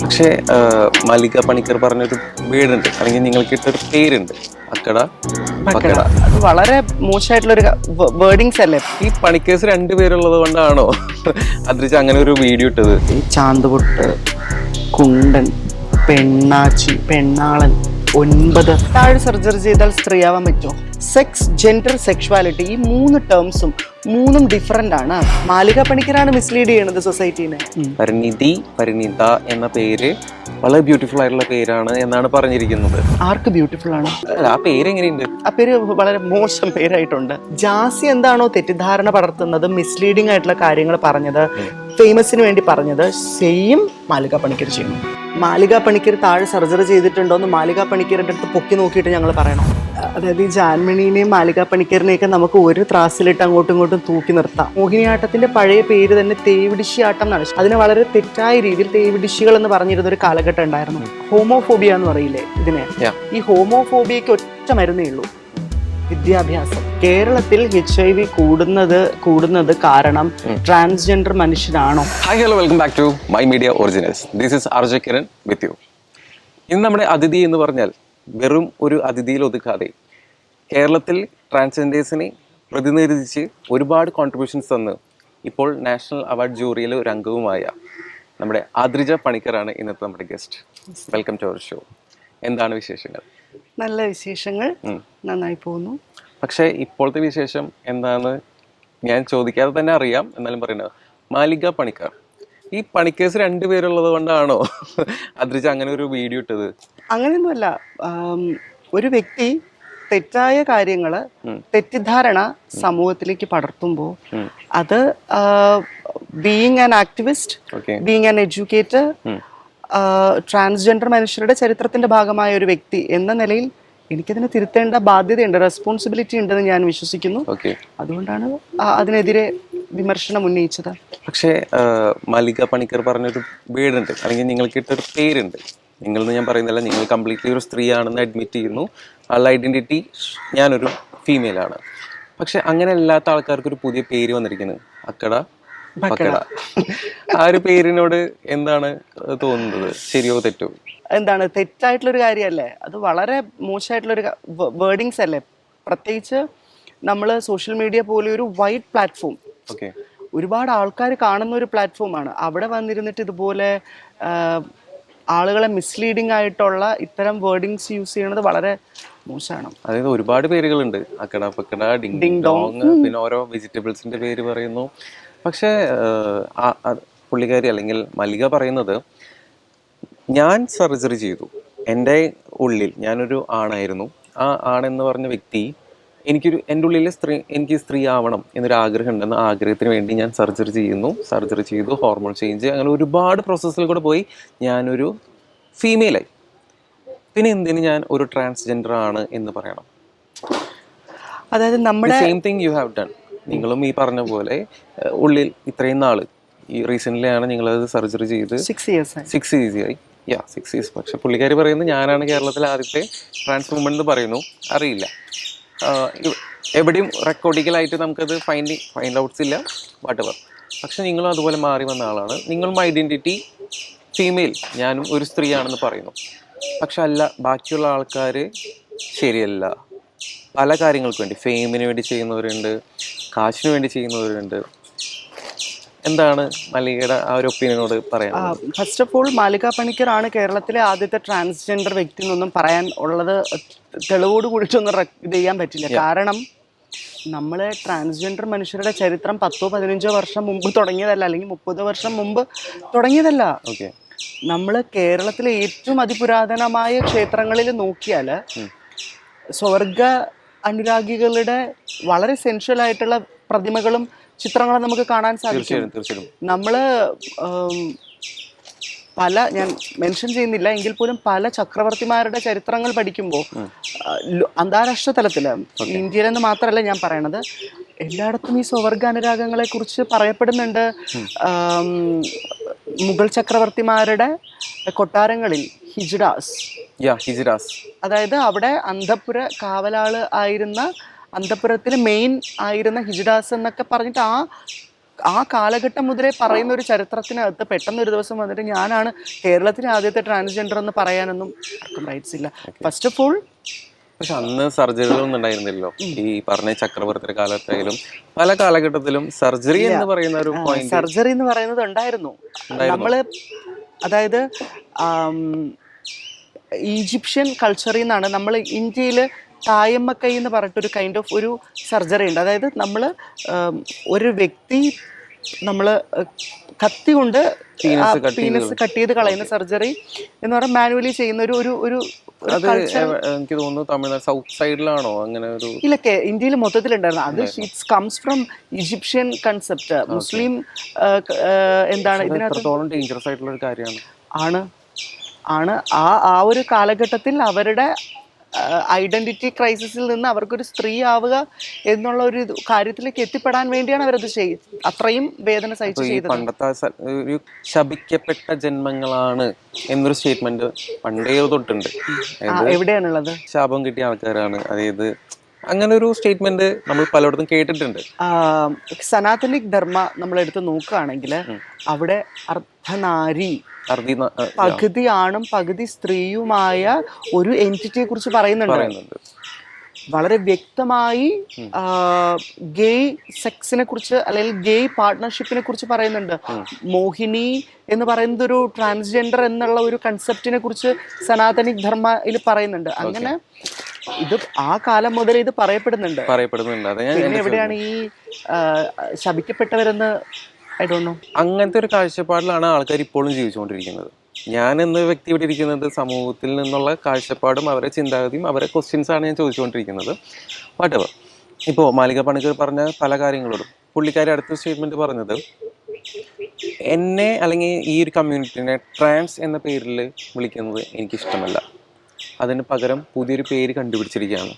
പക്ഷേ മല്ലിക പണിക്കർ പറഞ്ഞൊരു വീടുണ്ട്, അല്ലെങ്കിൽ നിങ്ങൾക്ക് ഇട്ടൊരു പേരുണ്ട്, അക്കട പക്കട. അത് വളരെ മോശമായിട്ടുള്ളൊരു വേർഡിങ്സ് അല്ലേ. ഈ പണിക്കേഴ്സ് രണ്ടുപേരുള്ളത് കൊണ്ടാണോ അതിരിച്ച് അങ്ങനെ ഒരു വീഡിയോ ഇട്ടത്? ഈ ചാന്തുപൊട്ട്, കുണ്ടൻ, പെണ്ണാച്ചി, പെണ്ണാളൻ, 9 താഴെ സർജറി ചെയ്താൽ സ്ത്രീയാവാൻ പറ്റുമോ? സെക്സ്, ജെൻഡർ, സെക്ഷുവാലിറ്റി, ഈ 3 ടേംസും ഡിഫറെന്റ് ആണ്. മാലിക പണിക്കരാണ് മിസ്ലീഡ് ചെയ്യുന്നത് സൊസൈറ്റീനെ. പരിണിതി, പരിണിത എന്ന പേര് വളരെ ബ്യൂട്ടിഫുൾ ആയിട്ടുള്ള പേരാണ് എന്നാണ് പറഞ്ഞിരിക്കുന്നത്. ആർക്ക് ബ്യൂട്ടിഫുൾ ആണ്? അല്ല, ആ പേര് എങ്ങനെയുണ്ട്? ആ പേര് വളരെ മോശം പേരായിട്ടുണ്ട്. ജാസി എന്താണോ തെറ്റിദ്ധാരണ പടർത്തുന്നത്, മിസ്ലീഡിംഗ് ആയിട്ടുള്ള കാര്യങ്ങൾ പറഞ്ഞത്, ഫേമസിന് വേണ്ടി പറഞ്ഞത്, സെയിം മാലിക പണിക്കർ ചെയ്യുന്നു. മാലിക പണിക്കർ താഴെ സർജറി ചെയ്തിട്ടുണ്ടോ എന്ന് മാലിക പണിക്കരുടെ അടുത്ത് പൊക്കി നോക്കിയിട്ട് ഞങ്ങൾ പറയണം. അതായത് ഈ ജാൻമണിനെയും മാലിക പണിക്കറിനെയൊക്കെ നമുക്ക് ഒരു ത്രാസിലിട്ട് അങ്ങോട്ടും ഇങ്ങോട്ടും തൂക്കി നിർത്താം. മോഹിനിയാട്ടത്തിന്റെ പഴയ പേര് തന്നെ തേവിടിശിയാട്ടം എന്നാണ്. അതിനെ വളരെ തെറ്റായ രീതിയിൽ തേവിടിശികൾ എന്ന് പറഞ്ഞിരുന്ന ഒരു കാലഘട്ടം ഉണ്ടായിരുന്നു. ഹോമോഫോബിയ എന്ന് പറയില്ലേ ഇതിനെ? ഈ ഹോമോഫോബിയയ്ക്ക് ഒറ്റ മരുന്നേ ഉള്ളൂ, വിദ്യാഭ്യാസം. കേരളത്തിൽ HIV കൂടുന്നത് കാരണം ട്രാൻസ്ജെൻഡർ മനുഷ്യരാണോ? Hi, hello, welcome back to my media originals. This is RJ Kiran with you. ഇന്ന് നമ്മുടെ അതിഥി എന്ന് പറഞ്ഞാൽ വെറും ഒരു അതിഥിയിൽ ഒതുക്കാതെ കേരളത്തിൽ ട്രാൻസ്ജെൻഡേഴ്സിനെ പ്രതിനിധീകരിച്ച് ഒരുപാട് കോൺട്രിബ്യൂഷൻസ് തന്ന് ഇപ്പോൾ നാഷണൽ അവാർഡ് ജൂറിയിലെ ഒരു അംഗവുമായ നമ്മുടെ ആദ്രിജ പണിക്കറാണ് ഇന്നത്തെ നമ്മുടെ guest. Welcome to our show. എന്താണ് വിശേഷങ്ങൾ? നല്ല വിശേഷങ്ങൾ, നന്നായി പോകുന്നു. പക്ഷേ ഇപ്പോഴത്തെ വിശേഷം എന്താണ് ഞാൻ ചോദിക്കാതെ തന്നെ അറിയാം, എന്നാലും പറയുന്നത് മാലിക പണിക്കർ. ഈ പണിക്കേഴ്സ് രണ്ടുപേരുള്ളത് കൊണ്ടാണോ അതിരിച്ച് അങ്ങനെ ഒരു വീഡിയോ ഇട്ടത്? അങ്ങനെയൊന്നുമല്ല. ഒരു വ്യക്തി തെറ്റായ കാര്യങ്ങള്, തെറ്റിദ്ധാരണ സമൂഹത്തിലേക്ക് പടർത്തുമ്പോൾ അത് being an activist, being an educator, transgender മനുഷ്യരുടെ ചരിത്രത്തിന്റെ ഭാഗമായ ഒരു വ്യക്തി എന്ന നിലയിൽ എനിക്കതിനെ തിരുത്തേണ്ട ബാധ്യതയുണ്ട്, റെസ്പോൺസിബിലിറ്റി ഉണ്ടെന്ന് ഞാൻ വിശ്വസിക്കുന്നു. അതുകൊണ്ടാണ് അതിനെതിരെ വിമർശനം ഉന്നയിച്ചത്. പക്ഷേ മാലിക പണിക്കർ പറഞ്ഞൊരു വീടുണ്ട്, അല്ലെങ്കിൽ നിങ്ങൾക്ക് ഇട്ടൊരു പേരുണ്ട്. നിങ്ങളെന്ന് ഞാൻ പറയുന്നില്ല, നിങ്ങൾ കംപ്ലീറ്റ്ലി ഒരു സ്ത്രീയാണെന്ന് അഡ്മിറ്റ് ചെയ്യുന്നു. ആളുടെ ഐഡന്റിറ്റി ഞാനൊരു ഫീമെയിലാണ്. പക്ഷെ അങ്ങനെ അല്ലാത്ത ആൾക്കാർക്ക് ഒരു പുതിയ പേര് വന്നിരിക്കുന്നത്, അക്കട പക്കട. ആ ഒരു പേരിനോട് എന്താണ് തോന്നുന്നത്? ശരിയോ തെറ്റോ? എന്താണ് തെറ്റായിട്ടുള്ളൊരു കാര്യമല്ലേ? അത് വളരെ മോശമായിട്ടുള്ളൊരു വേർഡിങ്സ് അല്ലേ? പ്രത്യേകിച്ച് നമ്മൾ സോഷ്യൽ മീഡിയ പോലെ ഒരു വൈഡ് പ്ലാറ്റ്ഫോം, ഒരുപാട് ആൾക്കാർ കാണുന്ന ഒരു പ്ലാറ്റ്ഫോമാണ്. അവിടെ വന്നിരുന്നിട്ട് ഇതുപോലെ ആളുകളെ മിസ്ലീഡിംഗ് ആയിട്ടുള്ള ഇത്തരം വേർഡിങ്സ് യൂസ് ചെയ്യുന്നത് വളരെ മോശമാണ്. അതായത് ഒരുപാട് പേരുകളുണ്ട്, അക്കട പക്കട, ഡിങ് ഡോങ്, പിന്നെ ഓരോ വെജിറ്റബിൾസിന്റെ പേര് പറയുന്നു. പക്ഷേ പുള്ളിക്കാരി അല്ലെങ്കിൽ മല്ലിക പറയുന്നത്, ഞാൻ സർജറി ചെയ്തു, എൻ്റെ ഉള്ളിൽ ഞാനൊരു ആണായിരുന്നു, ആ ആണെന്ന് പറഞ്ഞ വ്യക്തി എൻ്റെ ഉള്ളിൽ എനിക്ക് സ്ത്രീ ആവണം എന്നൊരു ആഗ്രഹം ഉണ്ടെന്ന് ആഗ്രഹത്തിന് വേണ്ടി ഞാൻ സർജറി ചെയ്തു, ഹോർമോൺ ചേഞ്ച്, അങ്ങനെ ഒരുപാട് പ്രോസസ്സിൽ കൂടെ പോയി ഞാനൊരു ഫീമെയിലായി. പിന്നെ എന്തിന് ഞാൻ ഒരു ട്രാൻസ്ജെൻഡർ ആണ് എന്ന് പറയണം? അതായത് നമ്മുടെ same thing you have done. നിങ്ങളും ഈ പറഞ്ഞ പോലെ ഉള്ളിൽ ഇത്രയും നാള്, ഈ റീസെൻ്റ്ലി ആണ് നിങ്ങളത് സർജറി ചെയ്ത് 6 years ആയി. 6 years. പക്ഷെ പുള്ളിക്കാരി പറയുന്നത് ഞാനാണ് കേരളത്തിലെ ആദ്യത്തെ ട്രാൻസ് വുമൺ എന്ന് പറയുന്നു. അറിയില്ല, എവിടെയും റെക്കോർഡിക്കലായിട്ട് നമുക്കത് ഫൈൻഡ് ഔട്ട്സ് ഇല്ല, വാട്ടെവർ. പക്ഷെ നിങ്ങളും അതുപോലെ മാറി വന്ന ആളാണ്. നിങ്ങളും ഐഡൻറ്റിറ്റി ഫീമെയിൽ, ഞാനും ഒരു സ്ത്രീയാണെന്ന് പറയുന്നു. പക്ഷെ അല്ല, ബാക്കിയുള്ള ആൾക്കാർ ശരിയല്ല. പല കാര്യങ്ങൾക്ക് വേണ്ടി, ഫെയിമിന് വേണ്ടി ചെയ്യുന്നവരുണ്ട്, കാശിന് വേണ്ടി ചെയ്യുന്നവരുണ്ട്. എന്താണ് മല്ലികയുടെ ആ ഒരു ഒപ്പീനിയനോട് പറയാൻ? ഫസ്റ്റ് ഓഫ് ഓൾ, മാലിക പണിക്കർ ആണ് കേരളത്തിലെ ആദ്യത്തെ ട്രാൻസ്ജെൻഡർ വ്യക്തി എന്നൊന്നും പറയാൻ ഉള്ളത് തെളിവോട് കൂടിയിട്ടൊന്നും ഇത് ചെയ്യാൻ പറ്റില്ല. കാരണം നമ്മളെ ട്രാൻസ്ജെൻഡർ മനുഷ്യരുടെ ചരിത്രം 10-15 വർഷം മുമ്പ് തുടങ്ങിയതല്ല, അല്ലെങ്കിൽ 30 വർഷം മുമ്പ് തുടങ്ങിയതല്ല. നമ്മൾ കേരളത്തിലെ ഏറ്റവും അതിപുരാതനമായ ക്ഷേത്രങ്ങളിൽ നോക്കിയാൽ സ്വർഗ അനുരാഗികളുടെ വളരെ സെൻഷ്യൽ ആയിട്ടുള്ള പ്രതിമകളും ചിത്രങ്ങളും നമുക്ക് കാണാൻ സാധിക്കും. നമ്മള് ഞാൻ മെൻഷൻ ചെയ്യുന്നില്ല എങ്കിൽ പോലും പല ചക്രവർത്തിമാരുടെ ചരിത്രങ്ങൾ പഠിക്കുമ്പോൾ അന്താരാഷ്ട്ര തലത്തില്, ഇന്ത്യയിലെന്ന് മാത്രമല്ല ഞാൻ പറയണത്, എല്ലായിടത്തും ഈ സ്വർഗ അനുരാഗങ്ങളെ കുറിച്ച് പറയപ്പെടുന്നുണ്ട്. മുഗൾ ചക്രവർത്തിമാരുടെ കൊട്ടാരങ്ങളിൽ ഹിജ്റാസ്, അതായത് അവിടെ അന്തഃപുര കാവലാള് ആയിരുന്ന, അന്തഃപുരത്തിൽ മെയിൻ ആയിരുന്ന ഹിജ്ഡാസ് എന്നൊക്കെ പറഞ്ഞിട്ട് ആ ആ കാലഘട്ടം മുതലേ പറയുന്ന ഒരു ചരിത്രത്തിനകത്ത് പെട്ടെന്ന് ഒരു ദിവസം വന്നിട്ട് ഞാനാണ് കേരളത്തിലെ ആദ്യത്തെ ട്രാൻസ്ജെൻഡർ എന്ന് പറയാനൊന്നും ആർക്കും റൈറ്റ്സ് ഇല്ല. ഫസ്റ്റ് ഓഫ് ഓൾ, പക്ഷെ അന്ന് സർജറികളൊന്നും ഉണ്ടായിരുന്നില്ലല്ലോ. ഈ പറഞ്ഞ ചക്രവർത്തി കാലത്തായാലും പല കാലഘട്ടത്തിലും സർജറി എന്ന് പറയുന്ന ഒരു പോയിന്റ്. സർജറി എന്ന് പറയുന്നത് ഉണ്ടായിരുന്നു. നമ്മള് അതായത് ഈജിപ്ഷ്യൻ കൾച്ചറിൽ നിന്നാണ് നമ്മൾ ഇന്ത്യയിൽ തായമ്മക്കൈ എന്ന് പറഞ്ഞിട്ടൊരു കൈൻഡ് ഓഫ് ഒരു സർജറി ഉണ്ട്. അതായത് നമ്മൾ ഒരു വ്യക്തി നമ്മൾ കത്തി കൊണ്ട് പീനസ് കട്ട് ചെയ്ത് കളയുന്ന സർജറി എന്ന് പറഞ്ഞാൽ മാനുവലി ചെയ്യുന്ന ഒരു അത് എനിക്ക് തോന്നുന്നു തമിഴ്നാട് സൗത്ത് സൈഡിലാണോ അങ്ങനെ ഒരു. ഇല്ല, ഇന്ത്യയിൽ മൊത്തത്തിലുണ്ടായിരുന്നു അത്. It's comes from Egyptian concept. മുസ്ലിം എന്താണ് ഇതിനകത്തോളം ഡേഞ്ചറസ് ആയിട്ടുള്ള ഒരു കാര്യമാണ്. ആണ് ആ ഒരു കാലഘട്ടത്തിൽ അവരുടെ ഐഡന്റിറ്റി ക്രൈസിസിൽ നിന്ന് അവർക്കൊരു സ്ത്രീ ആവുക എന്നുള്ള ഒരു കാര്യത്തിലേക്ക് എത്തിപ്പെടാൻ വേണ്ടിയാണ് അവരത് അത്രയും വേദന സഹിച്ച് ചെയ്തത്. പണ്ടത്തെ ഒരു ശപിക്കപ്പെട്ട ജന്മങ്ങളാണ് എന്നൊരു സ്റ്റേറ്റ്മെന്റ് പണ്ടേ തൊട്ടുണ്ട്. എവിടെയാണുള്ളത്? ശാപം കിട്ടിയ ആൾക്കാരാണ്. അതായത് അങ്ങനെ ഒരു സ്റ്റേറ്റ്മെന്റ് നമ്മൾ പലയിടത്തും കേട്ടിട്ടുണ്ട്. സനാതനിക് ധർമ്മ നമ്മൾ എടുത്ത് നോക്കുകയാണെങ്കിൽ അവിടെ അർദ്ധനാരി, പകുതി ആണും പകുതി സ്ത്രീയുമായ ഒരു എൻറ്റിറ്റിയെ കുറിച്ച് പറയുന്നുണ്ട്. വളരെ വ്യക്തമായി ഗേയ് സെക്സിനെ കുറിച്ച് അല്ലെങ്കിൽ ഗേയ് പാർട്ട്ണർഷിപ്പിനെ കുറിച്ച് പറയുന്നുണ്ട്. മോഹിനി എന്ന് പറയുന്നത് ഒരു ട്രാൻസ്ജെൻഡർ എന്നുള്ള ഒരു കൺസെപ്റ്റിനെ കുറിച്ച് സനാതനിക് ധർമ്മയിൽ പറയുന്നുണ്ട്. അങ്ങനെ ഇത് ആ കാലം മുതൽ ഇത് പറയപ്പെടുന്നുണ്ട്. പിന്നെ എവിടെയാണ് ഈ ശപിക്കപ്പെട്ടവരെന്ന് ഐ ഡോണ്ട് നോ. അങ്ങനത്തെ ഒരു കാഴ്ചപ്പാടിലാണ് ആൾക്കാർ ഇപ്പോഴും ജീവിച്ചുകൊണ്ടിരിക്കുന്നത്. ഞാൻ എന്ന വ്യക്തി ഇവിടെ ഇരിക്കുന്നത് സമൂഹത്തിൽ നിന്നുള്ള കാഴ്ചപ്പാടും അവരുടെ ചിന്താഗതിയും അവരുടെ ക്വസ്റ്റ്യൻസാണ് ഞാൻ ചോദിച്ചുകൊണ്ടിരിക്കുന്നത്. വാട്ടെവർ. ഇപ്പോൾ മാലിക പണിക്കർ പറഞ്ഞ പല കാര്യങ്ങളോടും പുള്ളിക്കാരി അടുത്ത സ്റ്റേറ്റ്മെന്റ് പറഞ്ഞത്, എന്നെ അല്ലെങ്കിൽ ഈ ഒരു കമ്മ്യൂണിറ്റിനെ ട്രാൻസ് എന്ന പേരിൽ വിളിക്കുന്നത് എനിക്കിഷ്ടമല്ല. അതിന് പകരം പുതിയൊരു പേര് കണ്ടുപിടിച്ചിരിക്കുകയാണ്,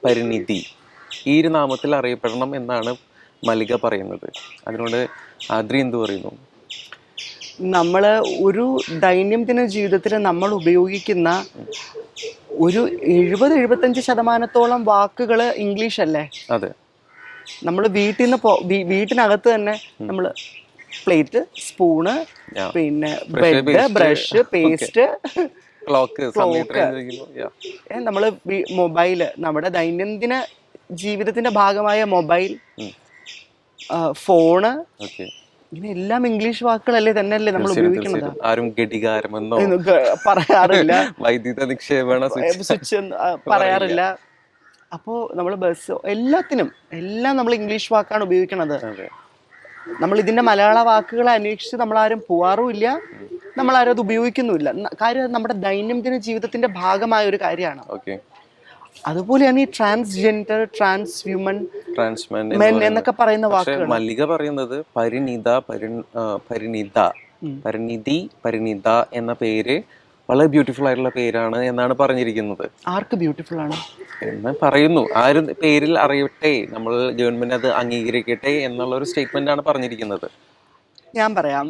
പരിണിതി. ഈ ഒരു നാമത്തിൽ അറിയപ്പെടണം എന്നാണ് മല്ലിക പറയുന്നത്. അതിനോട് ആദ്രി എന്ത് പറയുന്നു? നമ്മൾ ഒരു ദൈനംദിന ജീവിതത്തിൽ നമ്മൾ ഉപയോഗിക്കുന്ന ഒരു 70-75% വാക്കുകൾ ഇംഗ്ലീഷ് അല്ലേ? അതെ. നമ്മൾ വീട്ടിനകത്ത് തന്നെ നമ്മൾ പ്ലേറ്റ്, സ്പൂണ്, പിന്നെ ബ്രെഡ്, ബ്രഷ്, പേസ്റ്റ്, നമ്മൾ മൊബൈല്, നമ്മുടെ ദൈനംദിന ജീവിതത്തിന്റെ ഭാഗമായ മൊബൈൽ, ഫോണ്, ഇങ്ങനെ എല്ലാം ഇംഗ്ലീഷ് വാക്കുകളല്ലേ തന്നെയല്ലേ നമ്മൾ ഉപയോഗിക്കുന്നത്. ആരും ഘടികാരമെന്നോ പറയാറില്ല, വൈദ്യുത നിക്ഷേപണ സ്വിച്ച് പറയാറില്ല. അപ്പോ നമ്മൾ ബസ് എല്ലാം നമ്മൾ ഇംഗ്ലീഷ് വാക്കാണ് ഉപയോഗിക്കുന്നത്. നമ്മൾ ഇതിന്റെ മലയാള വാക്കുകളെ അന്വേഷിച്ച് നമ്മളാരും പോവാറുമില്ല, നമ്മളാരും അത് ഉപയോഗിക്കുന്നുമില്ല. കാര്യം നമ്മുടെ ദൈനംദിന ജീവിതത്തിന്റെ ഭാഗമായ ഒരു കാര്യമാണ്. അതുപോലെയാണ് ഈ ട്രാൻസ്ജെൻഡർ, ട്രാൻസ്ഹ്യൂമൻ, മെൻ എന്നൊക്കെ പറയുന്ന വാക്കുകൾ. മല്ലിക പറയുന്നത് പരിണിത എന്ന പേര് വളരെ ബ്യൂട്ടിഫുൾ ആയിട്ടുള്ള പേരാണ് എന്നാണ് പറഞ്ഞിരിക്കുന്നത്. ആർക്ക് ബ്യൂട്ടിഫുൾ ആണ് എന്ന് പറയുന്നു. ആ ഒരു പേരിൽ അറിയട്ടെ, നമ്മൾ ഗവൺമെന്റ് അത് അംഗീകരിക്കട്ടെ എന്നുള്ള ഒരു സ്റ്റേറ്റ്മെന്റ് ആണ് പറഞ്ഞിരിക്കുന്നത്. ഞാൻ പറയാം,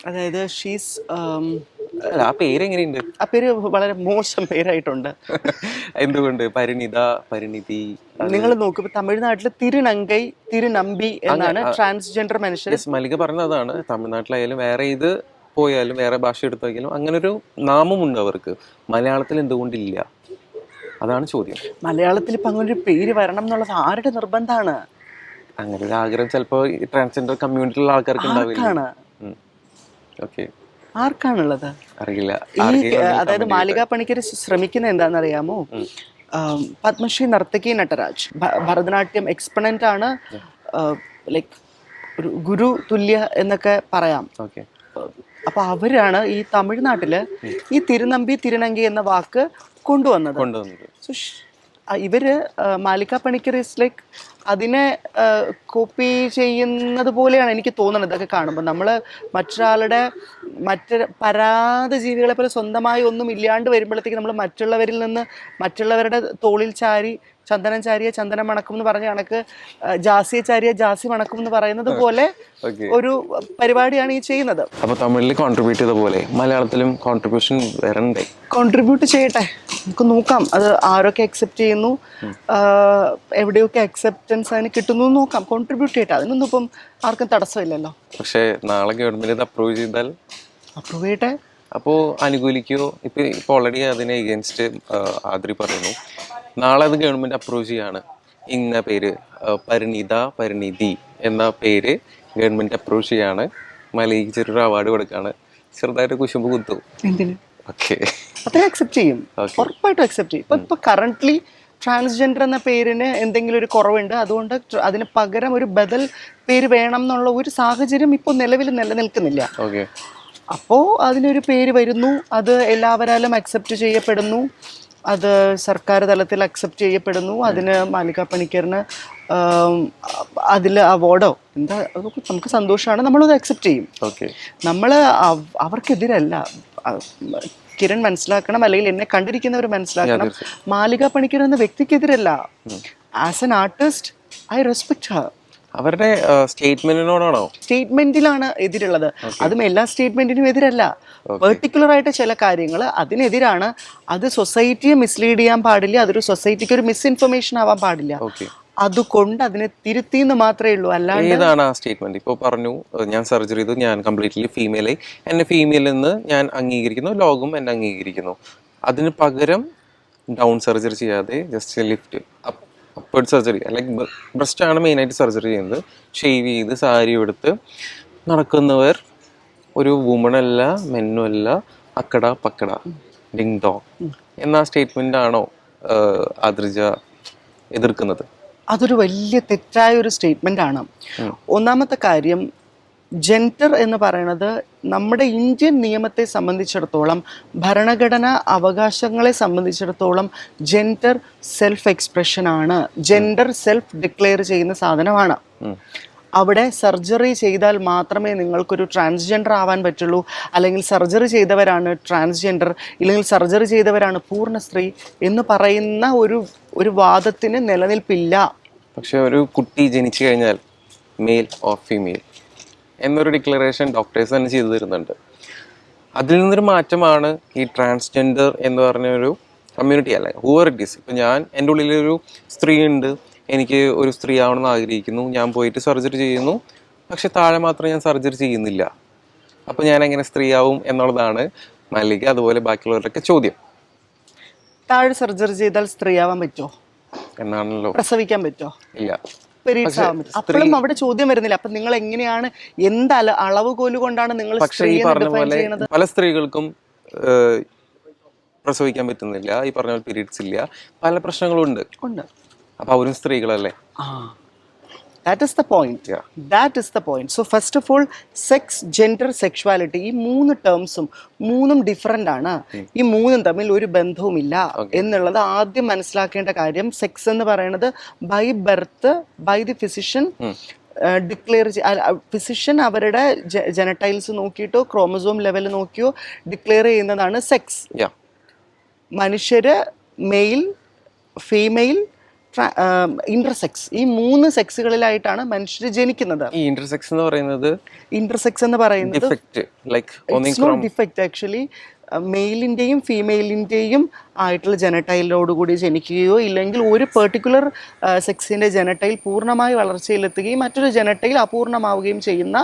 അതായത് ഷീസ് ആ പേര് എങ്ങനെയുണ്ട്? ആ പേര് വളരെ മോശം പേരായിട്ടുണ്ട്. എന്തുകൊണ്ട്? പരിണിതി. നിങ്ങൾ നോക്കുമ്പോൾ തമിഴ്നാട്ടിൽ തിരുനമ്പി എന്നാണ് ട്രാൻസ്ജെൻഡർ മനുഷ്യർ. മല്ലിക പറഞ്ഞതാണ്, തമിഴ്നാട്ടിലായാലും വേറെ ഇത് പോയാലും വേറെ ഭാഷ എടുത്തു നോക്കിയാലും അങ്ങനെ ഒരു നാമമുണ്ട് അവർക്ക്. മലയാളത്തിൽ എന്തുകൊണ്ടില്ല? അതാണ് ചോദ്യം. മലയാളത്തിൽ ഇപ്പൊ അങ്ങനെ ഒരു പേര് വരണം എന്നുള്ളത് ആരുടെ നിർബന്ധമാണ്? അങ്ങനെ ഒരു ആഗ്രഹം ചിലപ്പോൾ ട്രാൻസ്ജെൻഡർ കമ്മ്യൂണിറ്റിയിലുള്ള ആൾക്കാർക്ക് ഉണ്ടാവില്ല. ആർക്കാണുള്ളത് അറിയില്ല. അതായത് മാലിക പണിക്കർ ശ്രമിക്കുന്നത് എന്താണെന്നറിയാമോ? പത്മശ്രീ നർത്തകി നട്ടരാജ് ഭരതനാട്യം എക്സ്പെർട്ട് ആണ്, ലൈക്ക് ഒരു ഗുരു തുല്യ എന്നൊക്കെ പറയാം. അപ്പൊ അവരാണ് ഈ തമിഴ്നാട്ടില് ഈ തിരുനങ്കി എന്ന വാക്ക് കൊണ്ടുവന്നത്. ഇവര് മാലിക പണിക്കർ ഇസ് ലൈക്ക് അതിനെ കോപ്പി ചെയ്യുന്നത് പോലെയാണ് എനിക്ക് തോന്നുന്നത്. ഇതൊക്കെ കാണുമ്പോൾ നമ്മൾ പരാത ജീവികളെ പോലെ സ്വന്തമായി ഒന്നും ഇല്ലാണ്ട് വരുമ്പോഴത്തേക്ക് നമ്മൾ മറ്റുള്ളവരിൽ നിന്ന് മറ്റുള്ളവരുടെ തോളിൽ ചാരി ചന്ദനം ചാരിയ ചന്ദനം മണക്കും എന്ന് പറഞ്ഞ കണക്ക് ജാസിയെ ചാരിയ ജാസി മണക്കും എന്ന് പറയുന്നത് പോലെ ഒരു പരിപാടിയാണ് ഈ ചെയ്യുന്നത്. അപ്പൊ തമിഴിൽ കോൺട്രിബ്യൂട്ട് ചെയ്ത പോലെ മലയാളത്തിലും കോൺട്രിബ്യൂഷൻ വരണ്ടേ? കോൺട്രിബ്യൂട്ട് ചെയ്യട്ടെ, നമുക്ക് നോക്കാം അത് ആരൊക്കെ അക്സെപ്റ്റ് ചെയ്യുന്നു, എവിടെയൊക്കെ അക്സെപ്റ്റൻസ് അതിന് കിട്ടുന്നു നോക്കാം. കോൺട്രിബ്യൂട്ട് ചെയ്യട്ടെ, അതിനൊന്നും ഇപ്പം ആർക്കും തടസ്സമില്ലല്ലോ. പക്ഷേ നാളെ ഗവൺമെന്റ് ഇത് അപ്രൂവ് ചെയ്താൽ അപ്രൂവ് ചെയ്യട്ടെ. അപ്പോൾ അനുകൂലിക്കോ? ഇപ്പൊ ഓൾറെഡി അതിനെ എഗെയിൻസ്റ്റ് ആദ്രി പറയുന്നു. നാളെ അത് ഗവൺമെന്റ് അപ്രൂവ് ചെയ്യാണ്, ഇന്ന പേര് പരിണിതി എന്ന പേര് ഗവൺമെന്റ് അപ്രൂവ് ചെയ്യാണ്, മലയ്ക്ക് ചെറിയൊരു അവാർഡ് കൊടുക്കാണ്, ചെറുതായിട്ട് കുശുമ്പ് കുത്തു. എന്തിന്? ഓക്കെ, അത്രയും അക്സെപ്റ്റ് ചെയ്യും, ഉറപ്പായിട്ടും അക്സെപ്റ്റ് ചെയ്യും. ഇപ്പൊ കറന്റ്ലി ട്രാൻസ്ജെൻഡർ എന്ന പേരിന് എന്തെങ്കിലും ഒരു കുറവുണ്ട്, അതുകൊണ്ട് അതിന് പകരം ഒരു ബദൽ പേര് വേണം എന്നുള്ള ഒരു സാഹചര്യം ഇപ്പോൾ നിലവിൽ നിലനിൽക്കുന്നില്ല. ഓക്കെ, അപ്പോൾ അതിനൊരു പേര് വരുന്നു, അത് എല്ലാവരാലും അക്സെപ്റ്റ് ചെയ്യപ്പെടുന്നു, അത് സർക്കാർ തലത്തിൽ അക്സെപ്റ്റ് ചെയ്യപ്പെടുന്നു, അതിന് മാലിക പണിക്കറിന് അതിൽ അവാർഡോ എന്താ നമുക്ക് സന്തോഷമാണ്, നമ്മളത് അക്സെപ്റ്റ് ചെയ്യും. നമ്മൾ അവർക്കെതിരല്ല. കിരൺ മനസ്സിലാക്കണം, അല്ലെങ്കിൽ എന്നെ കണ്ടിരിക്കുന്നവർ മനസ്സിലാക്കണം, മാലിക പണിക്കർ എന്ന വ്യക്തിക്കെതിരല്ല. As an artist I respect her. അവരുടെ സ്റ്റേറ്റ്മെന്റിനോടാണോ? സ്റ്റേറ്റ്മെന്റിലാണ് എതിരുള്ളത്, അതും എല്ലാ സ്റ്റേറ്റ്മെന്റിനും എതിരല്ല. പെർട്ടിക്കുലർ ആയിട്ട് ചില കാര്യങ്ങൾ അതിനെതിരാണ്. അത് സൊസൈറ്റിയെ മിസ്ലീഡ് ചെയ്യാൻ പാടില്ല, അതൊരു സൊസൈറ്റിക്ക് ഒരു മിസ്ഇൻഫർമേഷൻ ആവാൻ പാടില്ല. അതുകൊണ്ട് അതിനെ തിരുത്തിന്ന് മാത്രമേ ഉള്ളൂ. അല്ലാണ്ട് ഏതാണ് ആ സ്റ്റേറ്റ്മെന്റ്? ഇപ്പോൾ പറഞ്ഞു ഞാൻ സർജറി ചെയ്തു, ഞാൻ കംപ്ലീറ്റ്ലി ഫീമെയിലായി, എന്നെ ഫീമെയിൽ എന്ന് ഞാൻ അംഗീകരിക്കുന്നു, ലോകം എന്നെ അംഗീകരിക്കുന്നു. അതിന് പകരം ഡൗൺ സർജറി ചെയ്യാതെ ജസ്റ്റ് ലിഫ്റ്റ് അപ്വേർഡ് സർജറി, അല്ലെങ്കിൽ ബ്രസ്റ്റ് ആണ് മെയിനായിട്ട് സർജറി ചെയ്യുന്നത്, ഷേവ് ചെയ്ത് സാരി എടുത്ത് നടക്കുന്നവർ ഒരു വുമൺ അല്ല, മെന്നും അല്ല, അക്കട പക്കട ഡിങ് ഡോങ് എന്ന സ്റ്റേറ്റ്മെന്റ് ആണോ ആദ്രിജ എതിർക്കുന്നത്? അതൊരു വലിയ തെറ്റായ ഒരു സ്റ്റേറ്റ്മെന്റ് ആണ്. ഒന്നാമത്തെ കാര്യം, ജെൻഡർ എന്ന് പറയുന്നത് നമ്മുടെ ഇന്ത്യൻ നിയമത്തെ സംബന്ധിച്ചിടത്തോളം, ഭരണഘടനാ അവകാശങ്ങളെ സംബന്ധിച്ചിടത്തോളം ജെൻഡർ സെൽഫ് എക്സ്പ്രഷൻ ആണ്, ജെൻഡർ സെൽഫ് ഡിക്ലെയർ ചെയ്യുന്ന സാധനമാണ്. അവിടെ സർജറി ചെയ്താൽ മാത്രമേ നിങ്ങൾക്കൊരു ട്രാൻസ്ജെൻഡർ ആവാൻ പറ്റുള്ളൂ, അല്ലെങ്കിൽ സർജറി ചെയ്തവരാണ് ട്രാൻസ്ജെൻഡർ, ഇല്ലെങ്കിൽ സർജറി ചെയ്തവരാണ് പൂർണ്ണ സ്ത്രീ എന്ന് പറയുന്ന ഒരു വാദത്തിന് നിലനിൽപ്പില്ല. പക്ഷെ ഒരു കുട്ടി ജനിച്ചു കഴിഞ്ഞാൽ മെയിൽ ഓർ ഫീമെയിൽ എന്നൊരു ഡിക്ലറേഷൻ ഡോക്ടേഴ്സ് തന്നെ ചെയ്തു തരുന്നുണ്ട്. അതിൽ നിന്നൊരു മാറ്റമാണ് ഈ ട്രാൻസ്ജെൻഡർ എന്ന് പറഞ്ഞൊരു കമ്മ്യൂണിറ്റി, അല്ലെ ഹൂവർ ഇറ്റ് ഈസ്. ഇപ്പം ഞാൻ എൻ്റെ ഉള്ളിലൊരു സ്ത്രീ ഉണ്ട്, എനിക്ക് ഒരു സ്ത്രീ ആവണമെന്ന് ആഗ്രഹിക്കുന്നു, ഞാൻ പോയിട്ട് സർജറി ചെയ്യുന്നു, പക്ഷെ താഴെ മാത്രം ഞാൻ സർജറി ചെയ്യുന്നില്ല. അപ്പോൾ ഞാൻ എങ്ങനെ സ്ത്രീ ആവും എന്നുള്ളതാണ് മല്ലിക അതുപോലെ ബാക്കിയുള്ളവരുടെയൊക്കെ ചോദ്യം. താഴെ സർജറി ചെയ്താൽ സ്ത്രീ ആവാൻ പറ്റുമോ എന്നാണല്ലോ. പ്രസവിക്കാൻ പറ്റുമോ? ഇല്ല. അപ്പോഴും അവിടെ ചോദ്യം വരുന്നില്ല. അപ്പൊ നിങ്ങൾ എങ്ങനെയാണ്, എന്ത് അളവുകോല് കൊണ്ടാണ് നിങ്ങൾ പല സ്ത്രീകൾക്കും പ്രസവിക്കാൻ പറ്റുന്നില്ല, ഈ പറഞ്ഞ പോലെ പീരീഡ്സ് ഇല്ല, പല പ്രശ്നങ്ങളും ഉണ്ട്. അപ്പൊ അവരും സ്ത്രീകളല്ലേ? That is the point. That is the point. So first of all, sex, gender, sexuality, ഈ മൂന്ന് ടേംസും മൂന്നും ഡിഫറെൻ്റ് ആണ്. ഈ മൂന്നും തമ്മിൽ ഒരു ബന്ധവുമില്ല എന്നുള്ളത് ആദ്യം മനസ്സിലാക്കേണ്ട കാര്യം. സെക്സ് എന്ന് പറയുന്നത് by birth by the physician declare physician അവരുടെ ജനറ്റൈൽസ് നോക്കിയിട്ടോ ക്രോമസോം ലെവൽ നോക്കിയോ ഡിക്ലെയർ ചെയ്യുന്നതാണ് സെക്സ്. മനുഷ്യര് മെയിൽ, ഫീമെയിൽ, ഇന്റർസെക്സ്, ഈ മൂന്ന് സെക്സുകളിലായിട്ടാണ് മനുഷ്യർ ജനിക്കുന്നത്. ഇന്റർസെക്സ് എന്ന് പറയുന്നത് ഡിഫക്റ്റ് ആക്ച്വലി മെയിലിൻ്റെയും ഫീമെയിലിൻ്റെയും ആയിട്ടുള്ള ജനറ്റൈലോടുകൂടി ജനിക്കുകയോ ഇല്ലെങ്കിൽ ഒരു പെർട്ടിക്കുലർ സെക്സിൻ്റെ ജനറ്റൈൽ പൂർണ്ണമായി വളർച്ചയിലെത്തുകയും മറ്റൊരു ജനറ്റൈൽ അപൂർണമാവുകയും ചെയ്യുന്ന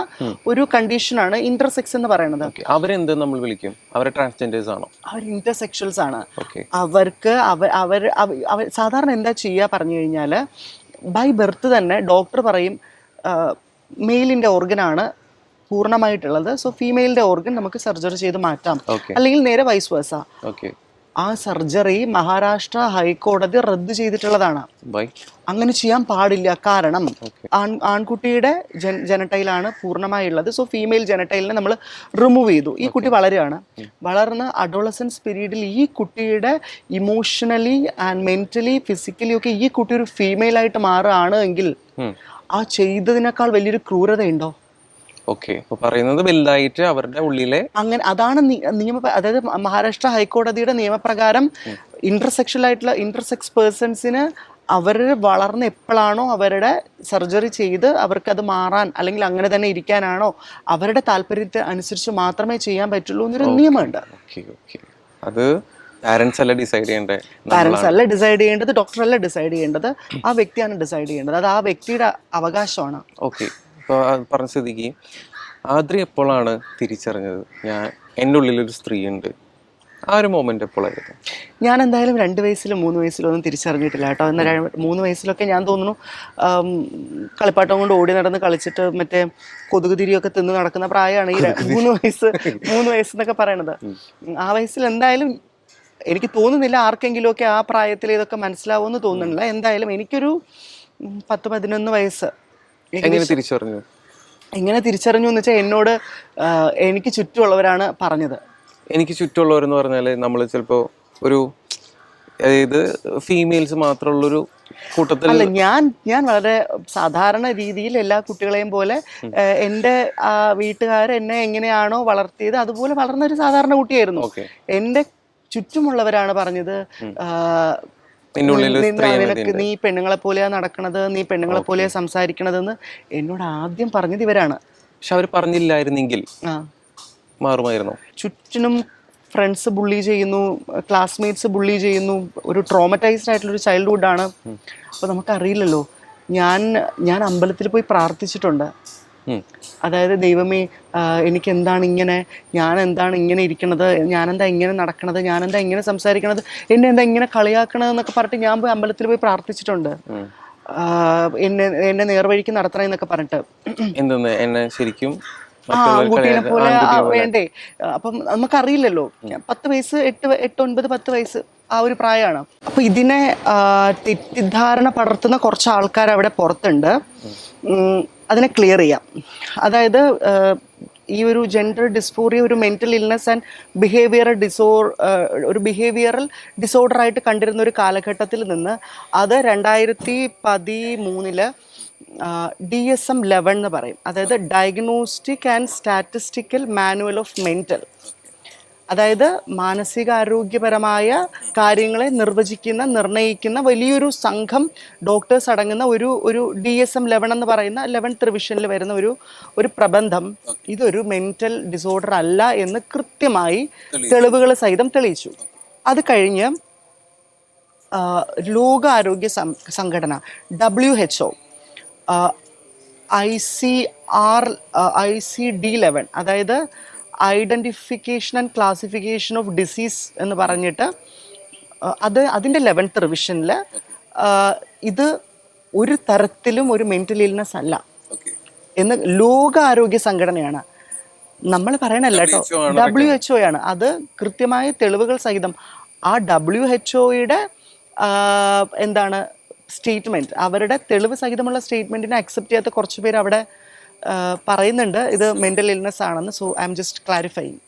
ഒരു കണ്ടീഷനാണ് ഇന്റർസെക്സ് എന്ന് പറയുന്നത്. അവരെന്ത് നമ്മൾ വിളിക്കും? അവർ ട്രാൻസ്ജെൻഡേഴ്സ് ആണോ? അവർ ഇന്റർസെക്ഷൽസ് ആണ്. അവർക്ക് അവർ സാധാരണ എന്താ ചെയ്യുക പറഞ്ഞു കഴിഞ്ഞാൽ, ബൈ ബർത്ത് തന്നെ ഡോക്ടർ പറയും മെയിലിൻ്റെ ഓർഗനാണ് പൂർണ്ണമായിട്ടുള്ളത്, സോ ഫീമെയിലിന്റെ ഓർഗൻ നമുക്ക് സർജറി ചെയ്ത് മാറ്റാം, അല്ലെങ്കിൽ നേരെ വൈസ് വേഴ്സ. ആ സർജറി മഹാരാഷ്ട്ര ഹൈക്കോടതി റദ്ദ് ചെയ്തിട്ടുള്ളതാണ്. അങ്ങനെ ചെയ്യാൻ പാടില്ല. കാരണം ആൺകുട്ടിയുടെ ജനറ്റൈലാണ് പൂർണ്ണമായുള്ളത്, സോ ഫീമെയിൽ ജനറ്റൈലിനെ നമ്മൾ റിമൂവ് ചെയ്തു. ഈ കുട്ടി വളർന്ന് അഡോളസൻസ് പീരീഡിൽ ഈ കുട്ടിയുടെ ഇമോഷണലി ആൻഡ് മെന്റലി ഫിസിക്കലി ഒക്കെ ഈ കുട്ടി ഒരു ഫീമെയിൽ ആയിട്ട് മാറുകയാണ് എങ്കിൽ ആ ചെയ്തതിനേക്കാൾ വലിയൊരു ക്രൂരതയുണ്ടോ? പറയുന്നത് വലുതായിട്ട് അവരുടെ ഉള്ളിലെ അങ്ങനെ അതാണ് അതായത് മഹാരാഷ്ട്ര ഹൈക്കോടതിയുടെ നിയമപ്രകാരം ഇന്റർസെക്ഷൽ ആയിട്ടുള്ള ഇന്റർസെക്സ് പേഴ്സൺസിന് അവർ വളർന്ന് എപ്പോഴാണോ അവരുടെ സർജറി ചെയ്ത് അവർക്കത് മാറാൻ അല്ലെങ്കിൽ അങ്ങനെ തന്നെ ഇരിക്കാനാണോ അവരുടെ താല്പര്യത്തെ അനുസരിച്ച് മാത്രമേ ചെയ്യാൻ പറ്റുള്ളൂ എന്നൊരു നിയമമുണ്ട്. അത് പാരന്റ്സ് അല്ല ഡിസൈഡ് ചെയ്യേണ്ടത്, പാരന്റ്സ് അല്ല ഡിസൈഡ് ചെയ്യേണ്ടത്, ഡോക്ടർ അല്ല ഡിസൈഡ് ചെയ്യേണ്ടത്, ആ വ്യക്തിയാണ് ഡിസൈഡ് ചെയ്യേണ്ടത്. അത് ആ വ്യക്തിയുടെ അവകാശമാണ്. ഓക്കെ. ഇപ്പോൾ പറഞ്ഞ സ്ഥിതിക്ക് ആദ്യം എപ്പോഴാണ് തിരിച്ചറിഞ്ഞത് എൻ്റെ ഉള്ളിലൊരു സ്ത്രീ ഉണ്ട്? ആ ഒരു മൊമെന്റ് എപ്പോഴായിരുന്നു? ഞാൻ എന്തായാലും 2 വയസ്സിലും 3 വയസ്സിലും ഒന്നും തിരിച്ചറിഞ്ഞിട്ടില്ല കേട്ടോ. എന്നാൽ 3 വയസ്സിലൊക്കെ ഞാൻ തോന്നുന്നു കളിപ്പാട്ടം കൊണ്ട് ഓടി നടന്ന് കളിച്ചിട്ട് മറ്റേ കൊതുക് തിരിയൊക്കെ തിന്ന് നടക്കുന്ന പ്രായമാണ് ഈ 3 വയസ്സെന്നൊക്കെ പറയണത്. ആ വയസ്സിൽ എന്തായാലും എനിക്ക് തോന്നുന്നില്ല ആർക്കെങ്കിലും ഒക്കെ ആ പ്രായത്തിൽ ഇതൊക്കെ മനസ്സിലാവുമെന്ന് തോന്നുന്നില്ല. എന്തായാലും എനിക്കൊരു 10-11 വയസ്സ്. എങ്ങനെ തിരിച്ചറിഞ്ഞു എന്ന് വെച്ചാൽ എന്നോട് എനിക്ക് ചുറ്റുമുള്ളവരാണ് പറഞ്ഞത്. എനിക്ക് ചുറ്റുമുള്ളവരെന്ന് പറഞ്ഞാൽ നമ്മൾ ചിലപ്പോൾ ഒരു അതായത് ഫീമെയിൽസ് മാത്രമുള്ളൊരു കൂട്ടത്തിൽ അല്ല, ഞാൻ വളരെ സാധാരണ രീതിയിൽ എല്ലാ കുട്ടികളെയും പോലെ എൻ്റെ വീട്ടുകാർ എന്നെ എങ്ങനെയാണോ വളർത്തിയത് അതുപോലെ വളർന്ന ഒരു സാധാരണ കുട്ടിയായിരുന്നു. എൻ്റെ ചുറ്റുമുള്ളവരാണ് പറഞ്ഞത് നിനക്ക് നീ പെണ്ണുങ്ങളെ പോലെയാ നടക്കണത്, നീ പെണ്ണുങ്ങളെ പോലെയാ സംസാരിക്കണതെന്ന് എന്നോട് ആദ്യം പറഞ്ഞത് ഇവരാണ്. പക്ഷെ അവർ പറഞ്ഞില്ലായിരുന്നെങ്കിൽ മാറുമായിരുന്നു. ചുറ്റിനും ഫ്രണ്ട്സ് ബുള്ളി ചെയ്യുന്നു, ക്ലാസ്മേറ്റ്സ് ബുള്ളി ചെയ്യുന്നു, ഒരു ട്രോമറ്റൈസ്ഡ് ആയിട്ടുള്ളൊരു ചൈൽഡ്ഹുഡാണ്. അപ്പോൾ നമുക്കറിയില്ലല്ലോ. ഞാൻ അമ്പലത്തിൽ പോയി പ്രാർത്ഥിച്ചിട്ടുണ്ട്. അതായത് ദൈവമേ എനിക്ക് എന്താണ് ഇങ്ങനെ, ഞാൻ എന്താണ് ഇങ്ങനെ ഇരിക്കണത്, ഞാനെന്താ ഇങ്ങനെ നടക്കണത്, ഞാനെന്താ ഇങ്ങനെ സംസാരിക്കണത്, എന്നെ എന്താ ഇങ്ങനെ കളിയാക്കണത് എന്നൊക്കെ പറഞ്ഞിട്ട് ഞാൻ പോയി അമ്പലത്തിൽ പോയി പ്രാർത്ഥിച്ചിട്ടുണ്ട്. എന്നെ നേർവഴിക്ക് നടത്തണം എന്നൊക്കെ പറഞ്ഞിട്ട്. എന്നെ ശരിക്കും ആൺകുട്ടീനെ പോലെ വേണ്ടേ? അപ്പം നമുക്കറിയില്ലല്ലോ. 10 വയസ്സ് 8, 9, 10 വയസ്സ് ആ ഒരു പ്രായമാണ്. അപ്പൊ ഇതിനെ തെറ്റിദ്ധാരണ പടർത്തുന്ന കുറച്ച് ആൾക്കാർ അവിടെ പുറത്തുണ്ട്. അതിനെ ക്ലിയർ ചെയ്യാം. അതായത് ഈ ഒരു ജെൻഡർ ഡിസ്ഫോറിയ ഒരു mental illness and behavioural disorder ആയിട്ട് കണ്ടിരുന്ന ഒരു കാലഘട്ടത്തിൽ നിന്ന് അത് 2013 DSM-11 എന്ന് പറയും. അതായത് diagnostic and statistical manual of mental. അതായത് മാനസികാരോഗ്യപരമായ കാര്യങ്ങളെ നിർണ്ണയിക്കുന്ന വലിയൊരു സംഘം ഡോക്ടേഴ്സ് അടങ്ങുന്ന ഒരു DSM-11 എന്ന് പറയുന്ന 11th റിവിഷനിൽ വരുന്ന ഒരു പ്രബന്ധം ഇതൊരു മെന്റൽ ഡിസോർഡർ അല്ല എന്ന് കൃത്യമായി തെളിവുകൾ സഹിതം തെളിയിച്ചു. അത് കഴിഞ്ഞ് ലോകാരോഗ്യ സംഘടന WHO ICD-11 അതായത് identification and classification of disease എന്ന് പറഞ്ഞിട്ട് അതിൻ്റെ 11th റിവിഷനിൽ ഇത് ഒരു തരത്തിലും ഒരു മെന്റൽ ഇൽനെസ് അല്ല എന്ന് ലോകാരോഗ്യ സംഘടനയാണ്. നമ്മൾ പറയണല്ല കേട്ടോ, WHO ആണ്. അത് കൃത്യമായ തെളിവുകൾ സഹിതം ആ WHO-യുടെ എന്താണ് സ്റ്റേറ്റ്മെന്റ്, അവരുടെ തെളിവ് സഹിതമുള്ള സ്റ്റേറ്റ്മെന്റിനെ അക്സെപ്റ്റ് ചെയ്യാത്ത കുറച്ച് പേര് അവിടെ പറയുന്നുണ്ട് ഇത് മെന്റൽ ഇൽനെസ് ആണെന്ന്. So I'm just clarifying.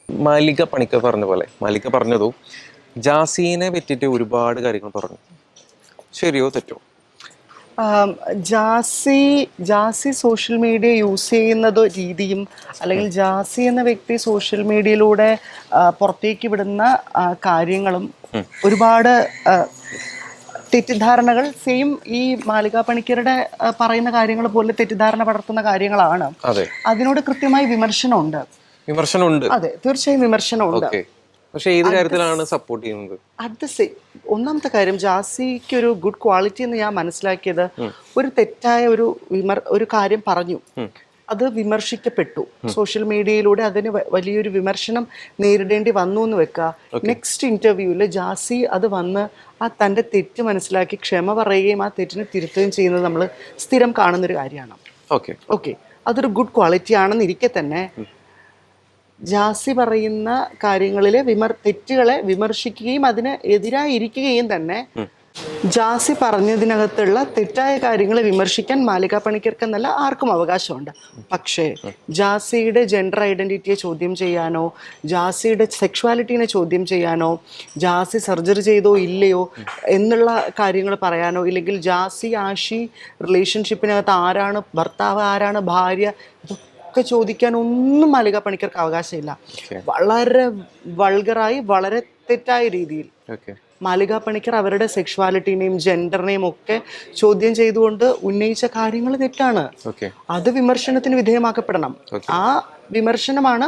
Malika Panicker പറഞ്ഞ പോലെ മാലിക പറഞ്ഞതു ജാസിനെ പറ്റിയിട്ട് ഒരുപാട് കാര്യങ്ങൾ പറഞ്ഞു. ശരിയോ തെറ്റോ? ജാസി സോഷ്യൽ മീഡിയ യൂസ് ചെയ്യുന്നത് രീതിയും അല്ലെങ്കിൽ ജാസി എന്ന വ്യക്തി സോഷ്യൽ മീഡിയയിലൂടെ പുറത്തേക്ക് വിടുന്ന കാര്യങ്ങളും ഒരുപാട് തെറ്റിദ്ധാരണകൾ സെയിം ഈ മാലിക പണിക്കരുടെ പറയുന്ന കാര്യങ്ങൾ പോലെ തെറ്റിദ്ധാരണ പടർത്തുന്ന കാര്യങ്ങളാണ്. അതിനോട് കൃത്യമായി വിമർശനമുണ്ട്. അതെ, തീർച്ചയായും വിമർശനമുണ്ട്. പക്ഷേ ഏത് കാര്യത്തിലാണ് സപ്പോർട്ട് ചെയ്യുന്നത്? ഒന്നാമത്തെ കാര്യം, ജാസിക്ക് ഒരു ഗുഡ് ക്വാളിറ്റി എന്ന് ഞാൻ മനസ്സിലാക്കിയത്, ഒരു തെറ്റായ ഒരു കാര്യം പറഞ്ഞു, അത് വിമർശിക്കപ്പെട്ടു സോഷ്യൽ മീഡിയയിലൂടെ, അതിന് വലിയൊരു വിമർശനം നേരിടേണ്ടി വന്നു എന്ന് വെക്കുക. നെക്സ്റ്റ് ഇന്റർവ്യൂവിൽ ജാസി അത് വന്ന് തൻ്റെ തെറ്റ് മനസ്സിലാക്കി ക്ഷമ പറയുകയും ആ തെറ്റിനെ തിരുത്തുകയും ചെയ്യുന്നത് നമ്മൾ സ്ഥിരം കാണുന്നൊരു കാര്യമാണ്. ഓക്കെ, അതൊരു ഗുഡ് ക്വാളിറ്റി ആണെന്നിരിക്കെ തന്നെ ജാസി പറയുന്ന കാര്യങ്ങളിലെ തെറ്റുകളെ വിമർശിക്കുകയും അതിന് എതിരായിരിക്കുകയും തന്നെ ജാസി പറഞ്ഞതിനകത്തുള്ള തെറ്റായ കാര്യങ്ങളെ വിമർശിക്കാൻ മാലിക പണിക്കർക്ക് എന്നല്ല ആർക്കും അവകാശമുണ്ട്. പക്ഷേ ജാസിയുടെ ജെൻഡർ ഐഡന്റിറ്റിയെ ചോദ്യം ചെയ്യാനോ, ജാസിയുടെ സെക്ഷുവാലിറ്റീനെ ചോദ്യം ചെയ്യാനോ, ജാസി സർജറി ചെയ്തോ ഇല്ലയോ എന്നുള്ള കാര്യങ്ങൾ പറയാനോ, ഇല്ലെങ്കിൽ ജാസി ആഷി റിലേഷൻഷിപ്പിനകത്ത് ആരാണ് ഭർത്താവ്, ആരാണ് ഭാര്യ, ഒക്കെ ചോദിക്കാൻ ഒന്നും മാലിക പണിക്കർക്ക് അവകാശമില്ല. വളരെ വൾഗറായി വളരെ തെറ്റായ രീതിയിൽ ഓക്കെ മാലിക പണിക്കർ അവരുടെ സെക്ഷുവാലിറ്റിനെയും ജെൻഡറിനെയും ഒക്കെ ചോദ്യം ചെയ്തുകൊണ്ട് ഉന്നയിച്ച കാര്യങ്ങൾ തെറ്റാണ്. ഓക്കെ അത് വിമർശനത്തിന് വിധേയമാക്കപ്പെടണം. ആ വിമർശനമാണ്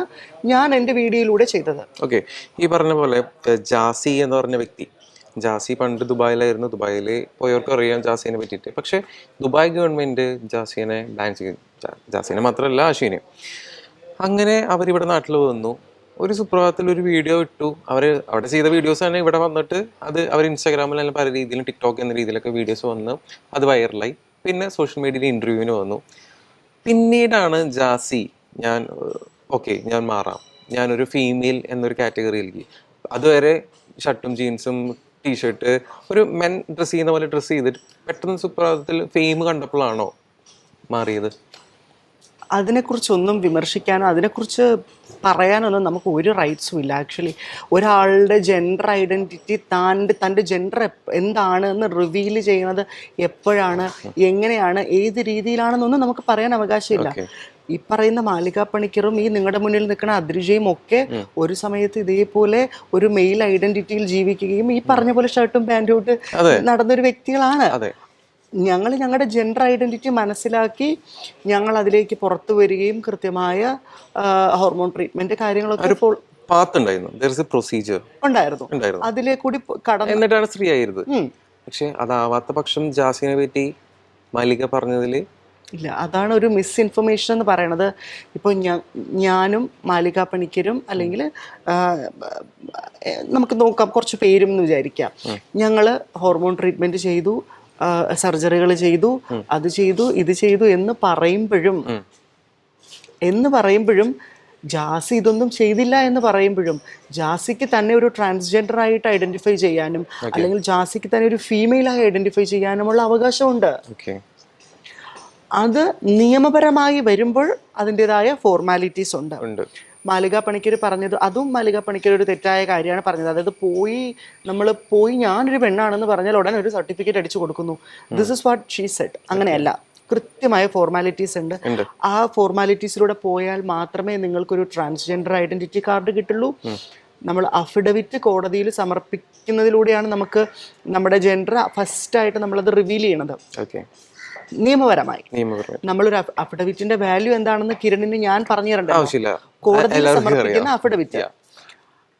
ഞാൻ എൻ്റെ വീഡിയോയിലൂടെ ചെയ്തത്. ഓക്കെ. ഈ പറഞ്ഞ പോലെ ജാസി എന്ന് പറഞ്ഞ വ്യക്തി, ജാസി പണ്ട് ദുബായിലായിരുന്നു. ദുബായിൽ പോയവർക്ക് അറിയാം ജാസിനെ പറ്റിയിട്ട്. പക്ഷെ ദുബായ് ഗവൺമെന്റ് ജാസിനെ ബാൻ ചെയ്തു. ജാസിനെ മാത്രമല്ല, അശ്വിനെ. അങ്ങനെ അവരിവിടെ നാട്ടിൽ വന്നു. ഒരു സുപ്രഭാതത്തിൽ ഒരു വീഡിയോ ഇട്ടു. അവിടെ ചെയ്ത വീഡിയോസ് തന്നെ ഇവിടെ വന്നിട്ട് അത് അവർ ഇൻസ്റ്റാഗ്രാമിൽ അല്ലെങ്കിൽ പല രീതിയിലും ടിക്ടോക്ക് എന്ന രീതിയിലൊക്കെ വീഡിയോസ് വന്ന് അത് വൈറലായി. പിന്നെ സോഷ്യൽ മീഡിയയിൽ ഇൻ്റർവ്യൂവിന് വന്നു. പിന്നീടാണ് ജാസി ഞാൻ മാറാം, ഞാനൊരു ഫീമെയിൽ എന്നൊരു കാറ്റഗറിയിലേക്ക്, അതുവരെ ഷർട്ടും ജീൻസും ടീഷർട്ട് ഒരു മെൻ ഡ്രസ്സ് ചെയ്യുന്ന പോലെ ഡ്രസ്സ് ചെയ്തിട്ട് പെട്ടെന്ന് സുപ്രഭാതത്തിൽ ഫെയിം കണ്ടപ്പോഴാണോ മാറിയത്? അതിനെക്കുറിച്ചൊന്നും വിമർശിക്കാനോ അതിനെക്കുറിച്ച് പറയാനൊന്നും നമുക്ക് ഒരു റൈറ്റ്സും ഇല്ല. ആക്ച്വലി ഒരാളുടെ ജെൻഡർ ഐഡൻറ്റിറ്റി തൻ്റെ ജെൻഡർ എന്താണ് എന്ന് റിവീൽ ചെയ്യുന്നത് എപ്പോഴാണ്, എങ്ങനെയാണ്, ഏത് രീതിയിലാണെന്നൊന്നും നമുക്ക് പറയാൻ അവകാശമില്ല. ഈ പറയുന്ന മാലിക പണിക്കറും ഈ നിങ്ങളുടെ മുന്നിൽ നിൽക്കുന്ന അദ്രിജയും ഒക്കെ ഒരു സമയത്ത് ഇതേപോലെ ഒരു മെയിൽ ഐഡന്റിറ്റിയിൽ ജീവിക്കുകയും ഈ പറഞ്ഞ പോലെ ഷർട്ടും പാൻറ്റും ഇട്ട് നടന്നൊരു വ്യക്തികളാണ്. ഞങ്ങൾ ഞങ്ങളുടെ ജെൻഡർ ഐഡന്റിറ്റി മനസ്സിലാക്കി ഞങ്ങൾ അതിലേക്ക് പുറത്തു വരികയും കൃത്യമായ ഹോർമോൺ ട്രീറ്റ്മെന്റ് കാര്യങ്ങളൊക്കെ ഉണ്ടായിരുന്നു. അതിലെ കൂടി എന്നിട്ടാണ് സ്ത്രീ ആയിരുന്നത്. പക്ഷെ അതാവാത്ത പക്ഷം ജാസിനെ പറ്റി മാലിക പറഞ്ഞതിൽ ഇല്ല. അതാണ് ഒരു മിസ്ഇൻഫർമേഷൻ എന്ന് പറയണത്. ഇപ്പോൾ ഞാനും മാലിക പണിക്കരും അല്ലെങ്കിൽ നമുക്ക് നോക്കാം കുറച്ച് പേരും എന്ന് വിചാരിക്കാം. ഞങ്ങൾ ഹോർമോൺ ട്രീറ്റ്മെന്റ് ചെയ്തു, സർജറികൾ ചെയ്തു, അത് ചെയ്തു, ഇത് ചെയ്തു എന്ന് പറയുമ്പോഴും ജാസി ഇതൊന്നും ചെയ്തില്ല എന്ന് പറയുമ്പോഴും ജാസിക്ക് തന്നെ ഒരു ട്രാൻസ്ജെൻഡർ ആയിട്ട് ഐഡന്റിഫൈ ചെയ്യാനും അല്ലെങ്കിൽ ജാസിക്ക് തന്നെ ഒരു ഫീമെയിലായി ഐഡന്റിഫൈ ചെയ്യാനുമുള്ള അവകാശമുണ്ട്. അത് നിയമപരമായി വരുമ്പോൾ അതിൻ്റെതായ ഫോർമാലിറ്റീസ് ഉണ്ട്. മാലിക പണിക്കർ പറഞ്ഞത്, അതും മാലിക പണിക്കർ ഒരു തെറ്റായ കാര്യമാണ് പറഞ്ഞത്. അതായത് ഞാനൊരു പെണ്ണാണെന്ന് പറഞ്ഞാൽ ഉടനെ ഒരു സർട്ടിഫിക്കറ്റ് അടിച്ചു കൊടുക്കുന്നു. This is what she said. അങ്ങനെയല്ല, കൃത്യമായ ഫോർമാലിറ്റീസ് ഉണ്ട്. ആ ഫോർമാലിറ്റീസിലൂടെ പോയാൽ മാത്രമേ നിങ്ങൾക്കൊരു ട്രാൻസ്ജെൻഡർ ഐഡന്റിറ്റി കാർഡ് കിട്ടുള്ളൂ. നമ്മൾ അഫിഡവിറ്റ് കോടതിയിൽ സമർപ്പിക്കുന്നതിലൂടെയാണ് നമുക്ക് നമ്മുടെ ജെൻഡർ ഫസ്റ്റായിട്ട് നമ്മളത് റിവീൽ ചെയ്യണത്. നിയമപരമായി നമ്മളൊരു അഫിഡവിറ്റിന്റെ വാല്യൂ എന്താണെന്ന് കിരണിന് ഞാൻ പറഞ്ഞു തരണ്ട. കോടതിയിൽ സമർപ്പിക്കുന്ന അഫിഡവിറ്റ്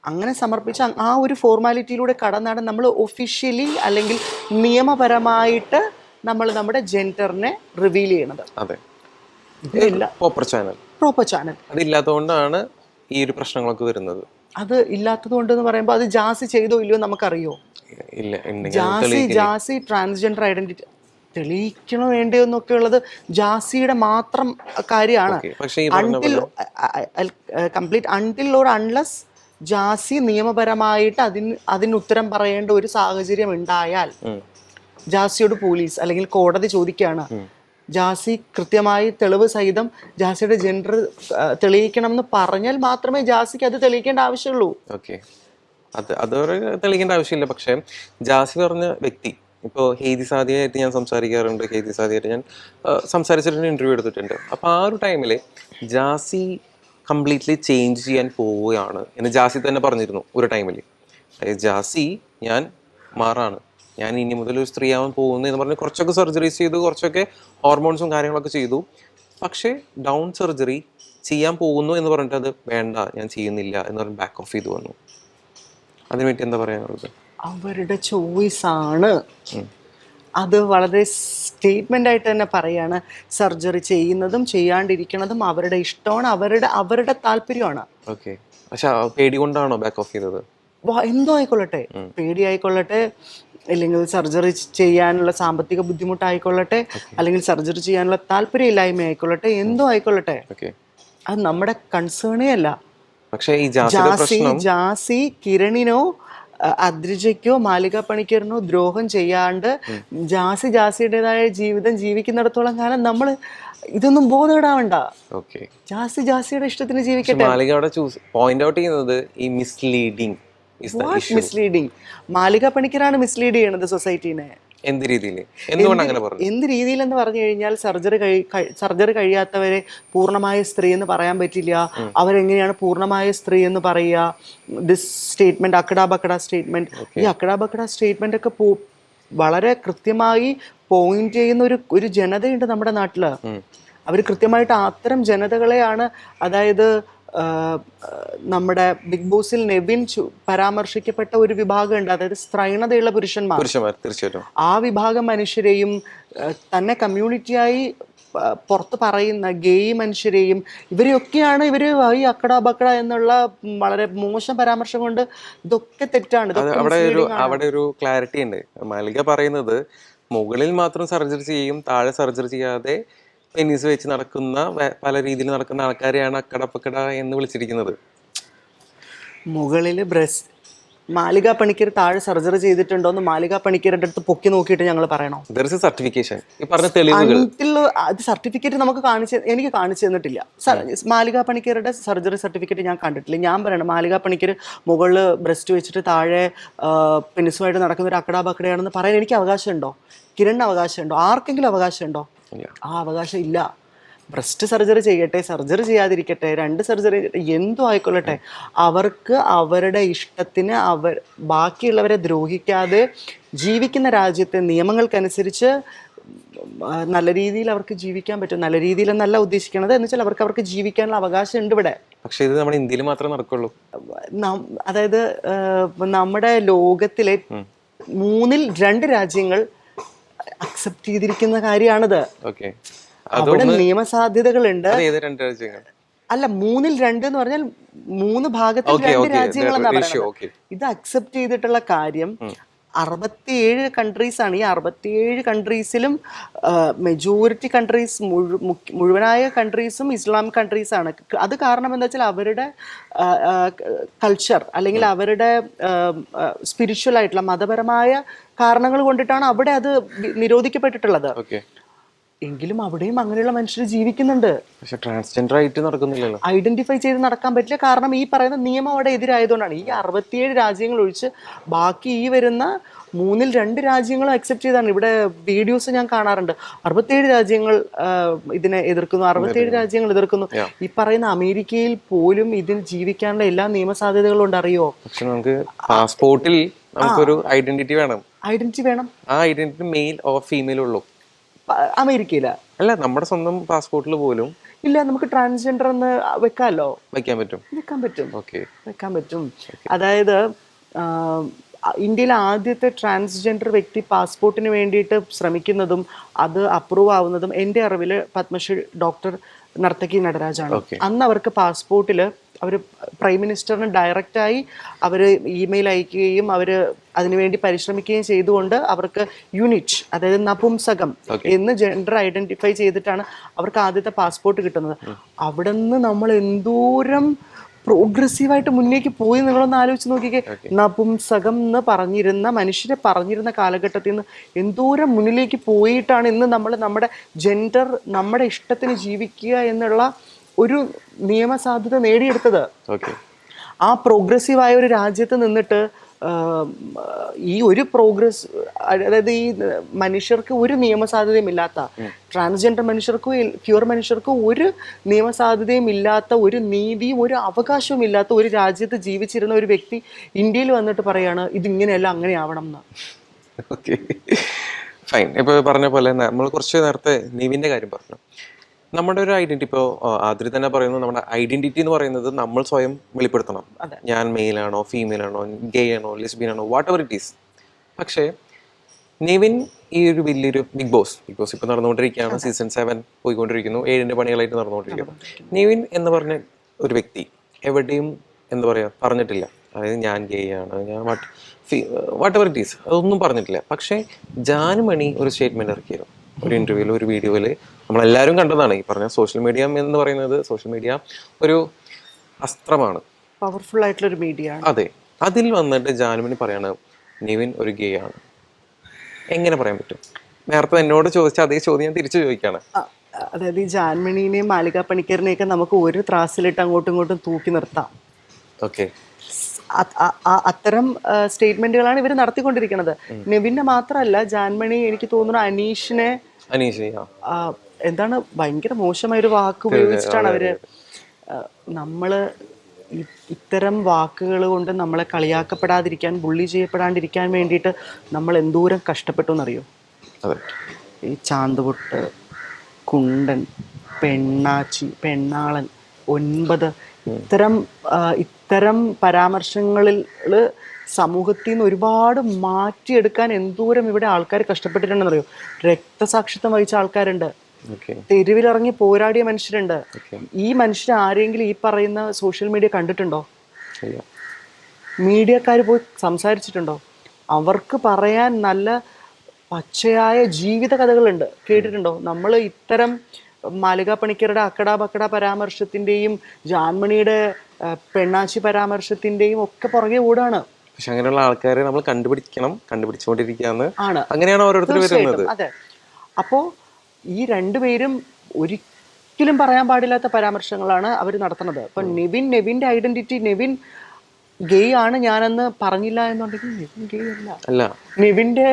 അങ്ങനെ സമർപ്പിച്ച ആ ഒരു ഫോർമാലിറ്റിയിലൂടെ കടന്നാണ് നമ്മൾ ഒഫീഷ്യലി അല്ലെങ്കിൽ നിയമപരമായിട്ട് നമ്മൾ നമ്മുടെ ജെൻഡറിനെ റിവീൽ ചെയ്യണത്. പ്രോപ്പർ ചാനൽ അതില്ലാത്തതുകൊണ്ടാണ് ഈ ഒരു പ്രശ്നങ്ങളൊക്കെ വരുന്നത്. അത് ഇല്ലാത്തത് കൊണ്ട് എന്ന് പറയുമ്പോൾ അത് ജാസി ചെയ്തോ ഇല്ലയോ നമുക്കറിയോ? ജാസി ട്രാൻസ്ജെൻഡർ ഐഡന്റിറ്റി തെളിയിക്കണോ വേണ്ടയോ എന്നൊക്കെ ഉള്ളത് ജാസിയുടെ മാത്രം കാര്യമാണ്. അൺടിൽ ഓർ അൺലെസ് ജാസി നിയമപരമായിട്ട് അതിന് ഉത്തരം പറയേണ്ട ഒരു സാഹചര്യം ഉണ്ടായാൽ ജാസിയോട് പോലീസ് അല്ലെങ്കിൽ കോടതി ചോദിക്കുകയാണ്, ജാസി കൃത്യമായി തെളിവ് സഹിതം ജാസിയുടെ ജെൻഡർ തെളിയിക്കണം എന്ന് പറഞ്ഞാൽ മാത്രമേ ജാസിക്ക് അത് തെളിയിക്കേണ്ട ആവശ്യമുള്ളൂ. അത് തെളിയിക്കേണ്ട ആവശ്യമില്ല. പക്ഷെ ജാസി പറഞ്ഞ വ്യക്തി ഇപ്പോൾ ഹെയ്തി സാദിയായിട്ട് ഞാൻ സംസാരിക്കാറുണ്ട്. ഹെയ്തി സാദിയായിട്ട് ഞാൻ സംസാരിച്ചിട്ട് ഇൻ്റർവ്യൂ എടുത്തിട്ടുണ്ട്. അപ്പോൾ ആ ഒരു ടൈമിൽ ജാസി കംപ്ലീറ്റ്ലി ചേഞ്ച് ചെയ്യാൻ പോവുകയാണ് എന്ന് ജാസി തന്നെ പറഞ്ഞിരുന്നു ഒരു ടൈമിൽ. ജാസി ഞാൻ മാറാണ്, ഞാൻ ഇനി മുതൽ ഒരു സ്ത്രീ ആവാൻ പോകുന്നു എന്ന് പറഞ്ഞ് കുറച്ചൊക്കെ സർജറീസ് ചെയ്തു, കുറച്ചൊക്കെ ഹോർമോൺസും കാര്യങ്ങളൊക്കെ ചെയ്തു. പക്ഷേ ഡൗൺ സർജറി ചെയ്യാൻ പോകുന്നു എന്ന് പറഞ്ഞിട്ട് അത് വേണ്ട, ഞാൻ ചെയ്യുന്നില്ല എന്ന് പറഞ്ഞ് ബാക്ക് ഓഫ് ചെയ്തു വന്നു. അതിനുവേണ്ടി എന്താ പറയാനുള്ളത്? അവരുടെ ചോയ്സാണ്. അത് വളരെ സ്റ്റേറ്റ്മെൻ്റ് ആയിട്ട് തന്നെ പറയാണ്. സർജറി ചെയ്യുന്നതും ചെയ്യാണ്ടിരിക്കുന്നതും അവരുടെ ഇഷ്ടമാണ്, അവരുടെ താല്പര്യമാണ്. പക്ഷെ പേടി കൊണ്ടാണോ ബാക്ക് ഓഫ് ചെയ്തത്? എന്തോ ആയിക്കൊള്ളട്ടെ, പേടിയായിക്കൊള്ളട്ടെ, അല്ലെങ്കിൽ സർജറി ചെയ്യാനുള്ള സാമ്പത്തിക ബുദ്ധിമുട്ടായിക്കൊള്ളട്ടെ, അല്ലെങ്കിൽ സർജറി ചെയ്യാനുള്ള താല്പര്യമില്ലായ്മ ആയിക്കൊള്ളട്ടെ, എന്തോ ആയിക്കൊള്ളട്ടെ, അത് നമ്മുടെ കൺസേണേ അല്ല. പക്ഷേ ജാസി കിരണിനോ അദ്രിജയ്ക്കോ മാലിക പണിക്കറിനോ ദ്രോഹം ചെയ്യാണ്ട് ജാസിയുടേതായ ജീവിതം ജീവിക്കുന്നിടത്തോളം കാലം നമ്മൾ ഇതൊന്നും ബോധപ്പെടാവണ്ട. ജാസിയുടെ ഇഷ്ടത്തിന് ജീവിക്കട്ടെ. മിസ്ലീഡിങ് മാലിക പണിക്കറാണ് മിസ്ലീഡ് ചെയ്യണത് സൊസൈറ്റീനെ. എന്ത് രീതിയിൽ, എന്തുകൊണ്ട് അങ്ങനെ പറഞ്ഞു? എന്ത് രീതിയിലെന്ന് പറഞ്ഞു കഴിഞ്ഞാൽ സർജറി കഴിയാത്തവരെ പൂർണ്ണമായ സ്ത്രീ എന്ന് പറയാൻ പറ്റില്ല. അവരെങ്ങനെയാണ് പൂർണ്ണമായ സ്ത്രീ എന്ന് പറയുക? ദിസ് സ്റ്റേറ്റ്മെന്റ്, അക്കടാ ബക്കട സ്റ്റേറ്റ്മെന്റ്, ഈ അക്കടാ ബക്കട സ്റ്റേറ്റ്മെന്റ് ഒക്കെ വളരെ കൃത്യമായി പോയിന്റ് ചെയ്യുന്ന ഒരു ജനതയുണ്ട് നമ്മുടെ നാട്ടില്. അവർ കൃത്യമായിട്ട് അത്തരം ജനതകളെയാണ്, അതായത് നമ്മുടെ ബിഗ് ബോസിൽ നെവിൻ പരാമർശിക്കപ്പെട്ട ഒരു വിഭാഗമുണ്ട്, അതായത് സ്ത്രൈണതയുള്ള പുരുഷന്മാർ. തീർച്ചയായിട്ടും ആ വിഭാഗം മനുഷ്യരെയും തന്നെ കമ്മ്യൂണിറ്റിയായി പുറത്ത് പറയുന്ന ഗെയ് മനുഷ്യരെയും ഇവരെയൊക്കെയാണ് ഇവര് ഈ അക്കട ബക്കട എന്നുള്ള വളരെ മോശം പരാമർശം കൊണ്ട് ഇതൊക്കെ തെറ്റാണ്. അവിടെ ഒരു ക്ലാരിറ്റി ഉണ്ട്. മല്ലിക പറയുന്നത് മുകളിൽ മാത്രം സർജറി ചെയ്യും, താഴെ സർജറി ചെയ്യാതെ പെനീസ് വെച്ച് നടക്കുന്ന പല രീതിയിൽ നടക്കുന്ന ആൾക്കാരെയാണ് അക്കടപ്പക്കട എന്ന് വിളിച്ചിരിക്കുന്നത്. മുകളില് മാലിക പണിക്കർ താഴെ സർജറി ചെയ്തിട്ടുണ്ടോന്ന് മാലിക പണിക്കരുടെ അടുത്ത് പൊക്കി നോക്കിയിട്ട് ഞങ്ങൾ പറയണോ? സർട്ടിഫിക്കേഷൻ, ഈ പറഞ്ഞ തെളിവുകൾ, അത് സർട്ടിഫിക്കറ്റ് നമുക്ക് എനിക്ക് കാണിച്ചു തന്നിട്ടില്ല. മാലിക പണിക്കരുടെ സർജറി സർട്ടിഫിക്കറ്റ് ഞാൻ കണ്ടിട്ടില്ല. ഞാൻ പറയണം, മാലിക പണിക്കർ മുകളിൽ ബ്രസ്റ്റ് വെച്ചിട്ട് താഴെ പെനിസുമായിട്ട് നടക്കുന്ന ഒരു അക്കടാ ബക്കടയാണെന്ന് പറയാൻ എനിക്ക് അവകാശമുണ്ടോ? കിരണിന് അവകാശമുണ്ടോ? ആർക്കെങ്കിലും അവകാശമുണ്ടോ? ആ അവകാശം ഇല്ല. ബ്രസ്റ്റ് സർജറി ചെയ്യട്ടെ, സർജറി ചെയ്യാതിരിക്കട്ടെ, 2 സർജറി എന്തും ആയിക്കൊള്ളട്ടെ, അവർക്ക് അവരുടെ ഇഷ്ടത്തിന് ബാക്കിയുള്ളവരെ ദ്രോഹിക്കാതെ ജീവിക്കുന്ന രാജ്യത്തെ നിയമങ്ങൾക്കനുസരിച്ച് നല്ല രീതിയിൽ അവർക്ക് ജീവിക്കാൻ പറ്റും. നല്ല രീതിയിൽ എന്നല്ല ഉദ്ദേശിക്കുന്നത്, എന്ന് വെച്ചാൽ അവർക്ക് ജീവിക്കാനുള്ള അവകാശം ഉണ്ട് ഇവിടെ. പക്ഷെ ഇത് നമ്മുടെ ഇന്ത്യയിൽ മാത്രമേ നടക്കുള്ളൂ. അതായത് നമ്മുടെ ലോകത്തിലെ 3-2 രാജ്യങ്ങൾ അക്സെപ്റ്റ് ചെയ്തിരിക്കുന്ന കാര്യമാണിത്. അവിടെ നിയമസാധ്യതകളുണ്ട്. അല്ല, 3-2 എന്ന് പറഞ്ഞാൽ 3 ഭാഗത്തിൽ 2 രാജ്യങ്ങൾ എന്നാ പറയുന്നത്. ഇത് അക്സെപ്റ്റ് ചെയ്തിട്ടുള്ള കാര്യം 67 കൺട്രീസ് ആണ്. ഈ 67 കൺട്രീസിലും മെജോറിറ്റി കൺട്രീസ്, മുഴുവനായ കൺട്രീസും ഇസ്ലാമിക് കൺട്രീസ് ആണ്. അത് കാരണം എന്താ വെച്ചാൽ അവരുടെ കൾച്ചർ അല്ലെങ്കിൽ അവരുടെ സ്പിരിച്വൽ ആയിട്ടുള്ള മതപരമായ കാരണങ്ങൾ കൊണ്ടിട്ടാണ് അവിടെ അത് നിരോധിക്കപ്പെട്ടിട്ടുള്ളത്. എങ്കിലും അവിടെയും അങ്ങനെയുള്ള മനുഷ്യർ ജീവിക്കുന്നുണ്ട്. പക്ഷെ ട്രാൻസ്ജെൻഡർ ആയിട്ട് നടക്കുന്നില്ലല്ലോ, ഐഡന്റിഫൈ ചെയ്ത് നടക്കാൻ പറ്റില്ല. കാരണം ഈ പറയുന്ന നിയമം അവിടെ എതിരായതുകൊണ്ടാണ്. ഈ 67 രാജ്യങ്ങൾ ഒഴിച്ച് ബാക്കി ഈ വരുന്ന 3-2 രാജ്യങ്ങളും അക്സെപ്റ്റ് ചെയ്താണ്. ഇവിടെ വീഡിയോസ് ഞാൻ കാണാറുണ്ട്, 67 രാജ്യങ്ങൾ ഇതിനെ എതിർക്കുന്നു, 67 രാജ്യങ്ങൾ എതിർക്കുന്നു. ഈ പറയുന്ന അമേരിക്കയിൽ പോലും ഇതിന് ജീവിക്കാനുള്ള എല്ലാ നിയമസാധ്യതകളും ഉണ്ട്, അറിയോ? പക്ഷെ നമുക്ക് പാസ്പോർട്ടിൽ നമുക്കൊരു ഐഡന്റിറ്റി വേണം. ഐഡന്റിറ്റി വേണം. ആ ഐഡന്റിറ്റി മെയിൽ ഓർ ഫീമെയിൽ ഉള്ളൂ അമേരിക്കയില. അല്ല, നമ്മുടെ സ്വന്തം പാസ്പോർട്ടിൽ പോലും ഇല്ല. നമുക്ക് ട്രാൻസ്ജെൻഡർ എന്ന് വെക്കാമല്ലോ. വെക്കാൻ പറ്റും. വെക്കാൻ പറ്റും. അതായത് ഇന്ത്യയിലെ ആദ്യത്തെ ട്രാൻസ്ജെൻഡർ വ്യക്തി പാസ്പോർട്ടിന് വേണ്ടിയിട്ട് ശ്രമിക്കുന്നതും അത് അപ്രൂവ് ആവുന്നതും എൻ്റെ അറിവിൽ പത്മശ്രീ ഡോക്ടർ നർത്തകി നടരാജാണ്. അന്ന് അവർക്ക് പാസ്പോർട്ടിൽ അവർ പ്രൈം മിനിസ്റ്ററിന് ഡയറക്റ്റായി അവർ ഇമെയിൽ അയക്കുകയും അവർ അതിനുവേണ്ടി പരിശ്രമിക്കുകയും ചെയ്തുകൊണ്ട് അവർക്ക് യൂണിറ്റ്, അതായത് നപുംസകം എന്ന് ജെൻഡർ ഐഡന്റിഫൈ ചെയ്തിട്ടാണ് അവർക്ക് ആദ്യത്തെ പാസ്പോർട്ട് കിട്ടുന്നത്. അവിടെ നിന്ന് നമ്മൾ എന്തോരം പ്രോഗ്രസീവായിട്ട് മുന്നേക്ക് പോയി നിങ്ങളൊന്ന് ആലോചിച്ച് നോക്കിക്കേ. നപുംസകം എന്ന് മനുഷ്യരെ പറഞ്ഞിരുന്ന കാലഘട്ടത്തിൽ നിന്ന് എന്തോരം മുന്നിലേക്ക് പോയിട്ടാണ് ഇന്ന് നമ്മൾ നമ്മുടെ ജെൻഡർ നമ്മുടെ ഇഷ്ടത്തിന് ജീവിക്കുക എന്നുള്ള ഒരു നിയമസാധ്യത നേടിയെടുത്തത്. ആ പ്രോഗ്രസീവായ ഒരു രാജ്യത്ത് നിന്നിട്ട് ഈ ഒരു അതായത് ഈ മനുഷ്യർക്ക് ഒരു നിയമസാധ്യതയും ഇല്ലാത്ത, ട്രാൻസ്ജെൻഡർ മനുഷ്യർക്കോ പ്യുവർ മനുഷ്യർക്കോ ഒരു നിയമസാധ്യതയും ഇല്ലാത്ത, ഒരു നീതിയും ഒരു അവകാശവും ഇല്ലാത്ത ഒരു രാജ്യത്ത് ജീവിച്ചിരുന്ന ഒരു വ്യക്തി ഇന്ത്യയിൽ വന്നിട്ട് പറയാണ് ഇതിങ്ങനെയല്ല അങ്ങനെ ആവണം എന്ന്. ഫൈൻ. ഇപ്പൊ പറഞ്ഞ പോലെ നമ്മൾ കുറച്ച് നേരത്തെ നിവിന്റെ കാര്യം പറഞ്ഞു. നമ്മുടെ ഒരു ഐഡന്റിറ്റി, ഇപ്പോൾ ആദ്യം തന്നെ പറയുന്നത് നമ്മുടെ ഐഡന്റിറ്റി എന്ന് പറയുന്നത് നമ്മൾ സ്വയം വെളിപ്പെടുത്തണം. ഞാൻ മെയിലാണോ, ഫീമെയിലാണോ, ഗേ ആണോ, ലെസ്ബിയൻ ആണോ, വാട്ട് എവർ ഇറ്റ് ഈസ്. പക്ഷേ നിവിൻ ഈ ഒരു വലിയൊരു ബിഗ് ബോസ് ഇപ്പൊ നടന്നുകൊണ്ടിരിക്കുകയാണ്. സീസൺ 7 പോയിക്കൊണ്ടിരിക്കുന്നു. 7 പണികളായിട്ട് നടന്നുകൊണ്ടിരിക്കുന്നു. നിവിൻ എന്ന് പറഞ്ഞ ഒരു വ്യക്തി എവിടെയും എന്താ പറയാ പറഞ്ഞിട്ടില്ല, അതായത് ഞാൻ ഗേ ആണ്, ഞാൻ വാട്ട് എവർ ഇറ്റ് ഈസ്, അതൊന്നും പറഞ്ഞിട്ടില്ല. പക്ഷേ ജാനുമണി ഒരു സ്റ്റേറ്റ്മെന്റ് ഇറക്കിയിരുന്നു ഒരു ഇന്റർവ്യൂവിൽ, ഒരു വീഡിയോയിൽ. നമ്മളെല്ലാവരും കണ്ടതാണ്. ഈ പറഞ്ഞ സോഷ്യൽ മീഡിയ എന്ന് പറയുന്നത്, സോഷ്യൽ മീഡിയ ഒരു അസ്ത്രമാണ്, പവർഫുൾ ആയിട്ടുള്ള ഒരു മീഡിയ. അതെ. അതിൽ വന്നിട്ട് ജാനുമണി പറയാണ് നിവിൻ ഒരു ഗേ ആണ്. എങ്ങനെ പറയാൻ പറ്റും? നേരത്തെ എന്നോട് ചോദിച്ച അതേ ചോദ്യം ഞാൻ തിരിച്ചു ചോദിക്കാണ്. അതായത് ഈ ജാൻമണിനെയും മാലിക പണിക്കറിനെയൊക്കെ നമുക്ക് ഒരു ത്രാസിലിട്ട് അങ്ങോട്ടും ഇങ്ങോട്ടും തൂക്കി നിർത്താം. അത്തരം സ്റ്റേറ്റ്മെന്റുകളാണ് ഇവർ നടത്തിക്കൊണ്ടിരിക്കുന്നത്. നെവിനെ മാത്രമല്ല, ജാൻമണി, എനിക്ക് തോന്നുന്നു അനീഷിനെ അനീഷ് എന്താണ് ഭയങ്കര മോശമായ ഒരു വാക്ക് ഉപയോഗിച്ചിട്ടാണ് അവര് നമ്മള് ഇത്തരം വാക്കുകൾ കൊണ്ട് നമ്മളെ കളിയാക്കപ്പെടാതിരിക്കാൻ, ബുള്ളി ചെയ്യപ്പെടാണ്ടിരിക്കാൻ വേണ്ടിയിട്ട് നമ്മൾ എന്തോരം കഷ്ടപ്പെട്ടു എന്നറിയോ? ഈ ചാന്തുപൊട്ട്, കുണ്ടൻ, പെണ്ണാച്ചി, പെണ്ണാളൻ, 9 ഇത്തരം പരാമർശങ്ങളിൽ സമൂഹത്തിൽ നിന്ന് ഒരുപാട് മാറ്റിയെടുക്കാൻ എന്തോരം ഇവിടെ ആൾക്കാർ കഷ്ടപ്പെട്ടിട്ടുണ്ടെന്നറിയോ? രക്തസാക്ഷിത്വം വഹിച്ച ആൾക്കാരുണ്ട്, തെരുവിലിറങ്ങി പോരാടിയ മനുഷ്യരുണ്ട്. ഈ മനുഷ്യർ ആരെങ്കിലും ഈ പറയുന്ന സോഷ്യൽ മീഡിയ കണ്ടിട്ടുണ്ടോ? മീഡിയക്കാർ പോയി സംസാരിച്ചിട്ടുണ്ടോ? അവർക്ക് പറയാൻ നല്ല പച്ചയായ ജീവിത കഥകളുണ്ട്, കേട്ടിട്ടുണ്ടോ? നമ്മൾ ഇത്തരം മാലിക പണിക്കരുടെ അക്കട ബക്കട പരാമർശത്തിന്റെയും ജാൻമണിയുടെ പെണ്ണാച്ചി പരാമർശത്തിന്റെയും ഒക്കെ പുറകെ ഓടാണ്. പക്ഷെ അങ്ങനെയുള്ള ആൾക്കാരെ നമ്മൾ കണ്ടുപിടിച്ചുകൊണ്ടിരിക്കുകയാണ്. അങ്ങനെയാണ് ഓരോരുത്തർ വരുന്നത്. അതെ. അപ്പോ ഈ രണ്ടുപേരും ഒരിക്കലും പറയാൻ പാടില്ലാത്ത പരാമർശങ്ങളാണ് അവർ നടത്തുന്നത്. ഇപ്പൊ നെവിന്റെ ഐഡന്റിറ്റി, നെവിൻ ഗെയ് ആണ് ഞാനെന്ന് പറഞ്ഞില്ല എന്നുണ്ടെങ്കിൽ നെവിൻ ഗെയ് അല്ല. നെവിന്റെ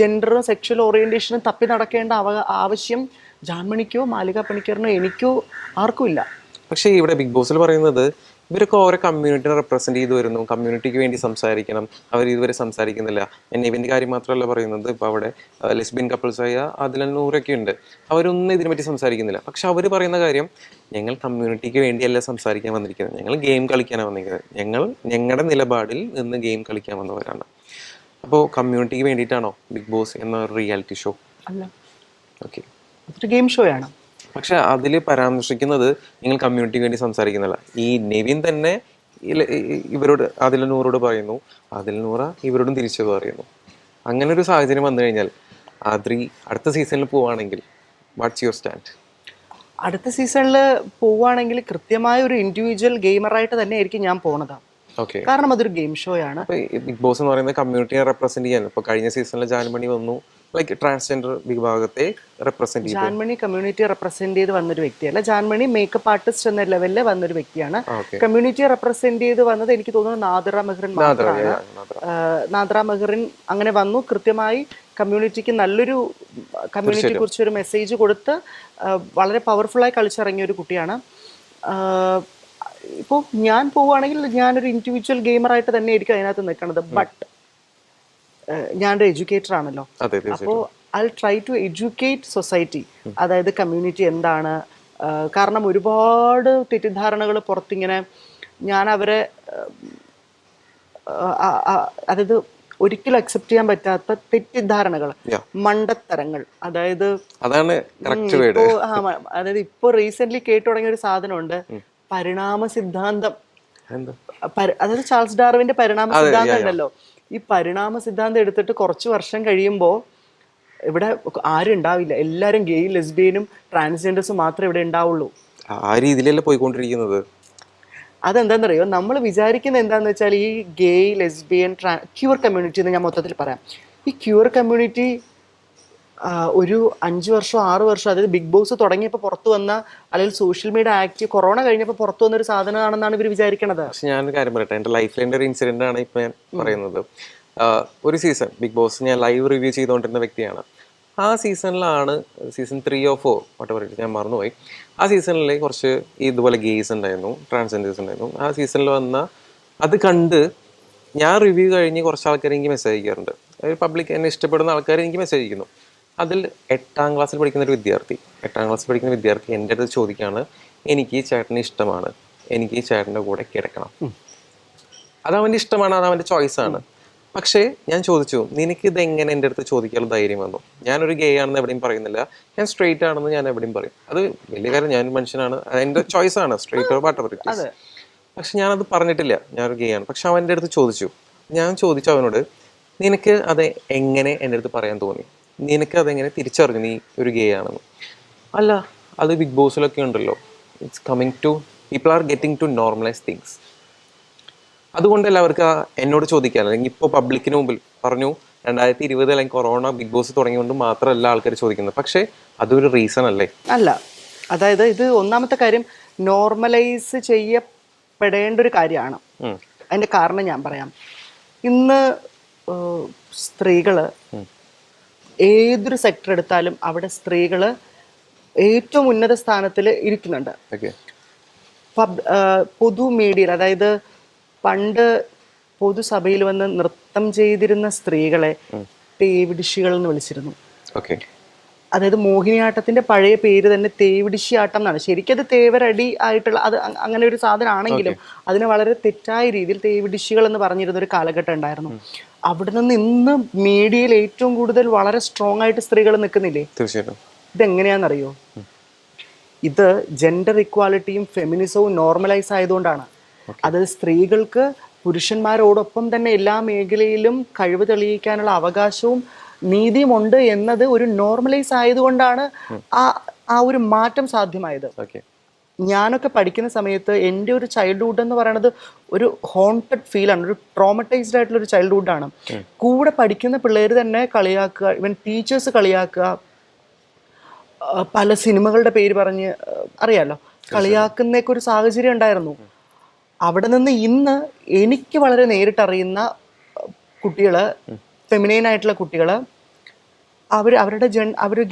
ജെൻഡറും സെക്ഷൽ ഓറിയന്റേഷനും തപ്പി നടക്കേണ്ട ആവശ്യം ജാൻമണിക്കോ മാലിക പണിക്കറിനോ എനിക്കോ ആർക്കും ഇല്ല. പക്ഷേ ഇവിടെ ബിഗ് ബോസിൽ പറയുന്നത് ഇവരൊക്കെ ഓരോ കമ്മ്യൂണിറ്റിനെ റെപ്രസെന്റ് ചെയ്ത് വരുന്നു, കമ്മ്യൂണിറ്റിക്ക് വേണ്ടി സംസാരിക്കണം, അവർ ഇതുവരെ സംസാരിക്കുന്നില്ല. ഞാൻ നെവിൻ്റെ കാര്യം മാത്രമല്ല പറയുന്നത്, ഇപ്പോൾ അവിടെ ലെസ്ബിയൻ കപ്പിൾസായ അതിൽ 100 ഉണ്ട്, അവരൊന്നും ഇതിനെ പറ്റി സംസാരിക്കുന്നില്ല. പക്ഷെ അവർ പറയുന്ന കാര്യം, ഞങ്ങൾ കമ്മ്യൂണിറ്റിക്ക് വേണ്ടിയല്ല സംസാരിക്കാൻ വന്നിരിക്കുന്നത്, ഞങ്ങൾ ഗെയിം കളിക്കാനാണ് വന്നിരിക്കുന്നത്, ഞങ്ങളുടെ നിലപാടിൽ നിന്ന് ഗെയിം കളിക്കാൻ വന്നവരാണ്. അപ്പോൾ കമ്മ്യൂണിറ്റിക്ക് വേണ്ടിയിട്ടാണോ ബിഗ് ബോസ് എന്ന റിയാലിറ്റി ഷോ? അല്ല. ഓക്കെ, ഗെയിം ഷോ ആണ്. പക്ഷെ അതിൽ പരാമർശിക്കുന്നത് നിങ്ങൾ കമ്മ്യൂണിറ്റിക്ക് വേണ്ടി സംസാരിക്കുന്നില്ല. ഈ നെവിൻ തന്നെ ഇവരോട് അതിൽ 100 പറയുന്നു, അതിൽ 100 ഇവരോടും തിരിച്ചു പറയുന്നു. അങ്ങനെ ഒരു സാഹചര്യം വന്നു കഴിഞ്ഞാൽ ആദ്രി അടുത്ത സീസണിൽ പോവുകയാണെങ്കിൽ വാട്ട്സ് യുവർ സ്റ്റാൻഡ്? അടുത്ത സീസണിൽ പോവുകയാണെങ്കിൽ കൃത്യമായ ഒരു ഇൻഡിവിജ്വൽ ഗെയിമറായിട്ട് തന്നെ ആയിരിക്കും ഞാൻ പോണത്. കാരണം അതൊരു ഗെയിം ഷോ ആണ്. ബിഗ് ബോസ് എന്ന് പറയുന്നത് കമ്മ്യൂണിറ്റിയെ റെപ്രസെന്റ് ചെയ്യാൻ. ഇപ്പൊ കഴിഞ്ഞ സീസണിൽ ജാൻമണി വന്നു, ലൈക്ക് ട്രാൻസ്ജെൻഡർ വിഭാഗത്തെ റെപ്രസെന്റ് ചെയ്തു. ജാൻമണി കമ്മ്യൂണിറ്റിയെ റെപ്രസെന്റ് ചെയ്ത് വന്നൊരു വ്യക്തിയല്ല. ജാൻമണി മേക്കപ്പ് ആർട്ടിസ്റ്റ് എന്ന ലെവലിൽ വന്നൊരു വ്യക്തിയാണ്. കമ്മ്യൂണിറ്റിയെ റെപ്രസെന്റ് ചെയ്ത് വന്നത് എനിക്ക് തോന്നുന്നു നാദിറ മെഹറിൻ മാത്രമാണ്. നാദിറ മെഹറിൻ അങ്ങനെ വന്നു, കൃത്യമായി കമ്മ്യൂണിറ്റിക്ക് നല്ലൊരു കമ്മ്യൂണിറ്റിയെ കുറിച്ച് ഒരു മെസ്സേജ് കൊടുത്ത് വളരെ പവർഫുള്ളായി കളിച്ചിറങ്ങിയ ഒരു കുട്ടിയാണ്. ഇപ്പോൾ ഞാൻ പോവുകയാണെങ്കിൽ ഞാനൊരു ഇൻഡിവിജ്വൽ ഗെയിമറായിട്ട് തന്നെ ആയിരിക്കും അതിനകത്ത് നിൽക്കുന്നത്. ബട്ട് ഞാനൊരു എഡ്യൂക്കേറ്റർ ആണല്ലോ. അപ്പോൾ I try to educate society, അതായത് കമ്മ്യൂണിറ്റി എന്താണ്. കാരണം ഒരുപാട് തെറ്റിദ്ധാരണകൾ പുറത്തിങ്ങനെ ഞാൻ അവരെ അതായത് ഒരിക്കലും അക്സെപ്റ്റ് ചെയ്യാൻ പറ്റാത്ത തെറ്റിദ്ധാരണകൾ, മണ്ടത്തരങ്ങൾ. അതായത് ഇപ്പൊ റീസെന്റ് കേട്ടു തുടങ്ങിയ ഒരു സാധനമുണ്ട്, പരിണാമ സിദ്ധാന്തം. അതായത് ചാൾസ് ഡാർവിന്റെ പരിണാമ സിദ്ധാന്തം ഉണ്ടല്ലോ. ഈ പരിണാമ സിദ്ധാന്തം എടുത്തിട്ട് കുറച്ച് വർഷം കഴിയുമ്പോൾ ഇവിടെ ആരും ഉണ്ടാവില്ല, എല്ലാരും ഗെയ്, ലെസ്ബിയനും ട്രാൻസ്ജെൻഡേഴ്സും മാത്രമേ ഇവിടെ ഉണ്ടാവുള്ളൂ. ആ രീതിയിലല്ല പോയിക്കൊണ്ടിരിക്കുന്നത്. അതെന്താണെന്നറിയോ, നമ്മൾ വിചാരിക്കുന്നത് എന്താണെന്ന് വെച്ചാൽ ഈ ഗെയ്, ലെസ്ബിയൻ, ക്യൂർ കമ്മ്യൂണിറ്റി എന്ന് ഞാൻ മൊത്തത്തിൽ പറയാം. ഈ ക്യൂർ കമ്മ്യൂണിറ്റി ഒരു 5 വർഷം 6 വർഷം, അതായത് ബിഗ് ബോസ് തുടങ്ങിയപ്പോൾ പുറത്തു വന്ന, അല്ലെങ്കിൽ സോഷ്യൽ മീഡിയ ആക്റ്റീവ് കൊറോണ കഴിഞ്ഞപ്പോൾ പുറത്തു വന്ന ഒരു സാധനമാണെന്നാണ് ഇവർ വിചാരിക്കണത്. പക്ഷെ ഞാനൊരു കാര്യം പറയട്ടെ, എൻ്റെ ലൈഫിലെ ഒരു ഇൻസിഡന്റ് ആണ് ഇപ്പൊ ഞാൻ പറയുന്നത്. ഒരു സീസൺ ബിഗ് ബോസ് ഞാൻ ലൈവ് റിവ്യൂ ചെയ്തുകൊണ്ടിരുന്ന വ്യക്തിയാണ്. ആ സീസണിലാണ്, സീസൺ 3 or 4 വട്ടം ഞാൻ മറന്നുപോയി. ആ സീസണിൽ കുറച്ച് ഇതുപോലെ ഗെയ്സ് ഉണ്ടായിരുന്നു, ട്രാൻസ്ജെൻഡേഴ്സ് ഉണ്ടായിരുന്നു. ആ സീസണിൽ വന്ന അത് കണ്ട് ഞാൻ റിവ്യൂ കഴിഞ്ഞ് കുറച്ച് ആൾക്കാർ എനിക്ക് മെസ്സേജ് അയക്കാറുണ്ട്. പബ്ലിക് എന്നെ ഇഷ്ടപ്പെടുന്ന ആൾക്കാർ എനിക്ക് മെസ്സേജ് അയക്കുന്നു. അതിൽ 8ാം ക്ലാസ്സിൽ പഠിക്കുന്ന ഒരു വിദ്യാർത്ഥി, എൻ്റെ അടുത്ത് ചോദിക്കുകയാണ്, എനിക്ക് ചേട്ടനെ ഇഷ്ടമാണ്, എനിക്ക് ചേട്ടൻ്റെ കൂടെ കിടക്കണം. അതവൻ്റെ ഇഷ്ടമാണ്, അതവൻ്റെ ചോയ്സാണ്. പക്ഷേ ഞാൻ ചോദിച്ചു, നിനക്ക് ഇതെങ്ങനെ എൻ്റെ അടുത്ത് ചോദിക്കാനുള്ള ധൈര്യം വന്നു? ഞാനൊരു ഗേ ആണെന്ന് എവിടെയും പറയുന്നില്ല, ഞാൻ സ്ട്രെയിറ്റ് ആണെന്ന് ഞാൻ എവിടെയും പറയും. അത് വലിയ കാര്യം, ഞാനൊരു മനുഷ്യനാണ്, അതെൻ്റെ ചോയ്സാണ്, straight or whatever it is. പക്ഷെ ഞാനത് പറഞ്ഞിട്ടില്ല, ഞാനൊരു ഗേ ആണ്. പക്ഷെ അവൻ്റെ അടുത്ത് ചോദിച്ചു, ഞാൻ ചോദിച്ചു അവനോട്, നിനക്ക് അത് എങ്ങനെ എൻ്റെ അടുത്ത് പറയാൻ തോന്നി? നിനക്ക് അതെങ്ങനെ തിരിച്ചറിഞ്ഞു നീ ഒരു ഗേ ആണെന്ന്? അല്ല, അത് ബിഗ് ബോസിലൊക്കെ ഉണ്ടല്ലോ, it's coming to, people are getting to normalise things. അതുകൊണ്ടല്ല അവർക്ക് എന്നോട് ചോദിക്കാൻ, അല്ലെങ്കിൽ ഇപ്പോൾ പബ്ലിക്കിന് മുമ്പിൽ പറഞ്ഞു 2020 അല്ലെങ്കിൽ കൊറോണ ബിഗ് ബോസ് തുടങ്ങിയതുകൊണ്ട് മാത്രമല്ല ആൾക്കാർ ചോദിക്കുന്നത്. പക്ഷേ അതൊരു റീസൺ അല്ലേ? അല്ല, അതായത് ഇത് ഒന്നാമത്തെ കാര്യം നോർമലൈസ് ചെയ്യപ്പെടേണ്ട ഒരു കാര്യമാണ്. അതിന്റെ കാരണം ഞാൻ പറയാം. ഇന്ന് സ്ത്രീകള് ഏതൊരു സെക്ടർ എടുത്താലും അവിടെ സ്ത്രീകള് ഏറ്റവും ഉന്നത സ്ഥാനത്തിൽ ഇരിക്കുന്നുണ്ട്. പൊതു മീഡിയയിൽ, അതായത് പണ്ട് പൊതുസഭയിൽ വന്ന് നൃത്തം ചെയ്തിരുന്ന സ്ത്രീകളെ തേവിടിശികൾ എന്ന് വിളിച്ചിരുന്നു. അതായത് മോഹിനിയാട്ടത്തിന്റെ പഴയ പേര് തന്നെ തേവിടിശിയാട്ടം എന്നാണ്. ശരിക്കും അത് തേവരടി ആയിട്ടുള്ള അത് അങ്ങനെ ഒരു സാധനം ആണെങ്കിലും അതിനെ വളരെ തെറ്റായ രീതിയിൽ തേവിടിശികൾ എന്ന് പറഞ്ഞിരുന്ന ഒരു കാലഘട്ടം ഉണ്ടായിരുന്നു. അവിടെ നിന്ന് ഇന്ന് മീഡിയയിൽ ഏറ്റവും കൂടുതൽ വളരെ സ്ട്രോങ് ആയിട്ട് സ്ത്രീകൾ നിൽക്കുന്നില്ലേ? തീർച്ചയായിട്ടും. ഇതെങ്ങനെയാണെന്നറിയോ? ഇത് ജെൻഡർ ഇക്വാലിറ്റിയും ഫെമിനിസവും നോർമലൈസ് ആയതുകൊണ്ടാണ്. അത് സ്ത്രീകൾക്ക് പുരുഷന്മാരോടൊപ്പം തന്നെ എല്ലാ മേഖലയിലും കഴിവ് തെളിയിക്കാനുള്ള അവകാശവും നീതിയും ഉണ്ട് എന്നത് ഒരു നോർമലൈസ് ആയതുകൊണ്ടാണ് ആ ഒരു മാറ്റം സാധ്യമായത്. ഞാനൊക്കെ പഠിക്കുന്ന സമയത്ത് എൻ്റെ ഒരു ചൈൽഡ്ഹുഡ് എന്ന് പറയുന്നത് ഒരു ഹോണ്ടഡ് ഫീലാണ്, ഒരു ട്രോമറ്റൈസ്ഡ് ആയിട്ടുള്ള ഒരു ചൈൽഡ്ഹുഡാണ്. കൂടെ പഠിക്കുന്ന പിള്ളേർ തന്നെ കളിയാക്കുക, ഇവൻ ടീച്ചേഴ്സ് കളിയാക്കുക, പല സിനിമകളുടെ പേര് പറഞ്ഞ് അറിയാലോ കളിയാക്കുന്നേക്ക് ഒരു സാഹചര്യം ഉണ്ടായിരുന്നു. അവിടെ നിന്ന് ഇന്ന് എനിക്ക് വളരെ നേരിട്ടറിയുന്ന കുട്ടികള്, ഫെമിനൈൻ ആയിട്ടുള്ള കുട്ടികള്, അവർ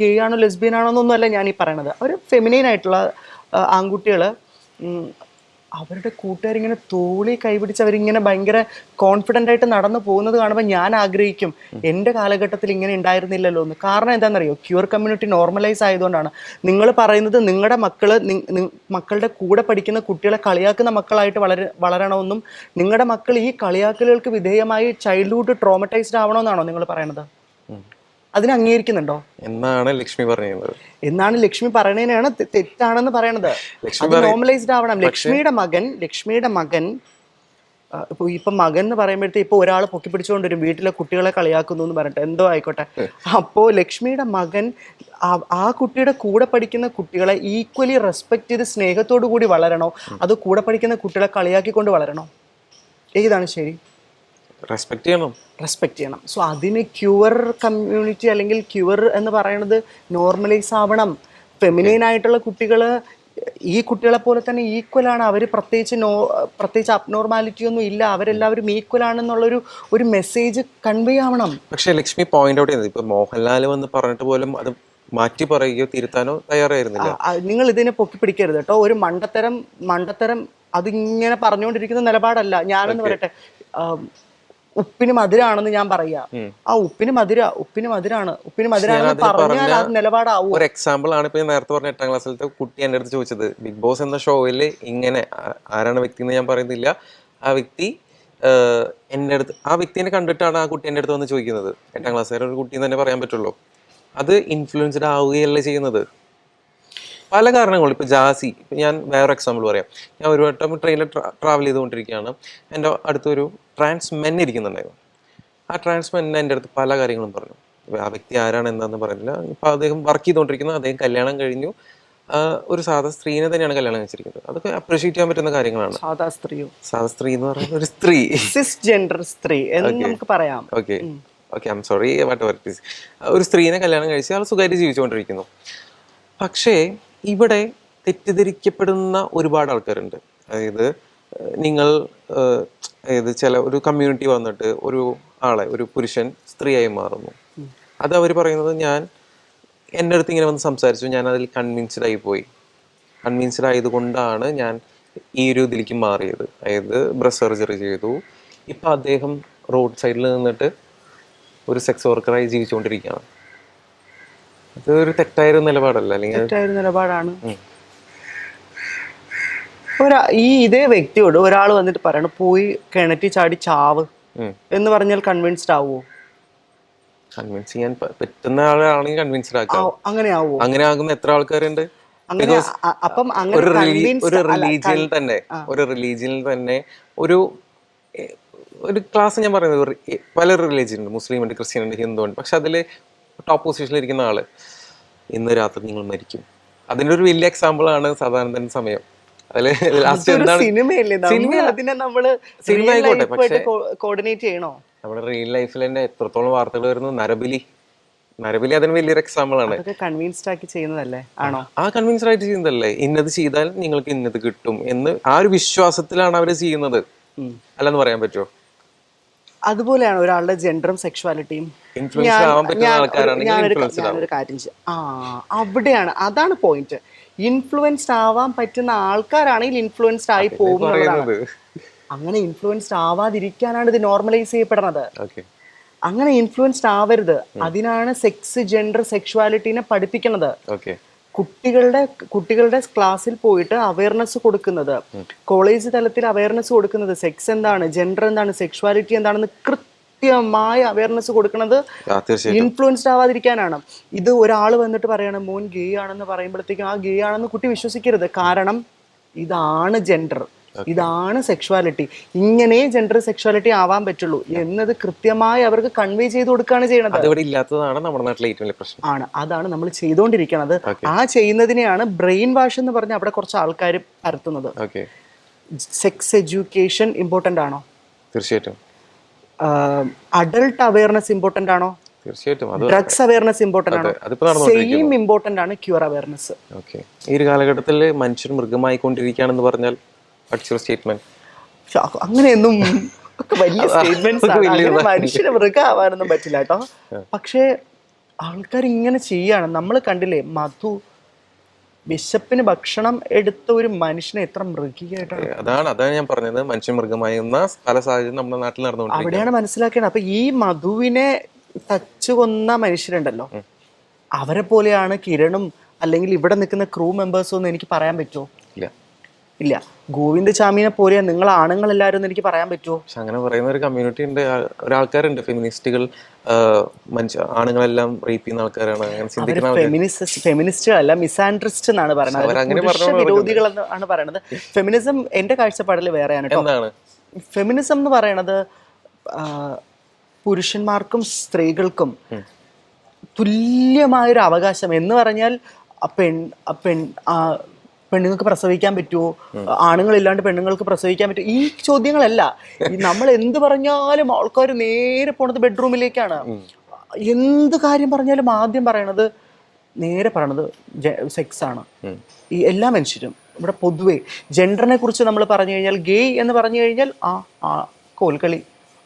ഗേ ആണോ ലെസ്ബിയൻ ആണോ എന്നൊന്നും അല്ല ഞാൻ ഈ പറയണത്. അവർ ഫെമിനൈൻ ആയിട്ടുള്ള ആൺകുട്ടികള് അവരുടെ കൂട്ടുകാരിങ്ങനെ തോളി കൈപിടിച്ച് അവരിങ്ങനെ ഭയങ്കര കോൺഫിഡൻ്റ് ആയിട്ട് നടന്നു പോകുന്നത് കാണുമ്പോൾ ഞാൻ ആഗ്രഹിക്കും എൻ്റെ കാലഘട്ടത്തിൽ ഇങ്ങനെ ഉണ്ടായിരുന്നില്ലല്ലോ എന്ന്. കാരണം എന്താണെന്നറിയോ? ക്യൂർ കമ്മ്യൂണിറ്റി നോർമലൈസ് ആയതുകൊണ്ടാണ്. നിങ്ങൾ പറയുന്നത് നിങ്ങളുടെ മക്കളുടെ കൂടെ പഠിക്കുന്ന കുട്ടികളെ കളിയാക്കുന്ന മക്കളായിട്ട് വളരണമെന്നും നിങ്ങളുടെ മക്കൾ ഈ കളിയാക്കലുകൾക്ക് വിധേയമായി ചൈൽഡ്ഹുഡ് ട്രോമറ്റൈസ്ഡ് ആവണമെന്നാണോ നിങ്ങൾ പറയണത്? അതിനെ അംഗീകരിക്കുന്നുണ്ടോ എന്നാണ് ലക്ഷ്മി പറയുന്നത്? എന്നാണ് ലക്ഷ്മി പറയണതിനാണ് തെറ്റാണെന്ന് പറയണത്. അത് നോർമലൈസ്ഡ് ആവണം. ലക്ഷ്മിയുടെ മകൻ ഇപ്പൊ മകൻ എന്ന് പറയുമ്പോഴത്തേ ഇപ്പൊ ഒരാൾ പൊക്കി പിടിച്ചുകൊണ്ടുവരും വീട്ടിലെ കുട്ടികളെ കളിയാക്കുന്നു എന്ന് പറഞ്ഞിട്ട് എന്തോ ആയിക്കോട്ടെ. അപ്പോ ലക്ഷ്മിയുടെ മകൻ ആ കുട്ടിയുടെ കൂടെ പഠിക്കുന്ന കുട്ടികളെ ഈക്വലി റെസ്പെക്ട് ചെയ്ത് സ്നേഹത്തോടു കൂടി വളരണോ അത് കൂടെ പഠിക്കുന്ന കുട്ടികളെ കളിയാക്കിക്കൊണ്ട് വളരണോ? ഏതാണ് ശരി? റെസ്പെക്ട് ചെയ്യണം. സോ അതിന് ക്യൂർ കമ്മ്യൂണിറ്റി അല്ലെങ്കിൽ ക്യൂർ എന്ന് പറയുന്നത് നോർമലൈസ് ആവണം. ഫെമിനൈൻ ആയിട്ടുള്ള കുട്ടികള് ഈ കുട്ടികളെ പോലെ തന്നെ ഈക്വൽ ആണ്. അവർ പ്രത്യേകിച്ച് അബ്നോർമാലിറ്റി ഒന്നും ഇല്ല, അവരെല്ലാവരും ഈക്വൽ ആണെന്നുള്ളൊരു ഒരു മെസ്സേജ് കൺവേ ആവണം. പക്ഷെ ലക്ഷ്മി പോയിന്റ് ഔട്ട് ചെയ്യുന്നത് ഇപ്പൊ മോഹൻലാൽ വന്ന് പറഞ്ഞിട്ട് പോലും അത് മാറ്റി പറയുകയോ തിരുത്താനോ തയ്യാറായിരുന്നില്ല. നിങ്ങൾ ഇതിനെ പൊക്കി പിടിക്കരുത് കേട്ടോ. ഒരു മണ്ടത്തരം അതിങ്ങനെ പറഞ്ഞുകൊണ്ടിരിക്കുന്ന നിലപാടല്ല. ഞാനെന്ന് പറയട്ടെ, ഉപ്പിന് മധുരാണെന്ന് ഞാൻ പറയാ. ആ ഉപ്പിന് മധുരാണ് പറഞ്ഞാൽ അത് നിലപാടാവും. ഒരു എക്സാമ്പിൾ ആണ് ഇപ്പൊ നേരത്തെ പറഞ്ഞ 8ാം ക്ലാസ്സിലത്തെ കുട്ടി എൻ്റെ അടുത്ത് ചോദിച്ചത്. ബിഗ് ബോസ് എന്ന ഷോയിൽ ഇങ്ങനെ ആരാണ് വ്യക്തി എന്ന് ഞാൻ പറയുന്നില്ല, ആ വ്യക്തി എൻ്റെ അടുത്ത്, ആ വ്യക്തിനെ കണ്ടിട്ടാണ് ആ കുട്ടി എൻ്റെ അടുത്ത് വന്ന് ചോദിക്കുന്നത്. 8ാം ക്ലാസ്സുകാരെ ഒരു കുട്ടി എന്ന് തന്നെ പറയാൻ പറ്റുള്ളൂ. അത് ഇൻഫ്ലുവൻസ്ഡ് ആവുകയല്ല ചെയ്യുന്നത്. പല കാരണങ്ങളും. ഇപ്പോൾ ജാസി, ഇപ്പം ഞാൻ വേറെ എക്സാമ്പിൾ പറയാം. ഞാൻ ഒരു വട്ടം ട്രെയിനിൽ ട്രാവൽ ചെയ്തുകൊണ്ടിരിക്കുകയാണ്. എൻ്റെ അടുത്തൊരു ട്രാൻസ് മെൻ ഇരിക്കുന്നുണ്ടായിരുന്നു. ആ ട്രാൻസ് മെൻ എൻ്റെ അടുത്ത് പല കാര്യങ്ങളും പറഞ്ഞു. ആ വ്യക്തി ആരാണ് എന്താണെന്ന് പറയുന്നില്ല. ഇപ്പം അദ്ദേഹം വർക്ക് ചെയ്തുകൊണ്ടിരിക്കുന്നത്, അദ്ദേഹം കല്യാണം കഴിഞ്ഞു, ഒരു സാധാ സ്ത്രീനെ തന്നെയാണ് കല്യാണം കഴിച്ചിരിക്കുന്നത്. അതൊക്കെ അപ്രീഷിയേറ്റ് ചെയ്യാൻ പറ്റുന്ന കാര്യങ്ങളാണ്. സാധാ സ്ത്രീ എന്ന് പറയുന്ന ഒരു സ്ത്രീ, സിസ്ജെൻഡർ സ്ത്രീ എന്ന് നമുക്ക് പറയാം. ഓക്കെ ഐ എം സോറി, ഒരു സ്ത്രീനെ കല്യാണം കഴിച്ച് ആൾ സുഖമായിട്ട് ജീവിച്ചുകൊണ്ടിരിക്കുന്നു. പക്ഷേ ഇവിടെ തെറ്റിദ്ധരിക്കപ്പെടുന്ന ഒരുപാട് ആൾക്കാരുണ്ട്. അതായത് നിങ്ങൾ ഒരു കമ്മ്യൂണിറ്റി വന്നിട്ട് ഒരു പുരുഷൻ സ്ത്രീയായി മാറുന്നു. അത് അവർ പറയുന്നത് എൻ്റെ അടുത്ത് ഇങ്ങനെ വന്ന് സംസാരിച്ചു, ഞാൻ അതിൽ കൺവിൻസ്ഡ് ആയതുകൊണ്ടാണ് ഞാൻ ഈ ഒരു ഇതിലേക്ക് മാറിയത്. അതായത് ബ്രസ്റ്റ് സർജറി ചെയ്തു. ഇപ്പം അദ്ദേഹം റോഡ് സൈഡിൽ നിന്നിട്ട് ഒരു സെക്സ് വർക്കറായി ജീവിച്ചുകൊണ്ടിരിക്കുകയാണ്. അതൊരു തെറ്റായൊരു നിലപാടല്ല, അല്ലെങ്കിൽ നിലപാടാണ്. ഇതേ വ്യക്തിയോട് ഒരാൾ വന്നിട്ട് പറയണം പോയി കിണറ്റി ചാടി ചാവ് എന്ന് പറഞ്ഞാൽ കൺവിൻസ്ഡ് ആവുമോ? കൺവിൻസ് ചെയ്യാൻ പറ്റുന്ന ആളാണെങ്കിൽ കൺവിൻസ്ഡ് ആക്കാം. അങ്ങനെ ആകുന്ന എത്ര ആൾക്കാരുണ്ട്? ഒരു റിലീജിയനിൽ തന്നെ ഒരു ക്ലാസ് ഞാൻ പറയുന്നത്, പല റിലീജിയൻ ഉണ്ട്, മുസ്ലിം ഉണ്ട്, ക്രിസ്ത്യൻ ഉണ്ട്, ഹിന്ദു ഉണ്ട്. പക്ഷെ അതിൽ ടോപ്പ് പൊസിഷനിൽ ഇരിക്കുന്ന ആള് ഇന്ന് രാത്രി നിങ്ങൾ മരിക്കും. അതിൻ്റെ ഒരു വലിയ എക്സാമ്പിൾ ആണ് സാധാരണ സമയം. സിനിമ ആയിക്കോട്ടെ, പക്ഷെ നമ്മുടെ റിയൽ ലൈഫിൽ തന്നെ എത്രത്തോളം വാർത്തകൾ വരുന്നു. നരബലി അതിന് വലിയൊരു എക്സാമ്പിൾ ആണ്. കൺവിൻസ്ഡ് ആക്കി ചെയ്യുന്നതല്ലേ? ആണോ? ആ കൺവിൻസ്ഡ് ആയിട്ട് ചെയ്യുന്നതല്ലേ. ഇന്നത് ചെയ്താൽ നിങ്ങൾക്ക് ഇന്നത് കിട്ടും എന്ന് ആ ഒരു വിശ്വാസത്തിലാണ് അവർ ചെയ്യുന്നത്. അല്ലെന്ന് പറയാൻ പറ്റുമോ? അതുപോലെയാണ് ഒരാളുടെ ജെൻഡറും സെക്ഷുവാലിറ്റിയും. ഇൻഫ്ലുവൻസ്ഡ് ആവാൻ പറ്റുന്ന ആൾക്കാരാണെങ്കിൽ ഇൻഫ്ലുവൻസ്ഡ് ആവും. ഞാനൊരു കാര്യം അവിടെയാണ്, അതാണ് പോയിന്റ്. ഇൻഫ്ലുവൻസ്ഡ് ആവാൻ പറ്റുന്ന ആൾക്കാരാണെങ്കിൽ ഇൻഫ്ലുവൻസ്ഡ് ആയി പോകുന്നതാണ്. പറയുന്നത് അങ്ങനെ ഇൻഫ്ലുവൻസ്ഡ് ആവാതിരിക്കാനാണ് ഇത് നോർമലൈസ് ചെയ്യപ്പെടുന്നത്. ഓക്കെ. അങ്ങനെ ഇൻഫ്ലുവൻസ്ഡ് ആവരുത്, അതിനാണ് സെക്സ്, ജെൻഡർ, സെക്ഷുവാലിറ്റീനെ പഠിപ്പിക്കുന്നത്. ഓക്കെ. കുട്ടികളുടെ ക്ലാസ്സിൽ പോയിട്ട് അവയർനെസ് കൊടുക്കുന്നത്, കോളേജ് തലത്തിൽ അവയർനെസ് കൊടുക്കുന്നത്, സെക്സ് എന്താണ്, ജെൻഡർ എന്താണ്, സെക്ഷുവാലിറ്റി എന്താണെന്ന് കൃത്യമായ അവയർനെസ് കൊടുക്കുന്നത് ഇൻഫ്ലുവൻസ്ഡ് ആവാതിരിക്കാനാണ്. ഇത് ഒരാൾ വന്നിട്ട് പറയണം മോൻ ഗേ ആണെന്ന് പറയുമ്പോഴത്തേക്കും ആ ഗേ ആണെന്ന് കുട്ടി വിശ്വസിക്കരുത്. കാരണം ഇതാണ് ജെൻഡർ, ഇതാണ് സെക്ഷുവാലിറ്റി, ഇങ്ങനെ ജെൻഡർ സെക്ഷുവാലിറ്റി ആവാൻ പറ്റുള്ളൂ എന്നത് കൃത്യമായി അവർക്ക് കൺവേ ചെയ്ത് കൊടുക്കുകയാണ് ചെയ്യുന്നത്. ഇല്ലാത്തതാണ് നമ്മുടെ നാട്ടിലെ ഏറ്റവും വലിയ പ്രശ്നം. അതാണ് നമ്മൾ ചെയ്തുകൊണ്ടിരിക്കുന്നത്. ആ ചെയ്യുന്നതിനെയാണ് ബ്രെയിൻ വാഷ് എന്ന് പറഞ്ഞ് അവിടെ കുറച്ച് ആൾക്കാർ പരത്തുന്നത്. സെക്സ് എഡ്യൂക്കേഷൻ ഇമ്പോർട്ടൻ്റ് ആണോ? തീർച്ചയായിട്ടും. അഡൾട്ട് അവയർനെസ് ഇമ്പോർട്ടൻ്റ് ആണോ? തീർച്ചയായിട്ടും. ഡ്രഗ്സ് അവയർനെസ് ഇമ്പോർട്ടൻ്റ് ആണോ? സെയിം ഇമ്പോർട്ടൻ്റ് ആണ് ക്യൂർ അവയർനെസ്. ഈ ഒരു കാലഘട്ടത്തിൽ മനുഷ്യർ മൃഗമായിക്കൊണ്ടിരിക്കുകയാണെന്ന് പറഞ്ഞാൽ സ്റ്റേറ്റ്മെന്റ് അങ്ങനെയൊന്നും വലിയ സ്റ്റേറ്റ്മെന്റ്സ് ആണ്. മനുഷ്യന് മൃഗമാവാനൊന്നും പറ്റില്ല കേട്ടോ. പക്ഷേ ആൾക്കാർ ഇങ്ങനെ ചെയ്യാണ്. നമ്മൾ കണ്ടില്ലേ, മധു വിശപ്പിന് ഭക്ഷണം എടുത്ത ഒരു മനുഷ്യനെ എത്ര മൃഗീയമായിട്ടാണ്. അതാണ് ഞാൻ പറഞ്ഞത്, മനുഷ്യ മൃഗമായിരുന്ന പല സാഹചര്യം നമ്മുടെ നാട്ടിൽ നടന്നുകൊണ്ട് അവിടെയാണ് മനസ്സിലാക്കേണ്ടത്. അപ്പൊ ഈ മധുവിനെ തച്ചു കൊന്ന മനുഷ്യരുണ്ടല്ലോ, അവരെ പോലെയാണ് കിരണും അല്ലെങ്കിൽ ഇവിടെ നിൽക്കുന്ന ക്രൂ മെമ്പേഴ്സും എന്ന് എനിക്ക് പറയാൻ പറ്റുമോ? ഇല്ല. ഗോവിന്ദ് ചാമിനെ പോലെ നിങ്ങൾ ആണുങ്ങളെല്ലാവരും എനിക്ക് പറയാൻ പറ്റുമോ? പക്ഷെ അങ്ങനെ പറയുന്ന ഒരു കമ്മ്യൂണിറ്റി ഉണ്ട്, ഒരാൾക്കാരുണ്ട്, ഫെമിനിസ്റ്റുകൾ. ആണുങ്ങളെല്ലാം റേപ്പ് ചെയ്യുന്ന ആൾക്കാരാണ്, ഫെമിനിസ്റ്റ് അല്ല, മിസാൻഡ്രിസ്റ്റ് എന്നാണ് പറയുന്നത്, വിരോധികൾ ആണ് പറയുന്നത്. ഫെമിനിസം എന്റെ കാഴ്ചപ്പാടിൽ വേറെയാണ് കേട്ടോ. ഫെമിനിസം എന്ന് പറയുന്നത് പുരുഷന്മാർക്കും സ്ത്രീകൾക്കും തുല്യമായൊരു അവകാശം എന്ന് പറഞ്ഞാൽ പെണ്ണുങ്ങൾക്ക് പ്രസവിക്കാൻ പറ്റുമോ, ആണുങ്ങളില്ലാണ്ട് പെണ്ണുങ്ങൾക്ക് പ്രസവിക്കാൻ പറ്റുമോ, ഈ ചോദ്യങ്ങളല്ല. നമ്മൾ എന്ത് പറഞ്ഞാലും ആൾക്കാർ നേരെ പോണത് ബെഡ്റൂമിലേക്കാണ്. എന്ത് കാര്യം പറഞ്ഞാലും ആദ്യം പറയണത് സെക്സ് ആണ്. ഈ എല്ലാ മനുഷ്യരും ഇവിടെ പൊതുവെ ജെൻഡറിനെ കുറിച്ച് നമ്മൾ പറഞ്ഞു കഴിഞ്ഞാൽ, ഗേ എന്ന് പറഞ്ഞു കഴിഞ്ഞാൽ കോൽക്കളി,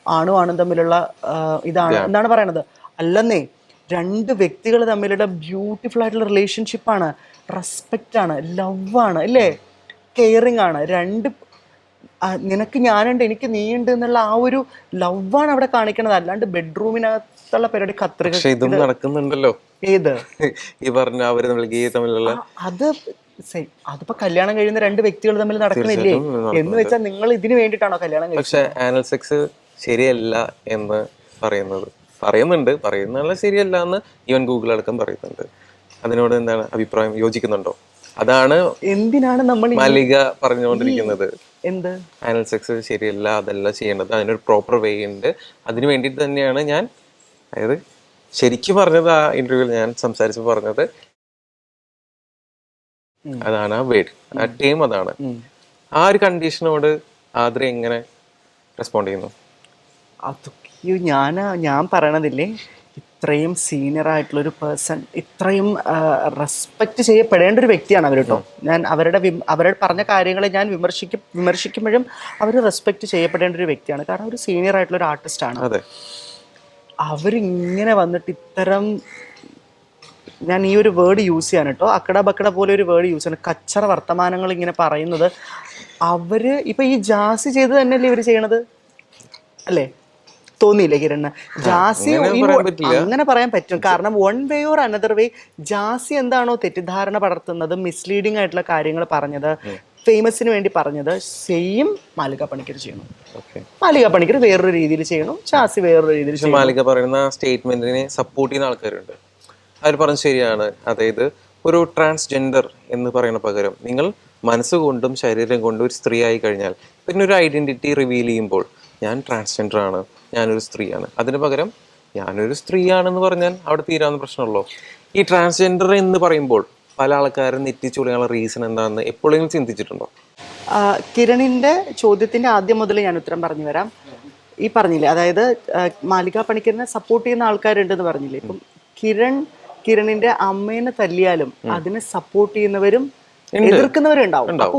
ആണും തമ്മിലുള്ള ഇതാണ് എന്നാണ് പറയണത്. അല്ലെന്നേ, രണ്ട് വ്യക്തികൾ തമ്മിലുള്ള ബ്യൂട്ടിഫുൾ ആയിട്ടുള്ള റിലേഷൻഷിപ്പാണ്, റെസ്പെക്റ്റ് ആണ്, ലവ് ആണ്, അല്ലേ, കെയറിങ് ആണ്. നിനക്ക് ഞാനുണ്ട് എനിക്ക് നീയുണ്ട് എന്നുള്ള ആ ഒരു ലവാണ് അവിടെ കാണിക്കണത്. അല്ലാണ്ട് ബെഡ്റൂമിനകത്തുള്ള പരിപാടി കത്രിക ഇതും നടക്കുന്നുണ്ടല്ലോ. ഏത് ഈ പറഞ്ഞ അവര് തമ്മിലുള്ള അതിപ്പോ കല്യാണം കഴിയുന്ന രണ്ട് വ്യക്തികൾ തമ്മിൽ നടക്കുന്നില്ലേ എന്ന് വെച്ചാൽ നിങ്ങൾ ഇതിന് വേണ്ടിയിട്ടാണോ കല്യാണം കഴിച്ചത്? പക്ഷെ ആനൽ സെക്സ് ശരിയല്ല എന്ന് പറയുന്നുള്ള ശരിയല്ല എന്ന് ഈവൻ ഗൂഗിൾ അടക്കം പറയുന്നുണ്ട്. അതിനോട് എന്താണ് അഭിപ്രായം? യോജിക്കുന്നുണ്ടോ? അതാണ് എന്തിനാണ് നമ്മൾ മല്ലിക പറഞ്ഞുകൊണ്ടിരിക്കുന്നത്. എന്ത് ആനൽ സെക്സ് ശരിയല്ല, അതല്ല ചെയ്യേണ്ടത്, അതിനൊരു പ്രോപ്പർ വേ ഉണ്ട്. അതിന് വേണ്ടിയിട്ട് തന്നെയാണ് ഞാൻ, അതായത് ശരിക്കും പറഞ്ഞത്, ആ ഇന്റർവ്യൂവിൽ ഞാൻ സംസാരിച്ച് പറഞ്ഞത് അതാണ്, ആ വേർഡ്, ആ ടീം അതാണ്. ആ ഒരു കണ്ടീഷനോട് ആദ്ര എങ്ങനെ റെസ്പോണ്ട് ചെയ്യുന്നു? ഞാൻ പറയണതില്ലേ, ഇത്രയും സീനിയർ ആയിട്ടുള്ളൊരു പേഴ്സൺ, ഇത്രയും റെസ്പെക്റ്റ് ചെയ്യപ്പെടേണ്ട ഒരു വ്യക്തിയാണ് അവർ കേട്ടോ. ഞാൻ അവരുടെ പറഞ്ഞ കാര്യങ്ങളെ ഞാൻ വിമർശിക്കുമ്പോഴും അവർ റെസ്പെക്റ്റ് ചെയ്യപ്പെടേണ്ട ഒരു വ്യക്തിയാണ്. കാരണം ഒരു സീനിയർ ആയിട്ടുള്ളൊരു ആർട്ടിസ്റ്റാണ്. അവരിങ്ങനെ വന്നിട്ട് ഇത്തരം, ഞാൻ ഈ ഒരു വേർഡ് യൂസ് ചെയ്യാൻ കേട്ടോ, അക്കട ബക്കട പോലെ ഒരു വേർഡ് യൂസ് ചെയ്യണം, കച്ചറ വർത്തമാനങ്ങൾ ഇങ്ങനെ പറയുന്നത്. അവര് ഇപ്പൊ ഈ ജാസി ചെയ്ത് തന്നെയല്ലേ ഇവർ ചെയ്യണത്, അല്ലേ? തോന്നിയില്ലേ കിരണ്? ജാസി അങ്ങനെ പറയാൻ പറ്റും. കാരണം one way or another way Jasi എന്താണോ തെറ്റിദ്ധാരണ പടർത്തുന്നത്, മിസ്ലീഡിംഗ് ആയിട്ടുള്ള കാര്യങ്ങൾ പറഞ്ഞത്, ഫേമസിന് വേണ്ടി പറഞ്ഞത്, സെയിം മാലിക പണിക്കർ ചെയ്യണം. മാലിക പണിക്കർ വേറൊരു രീതിയിൽ ചെയ്യണം, ജാസി വേറൊരു രീതിയിൽ ചെയ്യണം. മാലിക പറയുന്ന സ്റ്റേറ്റ്മെന്റിനെ സപ്പോർട്ട് ചെയ്യുന്ന ആൾക്കാരുണ്ട്. അവർ പറഞ്ഞത് ശരിയാണ്. അതായത് ഒരു ട്രാൻസ്ജെൻഡർ എന്ന് പറയുന്ന പകരം നിങ്ങൾ മനസ്സുകൊണ്ടും ശരീരം കൊണ്ടും ഒരു സ്ത്രീ ആയി കഴിഞ്ഞാൽ പിന്നെ ഒരു ഐഡന്റിറ്റി റിവീൽ ചെയ്യുമ്പോൾ ഞാൻ ട്രാൻസ്ജെൻഡർ ആണ്, ഞാനൊരു സ്ത്രീയാണ്, അതിന് പകരം ഞാനൊരു സ്ത്രീയാണെന്ന് പറഞ്ഞാൽ അവിടെ തീരാവുന്ന പ്രശ്നമുള്ളൂ. ഈ ട്രാൻസ്ജെൻഡർ എന്ന് പറയുമ്പോൾ പല ആൾക്കാരും നെറ്റിച്ചുളിയാനുള്ള റീസൺ എന്താണെന്ന് എപ്പോഴെങ്കിലും ചിന്തിച്ചിട്ടുണ്ടോ? കിരണിന്റെ ചോദ്യത്തിന്റെ ആദ്യം മുതൽ ഞാൻ ഉത്തരം പറഞ്ഞു വരാം. ഈ പറഞ്ഞില്ലേ, അതായത് മാലിക പണിക്കറിനെ സപ്പോർട്ട് ചെയ്യുന്ന ആൾക്കാരുണ്ടെന്ന് പറഞ്ഞില്ലേ. ഇപ്പം കിരണിന്റെ അമ്മേനെ തല്ലിയാലും അതിനെ സപ്പോർട്ട് ചെയ്യുന്നവരും എതിർക്കുന്നവരുണ്ടാവും. അപ്പൊ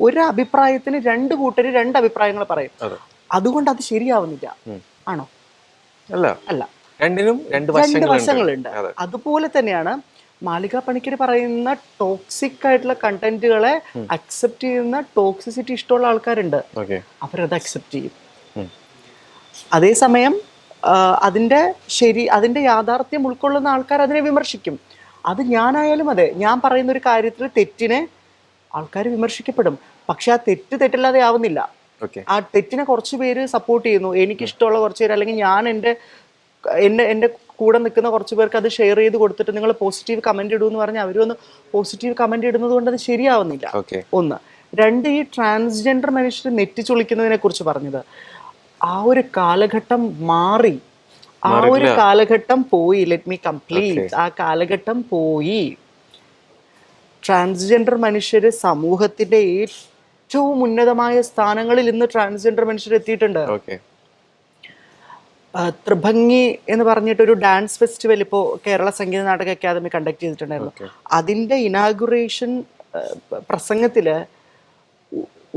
ഒരു അഭിപ്രായത്തിന് രണ്ട് കൂട്ടര് രണ്ട് അഭിപ്രായങ്ങൾ പറയും. അതുകൊണ്ട് അത് ശരിയാവുന്നില്ല. ആണോ? അല്ല, അല്ല, രണ്ടിനും രണ്ട് വശങ്ങളുണ്ട്. അതുപോലെ തന്നെയാണ് മാലിക പണിക്കർ പറയുന്ന ടോക്സിക് ആയിട്ടുള്ള കണ്ടന്റുകളെ അക്സെപ്റ്റ് ചെയ്യുന്ന ടോക്സിസിറ്റി ഇഷ്ടമുള്ള ആൾക്കാരുണ്ട്. അവരത് അക്സെപ്റ്റ് ചെയ്യും. അതേസമയം അതിന്റെ യാഥാർത്ഥ്യം ഉൾക്കൊള്ളുന്ന ആൾക്കാർ അതിനെ വിമർശിക്കും. അത് ഞാനായാലും അതെ, ഞാൻ പറയുന്ന ഒരു കാര്യത്തിൽ തെറ്റിനെ ആൾക്കാർ വിമർശിക്കപ്പെടും. പക്ഷെ ആ തെറ്റല്ലാതെ ആവുന്നില്ല. ആ തെറ്റിനെ കുറച്ച് പേര് സപ്പോർട്ട് ചെയ്യുന്നു. എനിക്കിഷ്ടമുള്ള കുറച്ച് പേര്, അല്ലെങ്കിൽ ഞാൻ എൻ്റെ കൂടെ നിൽക്കുന്ന കുറച്ച് പേർക്ക് അത് ഷെയർ ചെയ്ത് കൊടുത്തിട്ട് നിങ്ങൾ പോസിറ്റീവ് കമന്റ് ഇടൂ എന്ന് പറഞ്ഞാൽ അവരൊന്ന് പോസിറ്റീവ് കമന്റ് ഇടുന്നത് കൊണ്ട് അത് ശരിയാവുന്നില്ല. ഒന്ന്. രണ്ട്, ഈ ട്രാൻസ്ജെൻഡർ മനുഷ്യർ നെറ്റിച്ചുളിക്കുന്നതിനെ കുറിച്ച് പറഞ്ഞത്, ആ ഒരു കാലഘട്ടം മാറി. ആ ഒരു കാലഘട്ടം പോയി. Let me complete. ആ കാലഘട്ടം പോയി. ട്രാൻസ്ജെൻഡർ മനുഷ്യര് സമൂഹത്തിന്റെ ഏറ്റവും ഉന്നതമായ സ്ഥാനങ്ങളിൽ ഇന്ന് ട്രാൻസ്ജെൻഡർ മനുഷ്യർ എത്തിയിട്ടുണ്ട്. ത്രിഭംഗി എന്ന് പറഞ്ഞിട്ടൊരു ഡാൻസ് ഫെസ്റ്റിവൽ ഇപ്പോൾ കേരള സംഗീത നാടക അക്കാദമി കണ്ടക്ട് ചെയ്തിട്ടുണ്ടായിരുന്നു. അതിന്റെ ഇനാഗുറേഷൻ പ്രസംഗത്തില്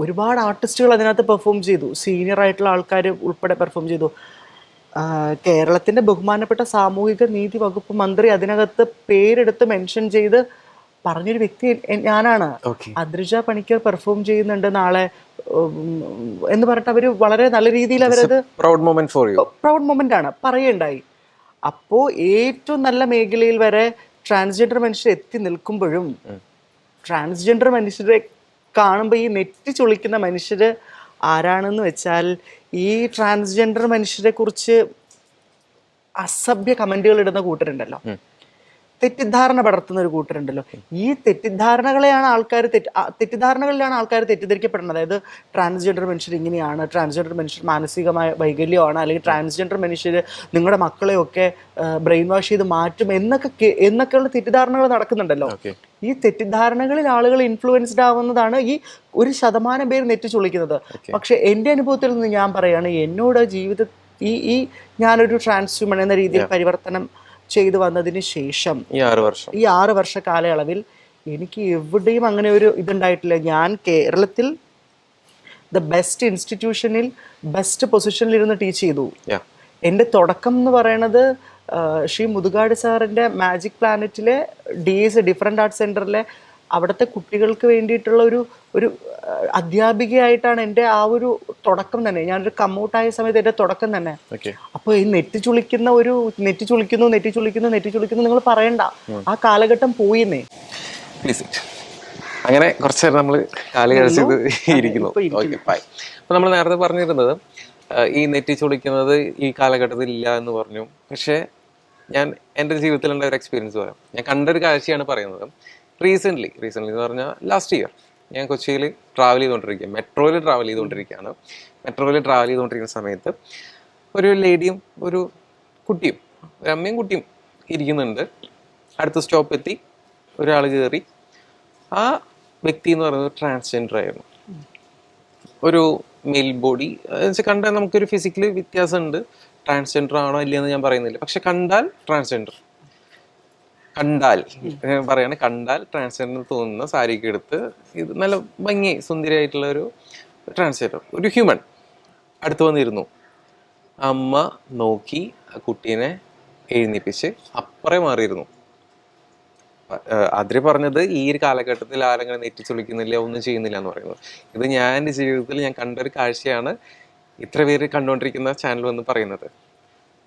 ഒരുപാട് ആർട്ടിസ്റ്റുകൾ അതിനകത്ത് പെർഫോം ചെയ്തു. സീനിയർ ആയിട്ടുള്ള ആൾക്കാർ ഉൾപ്പെടെ പെർഫോം ചെയ്തു. കേരളത്തിന്റെ ബഹുമാനപ്പെട്ട സാമൂഹിക നീതി വകുപ്പ് മന്ത്രി അതിനകത്ത് പേരെടുത്ത് മെൻഷൻ ചെയ്ത് പറഞ്ഞൊരു വ്യക്തി ഞാനാണ്. അദ്രിജ പണിക്കർ പെർഫോം ചെയ്യുന്നുണ്ട് നാളെ എന്ന് പറഞ്ഞിട്ട് അവര് വളരെ നല്ല രീതിയിൽ അവരത് പ്രൗഡ് മൊമെന്റ് ആണ് പറയുണ്ടായി. അപ്പോ ഏറ്റവും നല്ല മേഖലയിൽ വരെ ട്രാൻസ്ജെൻഡർ മനുഷ്യർ എത്തി നിൽക്കുമ്പോഴും ട്രാൻസ്ജെൻഡർ മനുഷ്യരെ കാണുമ്പോൾ ഈ നെറ്റി ചൊളിക്കുന്ന മനുഷ്യര് ആരാണെന്ന് വെച്ചാൽ, ഈ ട്രാൻസ്ജെൻഡർ മനുഷ്യരെ കുറിച്ച് അസഭ്യ കമന്റുകൾ ഇടുന്ന കൂട്ടരുണ്ടല്ലോ, തെറ്റിദ്ധാരണ പടർത്തുന്ന ഒരു കൂട്ടരുണ്ടല്ലോ. ഈ തെറ്റിദ്ധാരണകളിലാണ് ആൾക്കാർ തെറ്റിദ്ധരിക്കപ്പെടുന്നത്. അതായത് ട്രാൻസ്ജെൻഡർ മനുഷ്യർ ഇങ്ങനെയാണ്, ട്രാൻസ്ജെൻഡർ മനുഷ്യർ മാനസികമായ വൈകല്യമാണ്, അല്ലെങ്കിൽ ട്രാൻസ്ജെൻഡർ മനുഷ്യർ നിങ്ങളുടെ മക്കളെയൊക്കെ ബ്രെയിൻ വാഷ് ചെയ്ത് മാറ്റും എന്നൊക്കെയുള്ള തെറ്റിദ്ധാരണകൾ നടക്കുന്നുണ്ടല്ലോ. ഈ തെറ്റിദ്ധാരണകളിൽ ആളുകൾ ഇൻഫ്ലുവൻസ്ഡ് ആവുന്നതാണ് ഈ 1% പേര് നെറ്റി ചുളിക്കുന്നത്. പക്ഷെ എൻ്റെ അനുഭവത്തിൽ നിന്ന് ഞാൻ പറയാണ്, എന്നോട് ഈ ഞാനൊരു ട്രാൻസ്ഹ്യൂമൻ എന്ന രീതിയിൽ പരിവർത്തനം ചെയ്തു വന്നതിന് ശേഷം ഈ 6 വർഷ കാലയളവിൽ എനിക്ക് എവിടെയും അങ്ങനെ ഒരു ഇതുണ്ടായിട്ടില്ല. ഞാൻ കേരളത്തിൽ ദ ബെസ്റ്റ് ഇൻസ്റ്റിറ്റ്യൂഷനിൽ ബെസ്റ്റ് പൊസിഷനിൽ ഇരുന്ന് ടീച്ച് ചെയ്തു. എൻ്റെ തുടക്കം എന്ന് പറയണത് ശ്രീ മുതുകാട് സാറിൻ്റെ മാജിക് പ്ലാനറ്റിലെ DAS ഡിഫറെൻ്റ് ആർട്സ് സെൻറ്ററിലെ അവിടുത്തെ കുട്ടികൾക്ക് വേണ്ടിയിട്ടുള്ള ഒരു അധ്യാപികയായിട്ടാണ് എൻ്റെ ആ ഒരു തുടക്കം തന്നെ. ഞാനൊരു കമ്മൗട്ടായ സമയത്ത് എൻ്റെ തുടക്കം തന്നെ. അപ്പോൾ ഈ നെറ്റി ചുളിക്കുന്നു നിങ്ങൾ പറയണ്ട, ആ കാലഘട്ടം പോയിന്നേ. അങ്ങനെ കുറച്ചു നേരം നമ്മൾ കാല് കഴിച്ചത് ഇരിക്കുന്നു. അപ്പൊ നമ്മൾ നേരത്തെ പറഞ്ഞിരുന്നത് ഈ നെറ്റി ചുളിക്കുന്നത് ഈ കാലഘട്ടത്തിൽ ഇല്ല എന്ന് പറഞ്ഞു. പക്ഷെ ഞാൻ എൻ്റെ ജീവിതത്തിലുള്ള ഒരു എക്സ്പീരിയൻസ് പറയാം. ഞാൻ കണ്ടൊരു കാഴ്ചയാണ് പറയുന്നത്. റീസെൻ്റ്ലി എന്ന് പറഞ്ഞാൽ ലാസ്റ്റ് ഇയർ ഞാൻ കൊച്ചിയിൽ ട്രാവൽ ചെയ്തുകൊണ്ടിരിക്കുകയാണ്. മെട്രോയിൽ ട്രാവൽ ചെയ്തുകൊണ്ടിരിക്കുന്ന സമയത്ത് ഒരു ലേഡിയും ഒരു കുട്ടിയും, ഒരു അമ്മയും കുട്ടിയും ഇരിക്കുന്നുണ്ട്. അടുത്ത സ്റ്റോപ്പ് എത്തി, ഒരാൾ കയറി. ആ വ്യക്തി എന്ന് പറയുന്നത് ട്രാൻസ്ജെൻഡർ ആയിരുന്നു. ഒരു മെയിൽ ബോഡി കണ്ടാൽ നമുക്കൊരു ഫിസിക്കലി വ്യത്യാസമുണ്ട്. ട്രാൻസ്ജെൻഡർ ആണോ ഇല്ലയെന്ന് ഞാൻ പറയുന്നില്ല. പക്ഷെ കണ്ടാൽ ട്രാൻസ്ജെൻഡർ ട്രാൻസ്ജെൻഡർ തോന്നുന്ന സാരിയൊക്കെ എടുത്ത് ഇത് നല്ല ഭംഗി സുന്ദരിയായിട്ടുള്ള ഒരു ട്രാൻസ്ജെൻഡർ, ഒരു ഹ്യൂമൻ അടുത്ത് വന്നിരുന്നു. അമ്മ നോക്കി ആ കുട്ടീനെ എഴുന്നേപ്പിച്ച് അപ്പുറേ മാറിയിരുന്നു. അതിൽ പറഞ്ഞത് ഈ ഒരു കാലഘട്ടത്തിൽ ആരെങ്കിലും നെറ്റിച്ചൊളിക്കുന്നില്ല, ഒന്നും ചെയ്യുന്നില്ല എന്ന് പറയുന്നത്. ഇത് ഞാൻ എൻ്റെ ജീവിതത്തിൽ ഞാൻ കണ്ടൊരു കാഴ്ചയാണ്. ഇത്ര പേര് കണ്ടുകൊണ്ടിരിക്കുന്ന ചാനൽ എന്ന് പറയുന്നത്.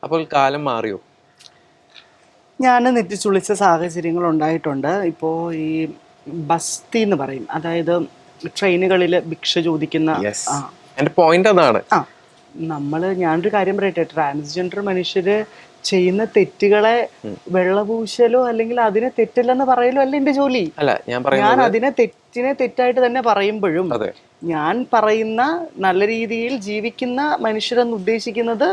അപ്പോൾ കാലം മാറിയോ? ഞാൻ നെറ്റിച്ചുളിച്ച സാഹചര്യങ്ങൾ ഉണ്ടായിട്ടുണ്ട്. ഇപ്പോൾ ഈ ബസ്തി എന്ന് പറയും, അതായത് ട്രെയിനുകളിൽ ഭിക്ഷ ചോദിക്കുന്ന. എൻ്റെ പോയിന്റ് അതാണ്. ഞാനൊരു കാര്യം പറയട്ടെ, ട്രാൻസ്ജെൻഡർ മനുഷ്യര് ചെയ്യുന്ന തെറ്റുകളെ വെള്ളപൂശലോ അല്ലെങ്കിൽ അതിനെ തെറ്റല്ലെന്ന് പറയലോ അല്ല എന്റെ ജോലി. ഞാൻ അതിനെ തെറ്റായിട്ട് തന്നെ പറയുമ്പോഴും ഞാൻ പറയുന്ന നല്ല രീതിയിൽ ജീവിക്കുന്ന മനുഷ്യരെന്ന് ഉദ്ദേശിക്കുന്നത്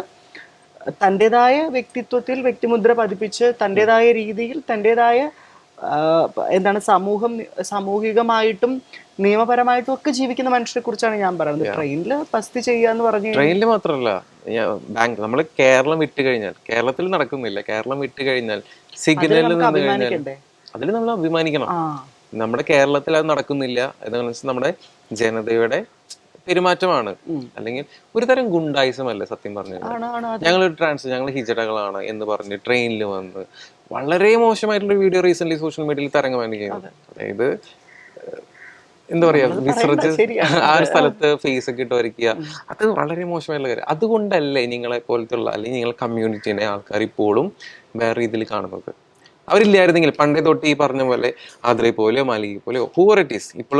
തൻ്റെതായ വ്യക്തിത്വത്തിൽ വ്യക്തിമുദ്ര പതിപ്പിച്ച് തൻ്റെതായ രീതിയിൽ തൻ്റെതായ സാമൂഹികമായിട്ടും നിയമപരമായിട്ടും ഒക്കെ ജീവിക്കുന്ന മനുഷ്യരെ കുറിച്ചാണ് ഞാൻ പറയുന്നത്. ട്രെയിനിൽ പസ്തി ചെയ്യാന്ന് പറഞ്ഞു. ട്രെയിനിൽ മാത്രമല്ല, നമ്മൾ കേരളം വിട്ട് കഴിഞ്ഞാൽ, കേരളത്തിൽ നടക്കുന്നില്ല, കേരളം വിട്ട് കഴിഞ്ഞാൽ സിഗ്നലിൽ നിന്ന് കഴിഞ്ഞാൽ അതിൽ നമ്മൾ അഭിമാനിക്കണം. നമ്മുടെ കേരളത്തിൽ അത് നടക്കുന്നില്ല. എന്താണെന്ന് വെച്ചാൽ നമ്മുടെ ജനതയുടെ പെരുമാറ്റമാണ്, അല്ലെങ്കിൽ ഒരു തരം ഗുണ്ടായിസമല്ല സത്യം പറഞ്ഞു കഴിഞ്ഞാൽ. ഞങ്ങൾ ഹിജടകളാണ് എന്ന് പറഞ്ഞ് ട്രെയിനിൽ വന്ന് വളരെ മോശമായിട്ടുള്ള വീഡിയോ റീസെന്റ് സോഷ്യൽ മീഡിയയിൽ തരംഗമാണ് ചെയ്യുന്നത്. അതായത് എന്താ പറയാ, വിസർജ് ആ ഒരു സ്ഥലത്ത് ഫേസ് ഒക്കെ ഇട്ട് വരയ്ക്കുക, അത് വളരെ മോശമായിട്ടുള്ള കാര്യം. അതുകൊണ്ടല്ലേ നിങ്ങളെ പോലത്തുള്ള അല്ലെങ്കിൽ നിങ്ങളെ കമ്മ്യൂണിറ്റീനെ ആൾക്കാർ ഇപ്പോഴും വേറെ രീതിയിൽ കാണുന്നത്. അവരില്ലായിരുന്നെങ്കിൽ പണ്ടേ തൊട്ട് ഈ പറഞ്ഞ പോലെ ആദ്രേ പോലെയോ മാലിക പോലെയോ ഹൂവർ ഇറ്റ് ഈസ്, ഇപ്പോൾ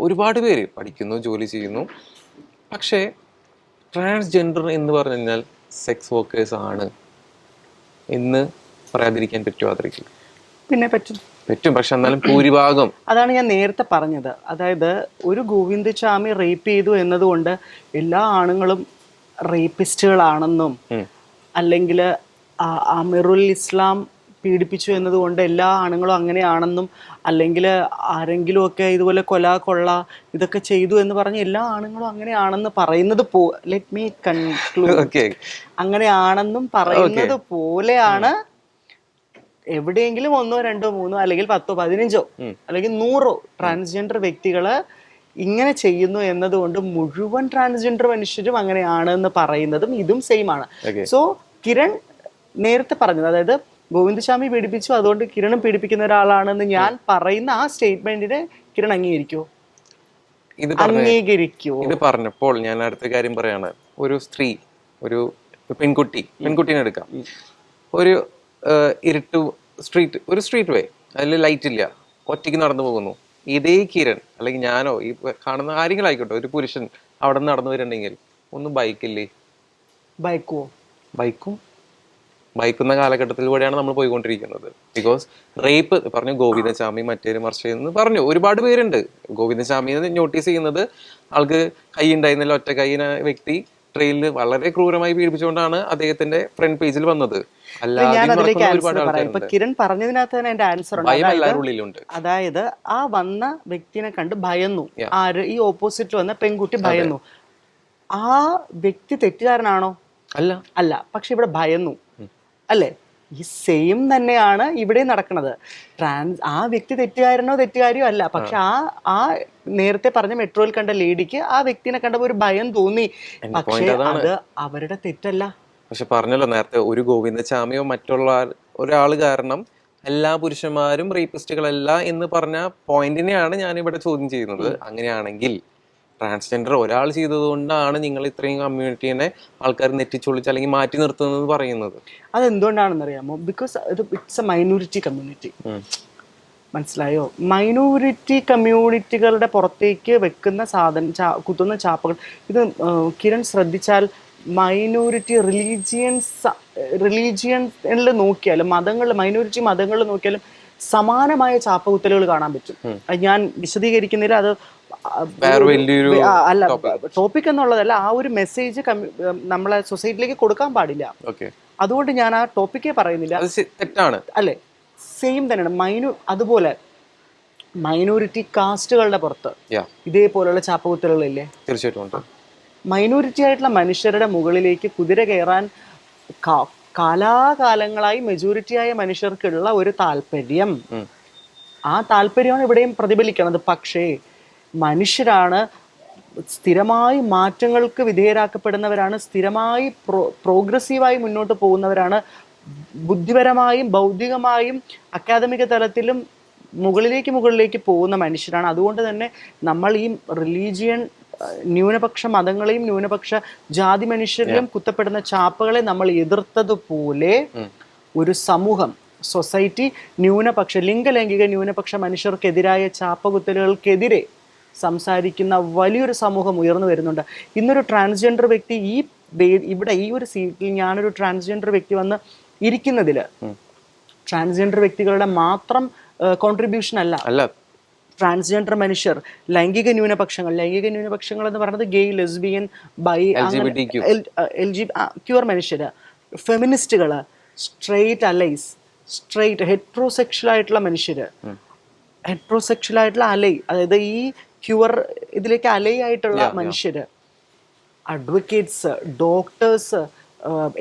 ഒരുപാട് പേര് പഠിക്കുന്നു, ജോലി ചെയ്യുന്നു. പക്ഷേ ട്രാൻസ്ജെൻഡർ എന്ന് പറഞ്ഞു കഴിഞ്ഞാൽ സെക്സ് വർക്കേഴ്സ് ആണ് എന്ന് പറയാതിരിക്കാൻ പറ്റുമോ? ആദ്രയ്ക്ക് പിന്നെ പറ്റും. പക്ഷെ എന്നാലും ഭൂരിഭാഗം, അതാണ് ഞാൻ നേരത്തെ പറഞ്ഞത്. അതായത് ഒരു ഗോവിന്ദചാമി റേപ്പ് ചെയ്തു എന്നതുകൊണ്ട് എല്ലാ ആണുങ്ങളും റേപ്പിസ്റ്റുകളാണെന്നും, അല്ലെങ്കിൽ അമിറുൽ ഇസ്ലാം പീഡിപ്പിച്ചു എന്നതുകൊണ്ട് എല്ലാ ആണുങ്ങളും അങ്ങനെയാണെന്നും, അല്ലെങ്കിൽ ആരെങ്കിലും ഒക്കെ ഇതുപോലെ കൊള്ള ഇതൊക്കെ ചെയ്തു എന്ന് പറഞ്ഞ് എല്ലാ ആണുങ്ങളും അങ്ങനെയാണെന്ന് പറയുന്നത് ലെറ്റ് മീ കൺക്ലൂഡ്, അങ്ങനെയാണെന്നും പറയുന്നത് പോലെയാണ് എവിടെയെങ്കിലും 1, 2, 3 അല്ലെങ്കിൽ 10, 15 അല്ലെങ്കിൽ 100 ട്രാൻസ്ജെൻഡർ വ്യക്തികള് ഇങ്ങനെ ചെയ്യുന്നു എന്നതുകൊണ്ട് മുഴുവൻ ട്രാൻസ്ജെൻഡർ മനുഷ്യരും അങ്ങനെയാണ് എന്ന് പറയുന്നതും ഇതും സെയിം ആണ്. സോ കിരൺ നേരത്തെ പറഞ്ഞത്, അതായത് ഗോവിന്ദചാമി പീഡിപ്പിച്ചു അതുകൊണ്ട് കിരണും പീഡിപ്പിക്കുന്ന ഒരാളാണെന്ന് ഞാൻ പറയുന്ന ആ സ്റ്റേറ്റ്മെന്റിനെ കിരൺ അംഗീകരിക്കോ? ഇത് പറഞ്ഞപ്പോൾ ഞാൻ അടുത്ത കാര്യം പറയാണ്. ഒരു സ്ത്രീ, ഒരു പെൺകുട്ടീനെ എടുക്കാം. ഒരു ഒരു സ്ട്രീറ്റ് വേ, അതിൽ ലൈറ്റ് ഇല്ല, ഒറ്റയ്ക്ക് നടന്നു പോകുന്നു. ഇതേ കിരൺ അല്ലെങ്കിൽ ഞാനോ ഈ കാണുന്ന ആരെങ്കിലും ആയിക്കോട്ടെ, ഒരു പുരുഷൻ അവിടെ നിന്ന് നടന്നു വരുന്നുണ്ടെങ്കിൽ ഒന്നും ബൈക്കില്ലേ? ബൈക്കുന്ന കാലഘട്ടത്തിലൂടെയാണ് നമ്മൾ പോയിക്കൊണ്ടിരിക്കുന്നത്. ബിക്കോസ് റേപ്പ് പറഞ്ഞു ഗോവിന്ദചാമി മറ്റേരു മറിച്ചെന്ന് പറഞ്ഞു ഒരുപാട് പേരുണ്ട്. ഗോവിന്ദചാമിയെ നോട്ടീസ് ചെയ്യുന്നത് ആൾക്ക് കൈ ഉണ്ടായിരുന്നില്ല, ഒറ്റ കൈയിന വ്യക്തി ട്രെയിനിൽ വളരെ ക്രൂരമായി പീഡിപ്പിച്ചുകൊണ്ടാണ് അദ്ദേഹത്തിന്റെ ഫ്രണ്ട് പേജിൽ വന്നത്. കിരൺ പറഞ്ഞതിനകത്ത് തന്നെ എന്റെ ആൻസർ ഉണ്ട്. അതായത് ആ വന്ന വ്യക്തിനെ കണ്ട് ഭയന്നു. ആര്? ഈ ഓപ്പോസിറ്റ് വന്ന പെൺകുട്ടി ഭയന്നു. ആ വ്യക്തി തെറ്റുകാരനാണോ? അല്ല. പക്ഷെ ഇവിടെ ഭയന്നു അല്ലേ? ഈ സെയിം തന്നെയാണ് ഇവിടെ നടക്കുന്നത്. ആ വ്യക്തി തെറ്റുകാരിയോ അല്ല, പക്ഷെ ആ നേരത്തെ പറഞ്ഞ മെട്രോയിൽ കണ്ട ലേഡിക്ക് ആ വ്യക്തിനെ കണ്ടപ്പോൾ ഒരു ഭയം തോന്നി. പക്ഷെ അത് അവരുടെ തെറ്റല്ല. പക്ഷെ പറഞ്ഞല്ലോ നേരത്തെ, ഒരു ഗോവിന്ദചാമിയോ മറ്റുള്ള ഒരാൾ കാരണം എല്ലാ പുരുഷന്മാരും റേപ്പിസ്റ്റുകളല്ല എന്ന് പറഞ്ഞ പോയിന്റിനെയാണ് ഞാൻ ഇവിടെ ചോദ്യം ചെയ്യുന്നത്. അങ്ങനെയാണെങ്കിൽ ട്രാൻസ്ജെൻഡർ ഒരാൾ ചെയ്തതുകൊണ്ടാണ് നിങ്ങൾ ഇത്രയും കമ്മ്യൂണിറ്റീനെ ആൾക്കാർ നെറ്റിച്ചൊളിച്ച് അല്ലെങ്കിൽ മാറ്റി നിർത്തുന്നത് പറയുന്നത്. അതെന്തുകൊണ്ടാണെന്ന് അറിയാമോ? Because it's A minority community. മനസ്സിലായോ? മൈനോറിറ്റി കമ്മ്യൂണിറ്റികളുടെ പുറത്തേക്ക് വെക്കുന്ന കുത്തുന്ന ചാപ്പകൾ, ഇത് കിരൺ ശ്രദ്ധിച്ചാൽ മൈനോറിറ്റി റിലീജിയനിൽ നോക്കിയാലും മൈനോറിറ്റി മതങ്ങളിൽ നോക്കിയാലും സമാനമായ ചാപ്പകുത്തലുകൾ കാണാൻ പറ്റും. ഞാൻ വിശദീകരിക്കുന്നില്ല, അത് അല്ല ടോപ്പിക് എന്നുള്ളതല്ല, ആ ഒരു മെസ്സേജ് നമ്മളെ സൊസൈറ്റിയിലേക്ക് കൊടുക്കാൻ പാടില്ല. അതുകൊണ്ട് ഞാൻ ആ ടോപ്പിക്കേ പറയുന്നില്ല. അല്ലെ? സെയിം തന്നെയാണ് അതുപോലെ മൈനോറിറ്റി കാസ്റ്റുകളുടെ പുറത്ത് ഇതേപോലുള്ള ചാപ്പകുത്തലുകളില്ലേ? തീർച്ചയായിട്ടും. മൈനോറിറ്റി ആയിട്ടുള്ള മനുഷ്യരുടെ മുകളിലേക്ക് കുതിര കയറാൻ കാലാകാലങ്ങളായി മെജോറിറ്റിയായ മനുഷ്യർക്കുള്ള ഒരു താല്പര്യം, ആ താല്പര്യമാണ് ഇവിടെയും പ്രതിഫലിക്കുന്നത്. പക്ഷേ മനുഷ്യരാണ്, സ്ഥിരമായി മാറ്റങ്ങൾക്ക് വിധേയരാക്കപ്പെടുന്നവരാണ്, സ്ഥിരമായി പ്രോഗ്രസീവായി മുന്നോട്ട് പോകുന്നവരാണ്, ബുദ്ധിപരമായും ബൗദ്ധികമായും അക്കാദമിക തലത്തിലും മുകളിലേക്ക് പോകുന്ന മനുഷ്യരാണ്. അതുകൊണ്ട് തന്നെ നമ്മൾ ഈ റിലീജിയൻ ന്യൂനപക്ഷ മതങ്ങളെയും ന്യൂനപക്ഷ ജാതി മനുഷ്യരിലും കുത്തപ്പെടുന്ന ചാപ്പകളെ നമ്മൾ എതിർത്തതുപോലെ ഒരു സമൂഹം, സൊസൈറ്റി ലിംഗലൈംഗിക ന്യൂനപക്ഷ മനുഷ്യർക്കെതിരായ ചാപ്പകുത്തലുകൾക്കെതിരെ സംസാരിക്കുന്ന വലിയൊരു സമൂഹം ഉയർന്നു വരുന്നുണ്ട്. ഇന്നൊരു ട്രാൻസ്ജെൻഡർ വ്യക്തി ഇവിടെ ഈ ഒരു സീറ്റിൽ ഞാനൊരു ട്രാൻസ്ജെൻഡർ വ്യക്തി വന്ന് ഇരിക്കുന്നതിൽ ട്രാൻസ്ജെൻഡർ വ്യക്തികളുടെ മാത്രം കോൺട്രിബ്യൂഷൻ അല്ല. ട്രാൻസ്ജെൻഡർ മനുഷ്യർ, ലൈംഗിക ന്യൂനപക്ഷങ്ങൾ എന്ന് പറയുന്നത് ഗെയ്, ലെസ്ബിയൻ, ബൈ, ക്യൂർ മനുഷ്യര്, ഫെമിനിസ്റ്റുകള്, സ്ട്രെയിറ്റ് അലൈസ്, ഹെട്രോസെക്ഷൽ ആയിട്ടുള്ള മനുഷ്യര്, ഹെട്രോസെക്ഷൽ ആയിട്ടുള്ള അലൈ, അതായത് ഈ ക്യൂർ ഇതിലേക്ക് അലൈ ആയിട്ടുള്ള മനുഷ്യര്, അഡ്വക്കേറ്റ്സ്, ഡോക്ടേഴ്സ്,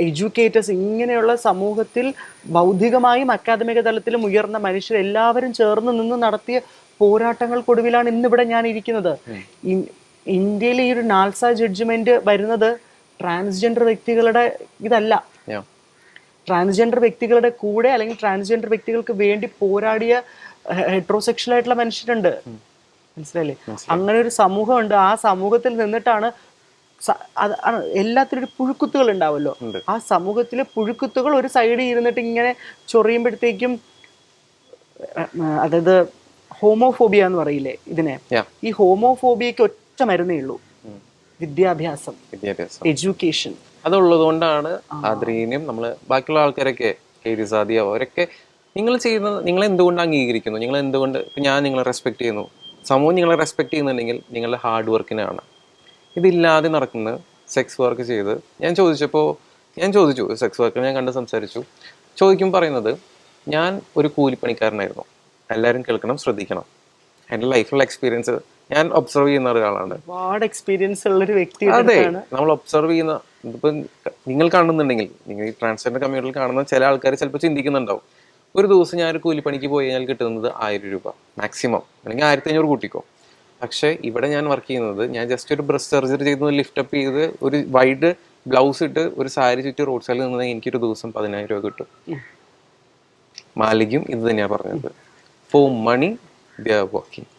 എഡ്യൂക്കേറ്റേഴ്സ്, ഇങ്ങനെയുള്ള സമൂഹത്തിൽ ബൗദ്ധികമായും അക്കാദമിക തലത്തിലും ഉയർന്ന മനുഷ്യർ എല്ലാവരും ചേർന്ന് നിന്ന് നടത്തിയ പോരാട്ടങ്ങൾക്കൊടുവിലാണ് ഇന്നിവിടെ ഞാൻ ഇരിക്കുന്നത്. ഇന്ത്യയിൽ ഈ ഒരു നാൽസ ജഡ്ജ്മെന്റ് വരുന്നത് ട്രാൻസ്ജെൻഡർ വ്യക്തികളുടെ ഇതല്ല. ട്രാൻസ്ജെൻഡർ വ്യക്തികളുടെ കൂടെ അല്ലെങ്കിൽ ട്രാൻസ്ജെൻഡർ വ്യക്തികൾക്ക് വേണ്ടി പോരാടിയ ഹെട്രോസെക്ഷൽ ആയിട്ടുള്ള മനുഷ്യരുണ്ട്. മനസ്സിലായില്ലേ? അങ്ങനെ ഒരു സമൂഹമുണ്ട്. ആ സമൂഹത്തിൽ നിന്നിട്ടാണ് എല്ലാത്തിനും ഒരു പുഴുക്കുത്തുകൾ ഉണ്ടാവുമല്ലോ. ആ സമൂഹത്തിലെ പുഴുക്കുത്തുകൾ ഒരു സൈഡിൽ ഇരുന്നിട്ട് ഇങ്ങനെ ചൊറിയുമ്പോഴത്തേക്കും, അതായത് ഹോമോഫോബിയ എന്ന് പറയില്ലേ ഇതിനെ, ഈ ഹോമോഫോബിയക്ക് ഒറ്റ മരുന്നേ ഉള്ളൂ: വിദ്യാഭ്യാസം, എഡ്യൂക്കേഷൻ. അതുള്ളത് കൊണ്ടാണ് ആദ്രീനെയും നമ്മള് ബാക്കിയുള്ള ആൾക്കാരൊക്കെ സാദിയ അവരൊക്കെ നിങ്ങൾ ചെയ്യുന്നത്, നിങ്ങൾ എന്തുകൊണ്ട് അംഗീകരിക്കുന്നു, നിങ്ങൾ എന്തുകൊണ്ട്, ഞാൻ നിങ്ങളെ റെസ്പെക്ട് ചെയ്യുന്നു, സമൂഹം നിങ്ങളെ റെസ്പെക്ട് ചെയ്യുന്നുണ്ടെങ്കിൽ നിങ്ങളുടെ ഹാർഡ് വർക്കിനാണ്. ഇതില്ലാതെ നടക്കുന്ന സെക്സ് വർക്ക് ചെയ്ത് ഞാൻ ചോദിച്ചു സെക്സ് വർക്കിന് ഞാൻ കണ്ട് സംസാരിച്ചു. പറയുന്നത് ഞാൻ ഒരു കൂലിപ്പണിക്കാരനായിരുന്നു. എല്ലാവരും കേൾക്കണം, ശ്രദ്ധിക്കണം. എൻ്റെ ലൈഫിലുള്ള എക്സ്പീരിയൻസ് ഞാൻ ഒബ്സർവ് ചെയ്യുന്ന ഒരാളാണ്. ഒരുപാട് എക്സ്പീരിയൻസ് ഉള്ളൊരു വ്യക്തി. അതെ, നമ്മൾ ഒബ്സർവ് ചെയ്യുന്ന, ഇപ്പം നിങ്ങൾ കാണുന്നുണ്ടെങ്കിൽ, നിങ്ങൾ ഈ ട്രാൻസ്ജെൻഡർ കമ്മ്യൂണിറ്റിയിൽ കാണുന്ന ചില ആൾക്കാർ ചിലപ്പോൾ ചിന്തിക്കുന്നുണ്ടാവും, ഒരു ദിവസം ഞാൻ ഒരു കൂലിപ്പണിക്ക് പോയി കഴിഞ്ഞാൽ കിട്ടുന്നത് 1000 രൂപ മാക്സിമം, അല്ലെങ്കിൽ 1500 കൂട്ടിക്കോ. പക്ഷേ ഇവിടെ ഞാൻ വർക്ക് ചെയ്യുന്നത്, ഞാൻ ജസ്റ്റ് ഒരു ബ്രസ്റ്റ് സർജറി ചെയ്ത് ലിഫ്റ്റ് അപ്പ് ചെയ്ത് ഒരു വൈഡ് ബ്ലൗസ് ഇട്ട് ഒരു സാരി ചുറ്റി റോഡ് സൈഡിൽ നിന്നത് എനിക്കൊരു ദിവസം 10000 രൂപ കിട്ടും. മാലിക്കും ഇത് തന്നെയാണ് പറഞ്ഞത്, for money they are working.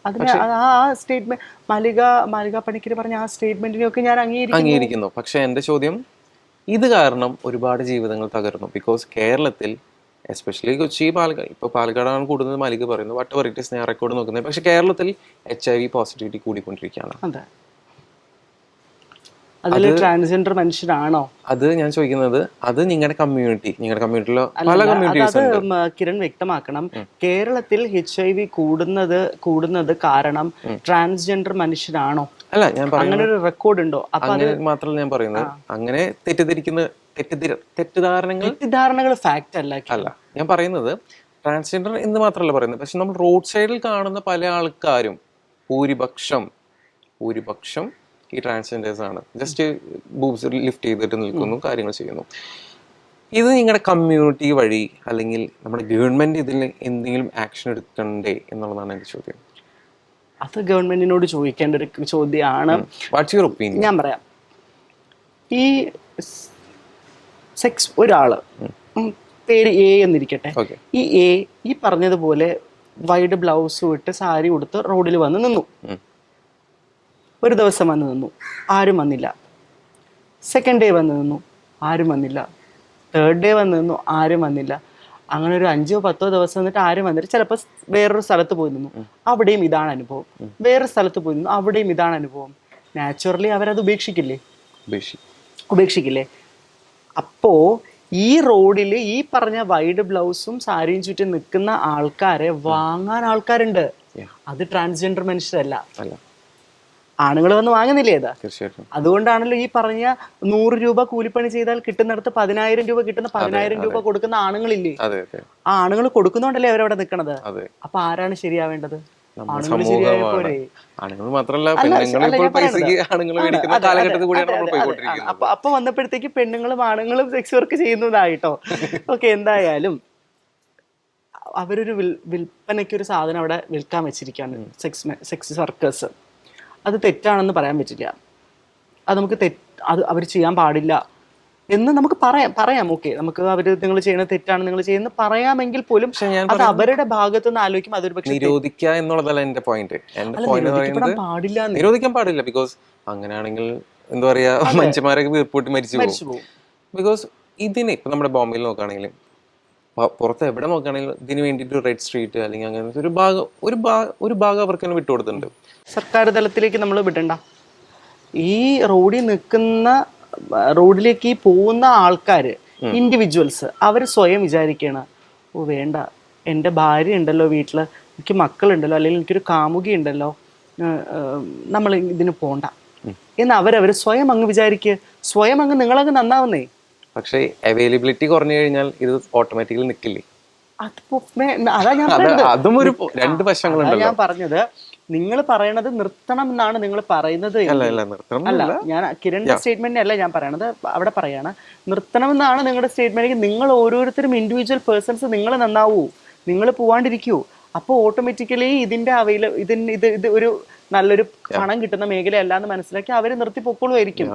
ആ സ്റ്റേറ്റ്മെന്റ് മാലിക പണിക്കർ പറഞ്ഞ ആ സ്റ്റേറ്റ്മെന്റിനെയൊക്കെ ഞാൻ അംഗീകരിക്കുന്നു. പക്ഷെ എൻ്റെ ചോദ്യം, ഇത് കാരണം ഒരുപാട് ജീവിതങ്ങൾ തകർന്നു. ബിക്കോസ് കേരളത്തിൽ, എസ്പെഷ്യലി കൊച്ചി, പാലക്കാട്, ഇപ്പോൾ പാലക്കാടാണ് കൂടുതൽ മാലിക പറയുന്നത്, വട്ട് വെറൈറ്റീസ് ഞാൻ റെക്കോർഡ് നോക്കുന്നത്. പക്ഷെ കേരളത്തിൽ HIV പോസിറ്റിവിറ്റി കൂടിക്കൊണ്ടിരിക്കുകയാണ്. ട്രാൻസ്ജെൻഡർ മനുഷ്യരാണോ അത് ഞാൻ ചോദിക്കുന്നത്? അത് നിങ്ങളുടെ കമ്മ്യൂണിറ്റിയിലോ പല കമ്മ്യൂണിറ്റീസ്. കിരൺ വ്യക്തമാക്കണം, കേരളത്തിൽ HIV കൂടുന്നത് കാരണം ട്രാൻസ്ജെൻഡർ മനുഷ്യരാണോ? അല്ല, ഞാൻ അങ്ങനെ ഒരു റെക്കോർഡ് ഉണ്ടോ? അങ്ങനെ മാത്രമല്ല ഞാൻ പറയുന്നത്. അങ്ങനെ തെറ്റിദ്ധാരണകൾ ഫാക്ട് അല്ല ഞാൻ പറയുന്നത്. ട്രാൻസ്ജെൻഡർ എന്ന് മാത്രമല്ല പറയുന്നത്, പക്ഷെ നമ്മൾ റോഡ് സൈഡിൽ കാണുന്ന പല ആൾക്കാരും ഭൂരിപക്ഷം ഈ ട്രാൻസ്ജെൻഡേഴ്സ് ആണ്. ജസ്റ്റ് ബൂബ്സ് ലിഫ്റ്റ് ചെയ്തിട്ട് നിൽക്കുന്നു, കാര്യങ്ങൾ ചെയ്യുന്നു. ഇത് നിങ്ങളുടെ കമ്മ്യൂണിറ്റി വഴി അല്ലെങ്കിൽ നമ്മുടെ ഗവൺമെന്റ് ഇതിൽ എന്തെങ്കിലും ആക്ഷൻ എടുക്കണ്ടേ എന്നുള്ളതാണ് എൻ്റെ ചോദ്യം. അത് ഗവൺമെന്റിനോട് ചോദിക്കേണ്ട ഒരു ചോദ്യമാണ്. What's your opinion? ഞാൻ പറയാം. ഈ സെക്സ്, ഒരാള് പേര് A എന്നിരിക്കട്ടെ, ഈ A ഈ പറഞ്ഞതുപോലെ വൈഡ് ബ്ലൗസ് ഇട്ട് സാരി ഉടുത്ത് റോഡിൽ വന്ന് നിന്നു. ഒരു ദിവസം വന്ന് നിന്നു, ആരും വന്നില്ല. സെക്കൻഡ് ഡേ വന്ന് നിന്നു, ആരും വന്നില്ല. തേർഡ് ഡേ വന്ന് നിന്നു, ആരും വന്നില്ല. അങ്ങനെ ഒരു 5-10 ദിവസം നിന്നിട്ട് ആരും വന്നിട്ട് ചിലപ്പോൾ വേറൊരു സ്ഥലത്ത് പോയി നിന്നു, അവിടെയും ഇതാണ് അനുഭവം. വേറൊരു സ്ഥലത്ത് പോയി നിന്നു, അവിടെയും ഇതാണ് അനുഭവം. നാച്ചുറലി അവരത് ഉപേക്ഷിക്കില്ലേ? അപ്പോ ഈ റോഡിൽ ഈ പറഞ്ഞ വൈഡ് ബ്ലൗസും സാരിയും ചുറ്റി നിൽക്കുന്ന ആൾക്കാരെ വാങ്ങാൻ ആൾക്കാരുണ്ട്. അത് ട്രാൻസ്ജെൻഡർ മനുഷ്യരല്ല. ആണുങ്ങൾ വന്ന് വാങ്ങുന്നില്ലേ? അതുകൊണ്ടാണല്ലോ ഈ പറഞ്ഞ 100 രൂപ കൂലിപ്പണി ചെയ്താൽ കിട്ടുന്നിടത്ത് 10000 രൂപ കിട്ടുന്ന 10000 രൂപ കൊടുക്കുന്ന ആണുങ്ങളില്ലേ? ആ ആണുങ്ങൾ കൊടുക്കുന്നോണ്ടല്ലേ അവരവിടെ നിൽക്കണത്. അപ്പൊ ആരാണ് ശരിയാവേണ്ടത്? അപ്പൊ വന്നപ്പോഴത്തേക്ക് പെണ്ണുങ്ങളും ആണുങ്ങളും സെക്സ് വർക്ക് ചെയ്യുന്നതായിട്ടോ. ഓക്കെ, എന്തായാലും അവരൊരു വിൽപ്പനയ്ക്ക് ഒരു സാധനം അവിടെ വിൽക്കാൻ വെച്ചിരിക്കുകയാണ്, സെക്സ് വർക്കേഴ്സ്. അത് തെറ്റാണെന്ന് പറയാൻ പറ്റില്ല. അത് നമുക്ക് അത് അവർ ചെയ്യാൻ പാടില്ല എന്ന് നമുക്ക് പറയാം. ഓക്കെ, നമുക്ക് നിങ്ങൾ ചെയ്യുന്നത് തെറ്റാണ്, നിങ്ങൾ ചെയ്യുന്നത് പറയാമെങ്കിൽ പോലും അത് അവരുടെ ഭാഗത്ത് നിന്ന് ആലോചിക്കും. അതൊരു പക്ഷേ നിരോധിക്കുക എന്നുള്ളതല്ല എന്റെ പോയിന്റ്. നിരോധിക്കാൻ പാടില്ല. ബിക്കോസ് അങ്ങനെയാണെങ്കിൽ എന്താ പറയാ, മനുഷ്യന്മാരൊക്കെ വീർപ്പൂട്ടി മരിച്ചു പോകും. ബിക്കോസ് ഇതിന് ഇപ്പൊ നമ്മുടെ ബോംബെയിൽ നോക്കുകയാണെങ്കിലും പുറത്ത് എവിടെ നോക്കുകയാണെങ്കിലും ഇതിന് വേണ്ടിയിട്ട് റെഡ് സ്ട്രീറ്റ് അല്ലെങ്കിൽ അങ്ങനത്തെ ഒരു ഭാഗം അവർക്ക് തന്നെ വിട്ടുകൊടുത്തിട്ടുണ്ട്. സർക്കാർ തലത്തിലേക്ക് നമ്മൾ വിടണ്ട. ഈ റോഡിലേക്ക് പോകുന്ന ആൾക്കാര്, ഇൻഡിവിജ്വൽസ്, അവർ സ്വയം വിചാരിക്കുകയാണ്, ഓ വേണ്ട, എൻ്റെ ഭാര്യ ഉണ്ടല്ലോ വീട്ടിൽ, എനിക്ക് മക്കളുണ്ടല്ലോ, അല്ലെങ്കിൽ എനിക്കൊരു കാമുകി ഉണ്ടല്ലോ, നമ്മൾ ഇതിന് പോണ്ട എന്ന് അവരവർ സ്വയം അങ്ങ് വിചാരിക്കുക. സ്വയം അങ്ങ് നിങ്ങളങ്ങ് നന്നാവുന്നേ. പക്ഷേ അവൈലബിലിറ്റി കുറഞ്ഞു കഴിഞ്ഞാൽ ഇത് ഓട്ടോമാറ്റിക്കലി നിൽക്കില്ലേ? അതാ ഞാൻ അതും ഒരു രണ്ട് വശങ്ങളുണ്ടല്ലോ. ഞാൻ പറഞ്ഞത്, നിങ്ങൾ പറയണത് നിർത്തണം എന്നാണ് നിങ്ങൾ പറയുന്നത് അല്ല എങ്കിൽ- അല്ല നിർത്തണം അല്ല എന്നല്ല. ഞാൻ കിരണിന്റെ സ്റ്റേറ്റ്മെന്റ് അല്ല ഞാൻ പറയണത്, അവിടെ പറയാണ് നിർത്തണം എന്നാണ് നിങ്ങളുടെ സ്റ്റേറ്റ്മെന്റ്. നിങ്ങൾ ഓരോരുത്തരും ഇൻഡിവിജ്വൽ പേഴ്സൺസ് നിങ്ങൾ നന്നാവൂ, നിങ്ങൾ പോവാണ്ടിരിക്കൂ. അപ്പോൾ ഓട്ടോമാറ്റിക്കലി ഇതിന്റെ ഇത് ഒരു നല്ലൊരു പണം കിട്ടുന്ന മേഖലയല്ല എന്ന് മനസ്സിലാക്കി അവർ നിർത്തി പൊക്കോളുമായിരിക്കും.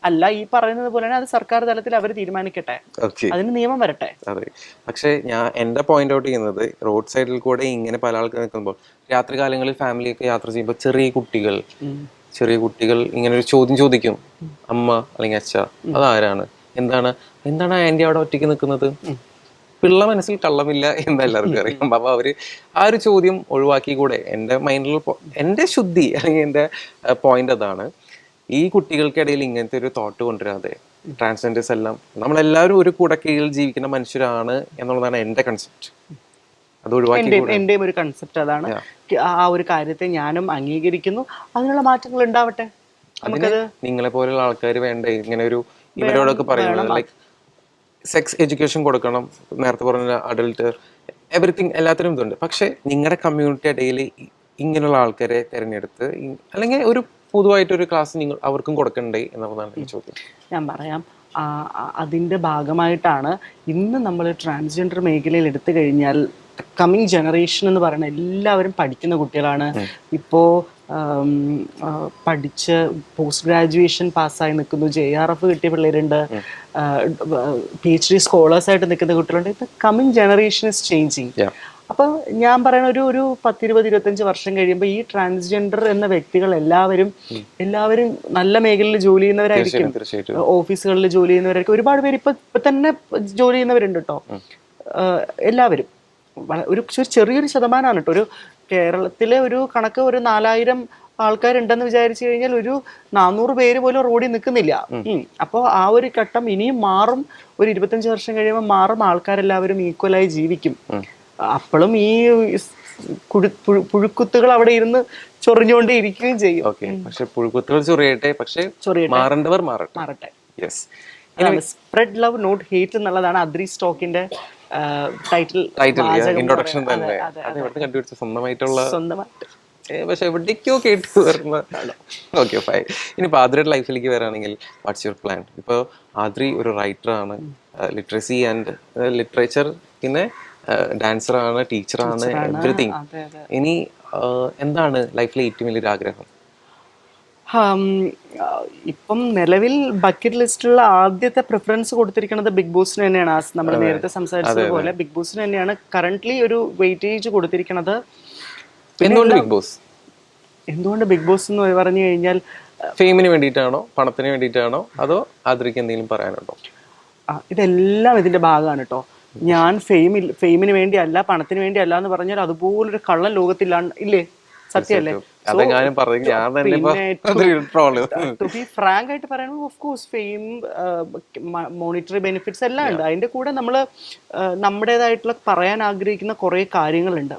അല്ല, ഈ പറയുന്നത് പോലെ തന്നെ അത് സർക്കാർ തലത്തിൽ അവർ തീരുമാനിക്കട്ടെ, ഓക്കെ, അതിന് നിയമം വരട്ടെ. അതെ. പക്ഷെ ഞാൻ എന്റെ പോയിന്റ് ഔട്ട് ചെയ്യുന്നത്, റോഡ് സൈഡിൽ കൂടെ ഇങ്ങനെ പല ആൾക്കാർ നിൽക്കുമ്പോൾ, രാത്രി കാലങ്ങളിൽ ഫാമിലിയൊക്കെ യാത്ര ചെയ്യുമ്പോൾ ചെറിയ കുട്ടികൾ ഇങ്ങനെ ഒരു ചോദ്യം ചോദിക്കും, അമ്മ അല്ലെങ്കിൽ അച്ഛ അതാരാണ്, എന്താണ് ആന്റി അവിടെ ഒറ്റയ്ക്ക് നിൽക്കുന്നത്? പിള്ള മനസ്സിൽ കള്ളമില്ല എന്ന് എല്ലാവർക്കും അറിയാം. അപ്പൊ അവര് ആ ഒരു ചോദ്യം ഒഴിവാക്കി കൂടെ, എന്റെ മൈൻഡിൽ എന്റെ ശുദ്ധി അല്ലെങ്കിൽ എന്റെ പോയിന്റ് അതാണ്, ഈ കുട്ടികൾക്കിടയിൽ ഇങ്ങനത്തെ ഒരു തോട്ട് കൊണ്ടുവരാതെ ട്രാൻസ്ജെൻഡേഴ്സ് എല്ലാം നമ്മളെല്ലാവരും ഒരു കുടക്കീഴിൽ ജീവിക്കുന്ന മനുഷ്യരാണ് എന്നുള്ളതാണ് എന്റെ കൺസെപ്റ്റ്. അത് ഒഴിവാക്കി എന്റെയും ഒരു കൺസെപ്റ്റ് അതാണ്. ആ ഒരു കാര്യത്തെ ഞാനും അംഗീകരിക്കുന്നു. അതിനുള്ള മാറ്റങ്ങൾ ഉണ്ടാവട്ടെ. നമുക്കത് നിങ്ങളെ പോലെയുള്ള ആൾക്കാർ വേണ്ടേ ഇങ്ങനെ ഒരു ഇവരോടൊക്കെ പറയുന്നത്, ലൈക്ക് സെക്സ് എഡ്യൂക്കേഷൻ കൊടുക്കണം, നേരത്തെ പറഞ്ഞ അഡൽട്ട് എവറിത്തിങ് എല്ലാത്തിനും ഇതുണ്ട്. പക്ഷെ നിങ്ങളുടെ കമ്മ്യൂണിറ്റി ഇടയിൽ ഇങ്ങനെയുള്ള ആൾക്കാരെ തിരഞ്ഞെടുത്ത് അല്ലെങ്കിൽ ഒരു പൊതുവായിട്ടൊരു ക്ലാസ് നിങ്ങൾ അവർക്കും കൊടുക്കണ്ടേ എന്നുള്ളതാണ് എനിക്ക് ചോദ്യം. ഞാൻ പറയാം, അതിൻ്റെ ഭാഗമായിട്ടാണ് ഇന്ന് നമ്മൾ ട്രാൻസ്ജെൻഡർ മേഖലയിൽ എടുത്തു കഴിഞ്ഞാൽ കമ്മിങ് ജനറേഷൻ എന്ന് പറയുന്ന എല്ലാവരും പഠിക്കുന്ന കുട്ടികളാണ്. ഇപ്പോൾ പഠിച്ച് പോസ്റ്റ് ഗ്രാജുവേഷൻ പാസ്സായി നിൽക്കുന്നു, JRF കിട്ടിയ പിള്ളേരുണ്ട്, PhD സ്കോളേഴ്സായിട്ട് നിൽക്കുന്ന കുട്ടികളുണ്ട്. ഇപ്പം കമ്മിങ് ജനറേഷൻ ഇസ് ചേഞ്ചിങ്. അപ്പോൾ ഞാൻ പറയുന്ന ഒരു 10-20-25 വർഷം കഴിയുമ്പോൾ ഈ ട്രാൻസ്ജെൻഡർ എന്ന വ്യക്തികൾ എല്ലാവരും നല്ല മേഖലയിൽ ജോലി ചെയ്യുന്നവരായിരിക്കും, ഓഫീസുകളിൽ ജോലി ചെയ്യുന്നവരായിരിക്കും. ഒരുപാട് പേര് ഇപ്പൊ തന്നെ ജോലി ചെയ്യുന്നവരുണ്ട് കേട്ടോ. എല്ലാവരും ഒരു ചെറിയൊരു ശതമാനമാണ് കേട്ടോ. ഒരു കേരളത്തിലെ ഒരു കണക്ക് ഒരു 4000 ആൾക്കാരുണ്ടെന്ന് വിചാരിച്ചു കഴിഞ്ഞാൽ ഒരു 400 പേര് പോലും റോഡിൽ നിൽക്കുന്നില്ല. അപ്പോൾ ആ ഒരു ഘട്ടം ഇനിയും മാറും. ഒരു 25 വർഷം കഴിയുമ്പോൾ മാറും. ആൾക്കാരെല്ലാവരും ഈക്വലായി ജീവിക്കും. അപ്പോഴും ഈ പുഴുക്കുത്തുകൾ അവിടെ ഇരുന്ന് ചൊറിഞ്ഞുകൊണ്ടേ ഇരിക്കുകയും ചെയ്യും. പക്ഷെ പുഴുക്കുത്തുകൾ ചൊറിയട്ടെ, പക്ഷെ മാറേണ്ടവർ മാറട്ടെ. സ്പ്രെഡ് ലവ് നോട്ട് ഹേറ്റ് എന്നുള്ളതാണ് അദ്രി സ്റ്റോക്കിന്റെ ടൈറ്റിൽ, ഇൻട്രൊഡക്ഷൻ തന്നെ. കണ്ടുപിടിച്ച സ്വന്തമായിട്ട് പക്ഷെ എവിടേക്കോ കേട്ട് വരുന്ന. Okay fine. ഇനിയിപ്പോൾ ആദ്രിയുടെ ലൈഫിലേക്ക് വരാണെങ്കിൽ, വാട്ട്സ് യുവർ പ്ലാൻ? ഇപ്പോൾ ആദ്രി ഒരു റൈറ്ററാണ്, ലിറ്ററസി ആൻഡ് ലിറ്ററേച്ചർ, പിന്നെ ഡാൻസറാണ്, ടീച്ചറാണ്, എവറിത്തിങ്. ഇനി എന്താണ് ലൈഫിലെ ഏറ്റവും വലിയൊരു ആഗ്രഹം? ഇപ്പം നിലവിൽ ബക്കറ്റ് ലിസ്റ്റിലുള്ള ആദ്യത്തെ പ്രിഫറൻസ് കൊടുത്തിരിക്കുന്നത് ബിഗ് ബോസിന് തന്നെയാണ്. നമ്മൾ നേരത്തെ സംസാരിച്ചതുപോലെ ബിഗ് ബോസിന് തന്നെയാണ് കറന്റ്ലി ഒരു വെയിറ്റേജ് കൊടുത്തിരിക്കുന്നത്. എന്തുകൊണ്ട് ബിഗ് ബോസ്? എന്തുകൊണ്ട് ബിഗ് ബോസ് എന്ന് പറഞ്ഞു കഴിഞ്ഞാൽ, ഫെയിമിന് വേണ്ടിയിട്ടാണോ, പണത്തിന് വേണ്ടിയിട്ടാണോ, അതോ ആദ്രിക്ക് എന്തെങ്കിലും പറയാനുണ്ടോ? ഇതെല്ലാം ഇതിന്റെ ഭാഗമാണ് കേട്ടോ. ഞാൻ ഫെയിമിന് വേണ്ടി അല്ല, പണത്തിന് വേണ്ടി അല്ല എന്ന് പറഞ്ഞാൽ അതുപോലൊരു കള്ളൻ ലോകത്തിലാണ് ഇല്ലേ? സത്യമല്ലേ? ടു ബി ഫ്രാങ്ക് ആയിട്ട് പറയുന്നത്, of course fame, monetary benefits എല്ലാം ഉണ്ട്. അതിന്റെ കൂടെ നമ്മൾ നമ്മുടേതായിട്ടുള്ള പറയാൻ ആഗ്രഹിക്കുന്ന കുറെ കാര്യങ്ങളുണ്ട്.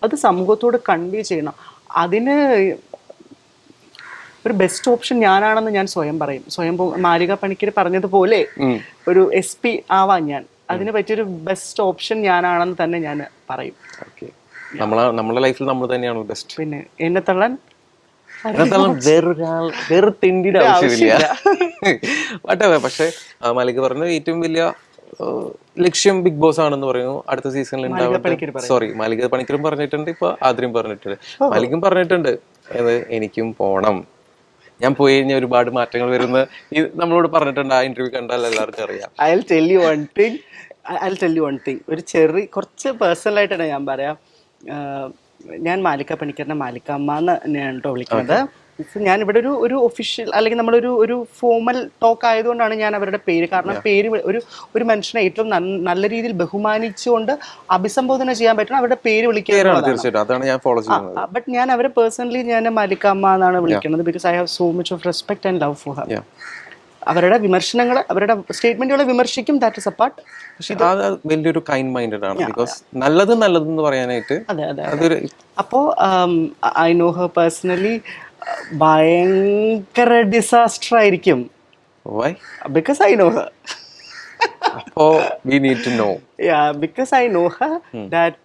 അത് സമൂഹത്തോട് കൺവേ ചെയ്യണം. അതിന് ഒരു ബെസ്റ്റ് ഓപ്ഷൻ ഞാനാണെന്ന് ഞാൻ സ്വയം പറയും. മാലിക പണിക്കർ പറഞ്ഞതുപോലെ ഒരു SP ആവാൻ ഞാൻ, അതിന് പറ്റിയൊരു ബെസ്റ്റ് ഓപ്ഷൻ ഞാനാണെന്ന് തന്നെ ഞാൻ പറയും. നമ്മുടെ ലൈഫിൽ നമ്മൾ തന്നെയാണ് ബെസ്റ്റ്. പിന്നെ എന്നെ തള്ളാൻ വേറെ തിണ്ടിയുടെ ആവശ്യമില്ല. പക്ഷെ മാലിക പറഞ്ഞ ഏറ്റവും വലിയ ലക്ഷ്യം ബിഗ് ബോസ് ആണെന്ന് പറയുന്നു. അടുത്ത സീസണിൽ മാലിക പണിക്കരും പറഞ്ഞിട്ടുണ്ട്, ഇപ്പൊ ആദ്യം പറഞ്ഞിട്ടുണ്ട്, മാലിക്കും പറഞ്ഞിട്ടുണ്ട് എനിക്കും പോണം, ഞാൻ പോയി കഴിഞ്ഞാൽ ഒരുപാട് മാറ്റങ്ങൾ വരുന്ന നമ്മളോട് പറഞ്ഞിട്ടുണ്ട്. ആ ഇന്റർവ്യൂ കണ്ടാൽ എല്ലാവർക്കും അറിയാം. I'll tell you one thing. കുറച്ച് പേഴ്സണൽ ആയിട്ടാണ് ഞാൻ പറയാം. ഞാൻ മാലിക പണിക്കറിനെ മാലിക അമ്മ എന്ന് തന്നെയാണ് കേട്ടോ വിളിക്കുന്നത്. ഞാൻ ഇവിടെ ഒരു ഒഫീഷ്യൽ അല്ലെങ്കിൽ നമ്മളൊരു ഫോമൽ ടോക്ക് ആയതുകൊണ്ടാണ് ഞാൻ അവരുടെ പേര്, കാരണം പേര് ഒരു മനുഷ്യനെ ഏറ്റവും നല്ല രീതിയിൽ ബഹുമാനിച്ചുകൊണ്ട് അഭിസംബോധന ചെയ്യാൻ പറ്റണം അവരുടെ പേര് വിളിക്കുക. ബട്ട് ഞാൻ അവരെ പേഴ്സണലി ഞാൻ മാലിക അമ്മ എന്നാണ് വിളിക്കുന്നത്. Because I have so much of respect and love for her. അവരുടെ വിമർശനങ്ങൾ, അവരുടെ സ്റ്റേറ്റ്മെന്റുകളെ വിമർശിക്കും, ദാറ്റ് ഇസ് എ പാർട്ട്. വലിയൊരു കൈൻഡ് മൈൻഡഡ് ആണ്. ബിക്കോസ് നല്ലതെന്ന് പറയാനായിട്ട്. അതെ. അപ്പോ ഐ നോ ഹർ പേഴ്സണലി. ഭയങ്കര ഡിസാസ്റ്റർ ആയിരിക്കും. Because I know her. We need to know. Yeah, because I know her that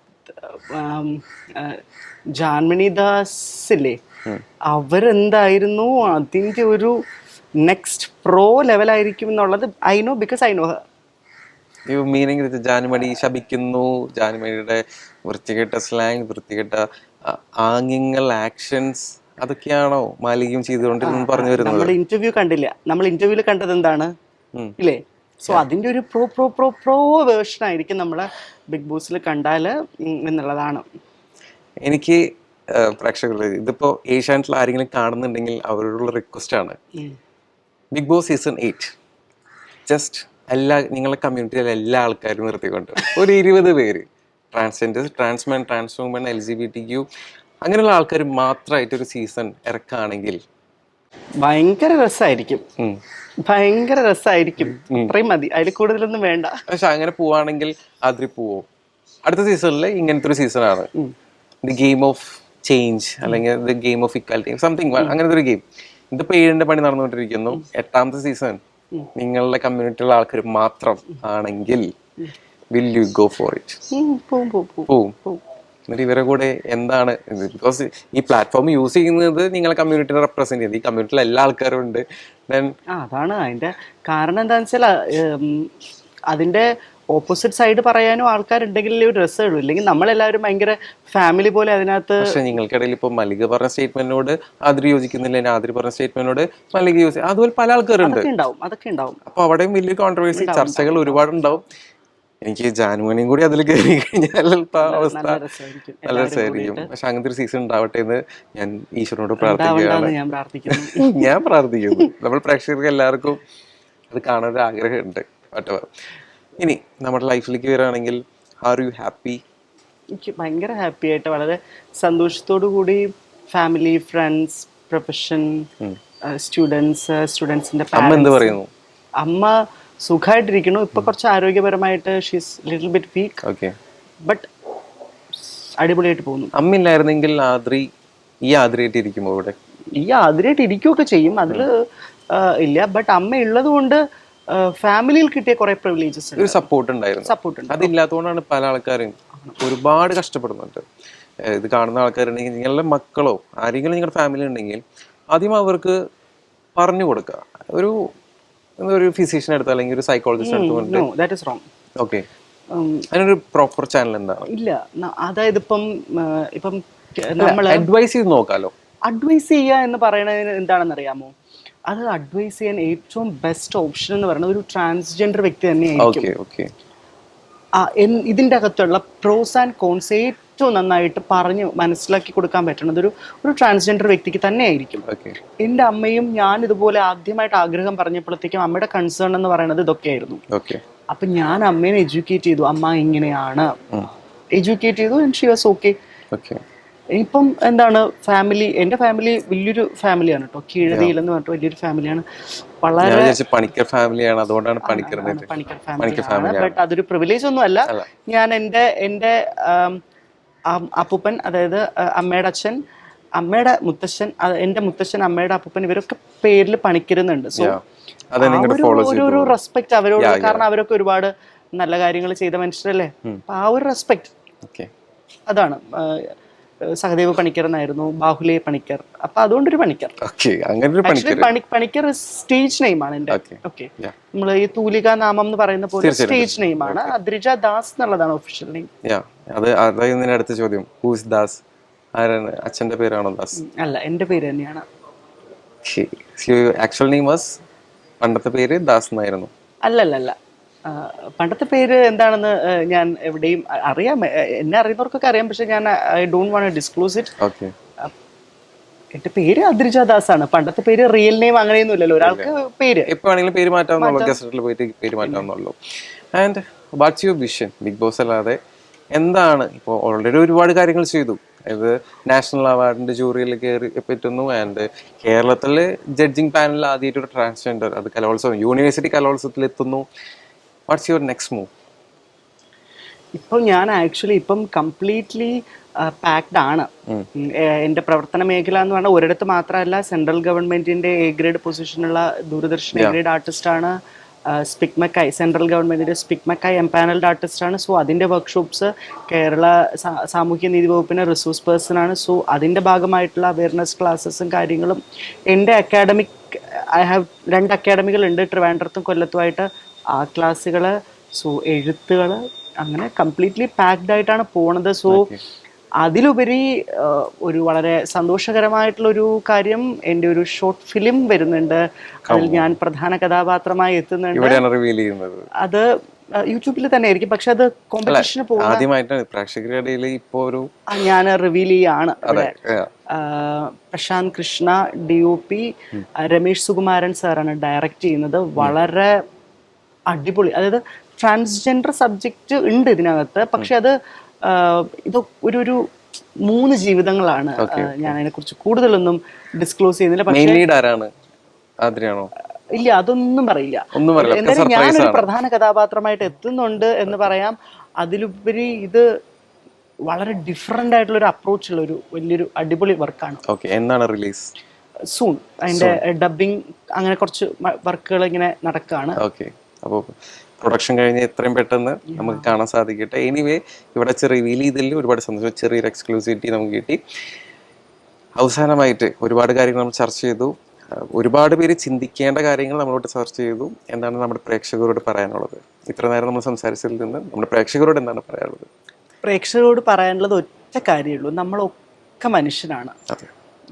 Janmoni Das ഇല്ലേ, അവരെന്തായിരുന്നു അതിൻ്റെ ഒരു നെക്സ്റ്റ് പ്രോ ലെവലായിരിക്കും എന്നുള്ളത് I know, because I know her. You meaning Janumoni ശപിക്കുന്നു, ജാനുമണിയുടെ വൃത്തികെട്ട സ്ലാങ്, വൃത്തികെട്ട ആംഗ്യങ്ങൾ, ആക്ഷൻസ്, അതൊക്കെയാണോ മാലികയും ചെയ്തുകൊണ്ടിരുന്നു പറഞ്ഞു വരുന്നത്? നമ്മൾ ഇന്റർവ്യൂ കണ്ടില്ല, നമ്മൾ ഇന്റർവ്യൂവിൽ കണ്ടത് എന്താണ് ഇല്ലേ? സോ അതിന്റെ ഒരു pro pro pro pro version ആയിരിക്കും നമ്മളെ ബിഗ് ബോസിൽ കണ്ടാല് എന്നുള്ളതാണ്. എനിക്ക് പ്രേക്ഷകർ, ഇതിപ്പോ ഏഷ്യാനെറ്റിൽ ആരെങ്കിലും കാണുന്നുണ്ടെങ്കിൽ അവരോടുള്ള റിക്വസ്റ്റ് ആണ്, ബിഗ് ബോസ് സീസൺ 8 ജസ്റ്റ് നിങ്ങളുടെ കമ്മ്യൂണിറ്റിയിലെ എല്ലാ ആൾക്കാരും നിർത്തിക്കൊണ്ട് ഒരു 20 പേര്, ട്രാൻസ്ജെൻഡേഴ്സ്, ട്രാൻസ്മെൻ, ട്രാൻസ്വുമൻ, LGBTQ അങ്ങനെയുള്ള ആൾക്കാർ മാത്രമായിട്ട് ഒരു സീസൺ ഇറക്കുകയാണെങ്കിൽ ഭയങ്കര രസമായിരിക്കും, ഭയങ്കര രസമായിരിക്കും. അത്രയും മതി, അതിൽ കൂടുതലൊന്നും വേണ്ട. പക്ഷെ അങ്ങനെ പോവാണെങ്കിൽ അതിൽ പോവോ? അടുത്ത സീസണിൽ ഇങ്ങനത്തെ ഒരു സീസണാണ്, ദി ഗെയിം ഓഫ് ചേഞ്ച് അല്ലെങ്കിൽ the game of equality something, അങ്ങനത്തെ ഒരു ഗെയിം. ഇതിപ്പോ 7ന്റെ പണി നടന്നുകൊണ്ടിരിക്കുന്നു, 8ാമത്തെ സീസൺ നിങ്ങളുടെ കമ്മ്യൂണിറ്റിയിലുള്ള ആൾക്കാർ മാത്രം ആണെങ്കിൽ will you go for it? പോവും. എന്നിട്ട് ഇവരെ കൂടെ എന്താണ്, ബിക്കോസ് ഈ പ്ലാറ്റ്ഫോം യൂസ് ചെയ്യുന്നത് നിങ്ങളെ കമ്മ്യൂണിറ്റിനെ റെപ്രസെന്റ് ചെയ്യുന്നത്, ഈ കമ്മ്യൂണിറ്റിയിലെ എല്ലാ ആൾക്കാരും ഉണ്ട്. അതാണ് അതിന്റെ കാരണം. എന്താണെന്ന് വെച്ചാൽ അതിന്റെ ഓപ്പോസിറ്റ് സൈഡ് പറയാനും ആൾക്കാരുണ്ടെങ്കിലേ ഒരു രസമുള്ളൂ, ഇല്ലെങ്കിൽ നമ്മളെല്ലാവരും ഭയങ്കര ഫാമിലി പോലെ അതിനകത്ത്. പക്ഷെ നിങ്ങൾക്കിടയിൽ ഇപ്പൊ മല്ലിക പറഞ്ഞ സ്റ്റേറ്റ്മെന്റിനോട് ആദ്രി യോജിക്കുന്നില്ല, ആദ്രി പറഞ്ഞ സ്റ്റേറ്റ്മെന്റിനോട് മല്ലിക യോജി, അതുപോലെ പല ആൾക്കാരുണ്ട്. അതൊക്കെ ഉണ്ടാവും. അപ്പൊ അവിടെയും വലിയ കോൺട്രവേഴ്സി, ചർച്ചകൾ ഒരുപാടുണ്ടാവും. എനിക്ക് ജാനുമണിയും കൂടി അതിൽ കയറി കഴിഞ്ഞാൽ അവസ്ഥ നല്ല രസമായിരിക്കും. പക്ഷെ അങ്ങനത്തെ ഒരു സീസൺ ഉണ്ടാവട്ടെ എന്ന് ഞാൻ ഈശ്വരനോട് പ്രാർത്ഥിക്കുകയാണ്. ഞാൻ പ്രാർത്ഥിക്കുന്നു, നമ്മൾ പ്രേക്ഷകർക്ക് എല്ലാവർക്കും അത് കാണാൻ ഒരു ആഗ്രഹമുണ്ട്. ഇനി നമ്മുടെ ലൈഫിലേക്ക് വരികയാണെങ്കിൽ, ആർ യു ഹാപ്പി? എനിക്ക് ഭയങ്കര ഹാപ്പി ആയിട്ട്, വളരെ സന്തോഷത്തോടു കൂടി ഫാമിലി, ഫ്രണ്ട്സ്, പ്രൊഫഷൻ, സ്റ്റുഡൻസിന്റെ അമ്മ എന്ത് പറയുന്നു? അമ്മ സുഖമായിട്ടിരിക്കുന്നു. ഇപ്പൊ കുറച്ച് ആരോഗ്യപരമായിട്ട് she's little bit weak, but അടിപൊളിയായിട്ട് പോകുന്നു. അമ്മ ഇല്ലായിരുന്നെങ്കിൽ ആദ്രിയായിട്ട് ഇരിക്കുമോ ഇവിടെ? ആദ്യമായിട്ട് ഇരിക്കുകയൊക്കെ ചെയ്യും, അതിൽ ഇല്ല. ബട്ട് അമ്മ ഉള്ളത് കൊണ്ട് ഫാമിലിയിൽ കിട്ടിയ കുറെ പ്രിവിലേജസ്, ഒരു സപ്പോർട്ട് ഉണ്ടായിരുന്നു. അതില്ലാത്തതുകൊണ്ടാണ് പല ആൾക്കാരും ഒരുപാട് കഷ്ടപ്പെടുന്നുണ്ട്. ഇത് കാണുന്ന ആൾക്കാരുണ്ടെങ്കിൽ, നിങ്ങളുടെ മക്കളോ ആരെങ്കിലും നിങ്ങളുടെ ഫാമിലി ഉണ്ടെങ്കിൽ ആദ്യം അവർക്ക് പറഞ്ഞു കൊടുക്കുക. ഒരു ഫിസിഷ്യൻ എടുത്ത് അല്ലെങ്കിൽ ഒരു സൈക്കോളജിസ്റ്റ് എടുത്തുകൊണ്ട്. ഓക്കെ, അതിനൊരു പ്രോപ്പർ ചാനൽ എന്താണ്? ഇല്ല, അതായത് ഇപ്പം നമ്മൾ അഡ്വൈസ് ചെയ്ത് നോക്കാലോ. അഡ്വൈസ് ചെയ്യുക എന്ന് പറയുന്നത് എന്താണെന്ന് അറിയാമോ? അത് അഡ്വൈസ് ചെയ്യാൻ ഏറ്റവും ബെസ്റ്റ് ഓപ്ഷൻ എന്ന് പറയുന്നത് ഒരു ട്രാൻസ്ജെൻഡർ വ്യക്തി തന്നെയായിരിക്കും. ഇതിൻ്റെ അകത്തുള്ള പ്രോസ് ആൻഡ് കോൺസ് ഏറ്റവും നന്നായിട്ട് പറഞ്ഞ് മനസ്സിലാക്കി കൊടുക്കാൻ പറ്റുന്നത് ഒരു ട്രാൻസ്ജെൻഡർ വ്യക്തിക്ക് തന്നെയായിരിക്കും. എൻ്റെ അമ്മയും ഞാൻ ഇതുപോലെ ആദ്യമായിട്ട് ആഗ്രഹം പറഞ്ഞപ്പോഴത്തേക്കും അമ്മയുടെ കൺസേൺ എന്ന് പറയുന്നത് ഇതൊക്കെയായിരുന്നു. അപ്പൊ ഞാൻ അമ്മേനെ എഡ്യൂക്കേറ്റ് ചെയ്തു, അമ്മ ഇങ്ങനെയാണ് എഡ്യൂക്കേറ്റ് ചെയ്തു, ആൻഡ് ഷി വാസ് ഓക്കെ. ഇപ്പം എന്താണ്, എൻ്റെ ഫാമിലി വലിയൊരു ഫാമിലിയാണ് കേട്ടോ, കീഴതിയിൽ എന്ന് പറഞ്ഞിട്ട് വലിയൊരു ഫാമിലിയാണ്. വളരെ പണിക്കർ ഫാമിലിയാണ്, അതുകൊണ്ടാണ് പണിക്കർ ഫാമിലിയാണ്. ബട്ട് അതൊരു പ്രിവിലേജ് ഒന്നും അല്ല. ഞാൻ എൻ്റെ അപ്പൂപ്പൻ, അതായത് അമ്മയുടെ അച്ഛൻ, അമ്മയുടെ മുത്തശ്ശൻ, എൻ്റെ മുത്തശ്ശൻ, അമ്മയുടെ അപ്പൂപ്പൻ, ഇവരൊക്കെ പേരിൽ പണിക്കരുന്നുണ്ട്. സോ ഒരു റെസ്പെക്ട് അവരോട്, കാരണം അവരൊക്കെ ഒരുപാട് നല്ല കാര്യങ്ങൾ ചെയ്ത മനുഷ്യരല്ലേ. അപ്പൊ ആ ഒരു റെസ്പെക്ട്, അതാണ്. സഹദേവ് പണിക്കർ എന്നായിരുന്നു, ബാഹുലേ പണിക്കർ. അപ്പൊ അതുകൊണ്ടൊരു പണിക്കർ. പണിക്കർ സ്റ്റേജ് നെയിമാണ് എൻ്റെ. ഓക്കെ, നമ്മൾ ഈ തൂലിക നാമം എന്ന് പറയുന്ന പോലെ സ്റ്റേജ് നെയിമാണ്. അദ്രിജ ദാസ് എന്നുള്ളതാണ് ഒഫീഷ്യൽ നെയിം. അടുത്ത ചോദ്യം, ഹൂസ് ദാസ്? ആരാണ്? അച്ഛന്റെ പേരാണോ ദാസ്? അല്ല, എൻ്റെ പേര് തന്നെയാണ്. ആക്ച്വൽ നെയിം വാസ്, പണ്ടത്തെ പേര് ദാസ് എന്നായിരുന്നു? അല്ലല്ല, പണ്ടത്തെ പേര് എന്താണെന്ന് ഞാൻ എവിടെയും അറിയാം, എന്നെ അറിയുന്നവർക്കൊക്കെ അറിയാം, പക്ഷെ ഞാൻ I don't want to disclose it. എന്റെ പേര് അദ്രിജ ദാസ് ആണ്. പണ്ടത്തെ പേര് റിയൽ നെയിം അങ്ങനെയൊന്നും ഇല്ലല്ലോ, ഒരാൾക്ക് പേര് എപ്പോ വേണമെങ്കിലും പേര് മാറ്റാവുന്നുള്ളൂ, ഗസറ്റിൽ പോയിട്ട് പേര് മാറ്റാവുന്നുള്ളൂ. And what's your vision Bigg Boss അല്ലാതെ? എന്താണ് ഇപ്പോൾ ഓൾറെഡി ഒരുപാട് കാര്യങ്ങൾ ചെയ്തു, അതായത് നാഷണൽ അവാർഡിന്റെ ജൂറിയിൽ കയറി പറ്റുന്നു, ആൻഡ് കേരളത്തിൽ ജഡ്ജിങ് പാനലിൽ ആദ്യമായിട്ട് ഒരു ട്രാൻസ്ജെൻഡർ, അത് കലോത്സവം, യൂണിവേഴ്സിറ്റി കലോത്സവത്തിൽ എത്തുന്നു. What's your next move? ഇപ്പം ഞാൻ ആക്ച്വലി ഇപ്പം കംപ്ലീറ്റ്ലി പാക്ഡ് ആണ്. എൻ്റെ പ്രവർത്തന മേഖല എന്ന് പറഞ്ഞാൽ ഒരിടത്ത് മാത്രമല്ല, സെൻട്രൽ ഗവൺമെന്റിന്റെ A ഗ്രേഡ് പൊസിഷനുള്ള ദൂരദർശൻ A ഗ്രേഡ് ആർട്ടിസ്റ്റ് ആണ്. സ്പിക്മക്കായ് സെൻട്രൽ ഗവൺമെൻറ്റിൻ്റെ സ്പിക്മക്കായ് എംപാനൽഡ് ആർട്ടിസ്റ്റാണ്. സോ അതിൻ്റെ വർക്ക്ഷോപ്സ് കേരള സാമൂഹ്യ നീതി വകുപ്പിൻ്റെ റിസോഴ്സ് പേഴ്സണാണ്. സോ അതിൻ്റെ ഭാഗമായിട്ടുള്ള അവയർനെസ് ക്ലാസ്സസും കാര്യങ്ങളും എൻ്റെ അക്കാഡമിക് ഐ ഹാവ് 2 അക്കാഡമികളുണ്ട് ട്രിവാൻഡ്രത്തും കൊല്ലത്തുമായിട്ട്. ആ ക്ലാസ്സുകൾ, സോ എഴുത്തുകൾ, അങ്ങനെ കംപ്ലീറ്റ്ലി പാക്ഡ് ആയിട്ടാണ് പോണത്. സോ അതിലുപരി ഒരു വളരെ സന്തോഷകരമായിട്ടുള്ളൊരു കാര്യം, എൻ്റെ ഒരു ഷോർട്ട് ഫിലിം വരുന്നുണ്ട്. അതിൽ ഞാൻ പ്രധാന കഥാപാത്രമായി എത്തുന്നുണ്ട്. അത് യൂട്യൂബിൽ തന്നെ ആയിരിക്കും, പക്ഷെ അത് കോമ്പറ്റീഷന് പോകും. ഞാൻ റിവീൽ ചെയ്യാണ്. പ്രശാന്ത് കൃഷ്ണ DOP, രമേഷ് സുകുമാരൻ സാറാണ് ഡയറക്റ്റ് ചെയ്യുന്നത്. വളരെ അടിപൊളി, അതായത് ട്രാൻസ്ജെൻഡർ സബ്ജക്റ്റ് ഉണ്ട് ഇതിനകത്ത്, പക്ഷെ അത് ഇത് ഒരു 3 ജീവിതങ്ങളാണ്. ഞാൻ അതിനെക്കുറിച്ച് കൂടുതലൊന്നും ഡിസ്ക്ലോസ് ചെയ്യുന്നില്ല. പക്ഷേ ഇല്ല, അതൊന്നും പറയില്ല. എന്തായാലും ഞാനൊരു പ്രധാന കഥാപാത്രമായിട്ട് എത്തുന്നുണ്ട് എന്ന് പറയാം. അതിലുപരി ഇത് വളരെ ഡിഫറെന്റ് ആയിട്ടുള്ള ഒരു അപ്രോച്ചുള്ള ഒരു വലിയൊരു അടിപൊളി വർക്കാണ്. എന്നാണ് റിലീസ്? സൂൺ. അതിന്റെ ഡബിങ് അങ്ങനെ കുറച്ച് വർക്കുകൾ ഇങ്ങനെ നടക്കുകയാണ്. അപ്പോൾ പ്രൊഡക്ഷൻ കഴിഞ്ഞ് എത്രയും പെട്ടെന്ന് നമുക്ക് കാണാൻ സാധിക്കട്ടെ. എനിവേ, ഇവിടെ റിവീൽ ചെയ്തതിൽ ഒരുപാട് സന്തോഷം. ചെറിയൊരു എക്സ്ക്ലൂസിവിറ്റി നമുക്ക് കിട്ടി. അവസാനമായിട്ട് ഒരുപാട് കാര്യങ്ങൾ നമ്മൾ ചർച്ച ചെയ്തു. ഒരുപാട് പേര് ചിന്തിക്കേണ്ട കാര്യങ്ങൾ നമ്മളോട് ചർച്ച ചെയ്തു. എന്താണ് നമ്മുടെ പ്രേക്ഷകരോട് പറയാനുള്ളത്? ഇത്ര നേരം നമ്മൾ സംസാരിച്ചതിൽ നിന്ന് നമ്മുടെ പ്രേക്ഷകരോട് എന്താണ് പറയാനുള്ളത്? പ്രേക്ഷകരോട് പറയാനുള്ളത് ഒറ്റ കാര്യമുള്ളൂ, നമ്മളൊക്കെ മനുഷ്യനാണ്.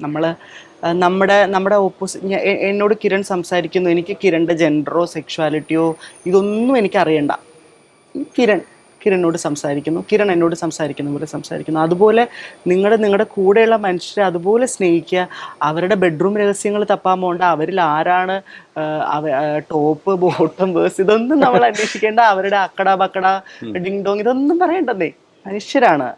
നമ്മൾ നമ്മുടെ ഓപ്പോസിറ്റ്, എന്നോട് കിരൺ സംസാരിക്കുന്നു, എനിക്ക് കിരണിൻ്റെ ജെൻഡറോ സെക്ഷുവാലിറ്റിയോ ഇതൊന്നും എനിക്ക് അറിയണ്ട. കിരണിനോട് സംസാരിക്കുന്നു, കിരൺ എന്നോട് സംസാരിക്കുന്ന പോലെ സംസാരിക്കുന്നു. അതുപോലെ നിങ്ങളുടെ കൂടെയുള്ള മനുഷ്യരെ അതുപോലെ സ്നേഹിക്കുക. അവരുടെ ബെഡ്റൂം രഹസ്യങ്ങൾ തപ്പാൻ പോകണ്ട. അവരിൽ ആരാണ് ടോപ്പ് ബോട്ടം വേഴ്സ് ഇതൊന്നും നമ്മൾ അന്വേഷിക്കേണ്ട. അവരുടെ അക്കട ബക്കട ഡിങ് ഡോങ് ഇതൊന്നും പറയണ്ടതേ. മനുഷ്യരാണ്.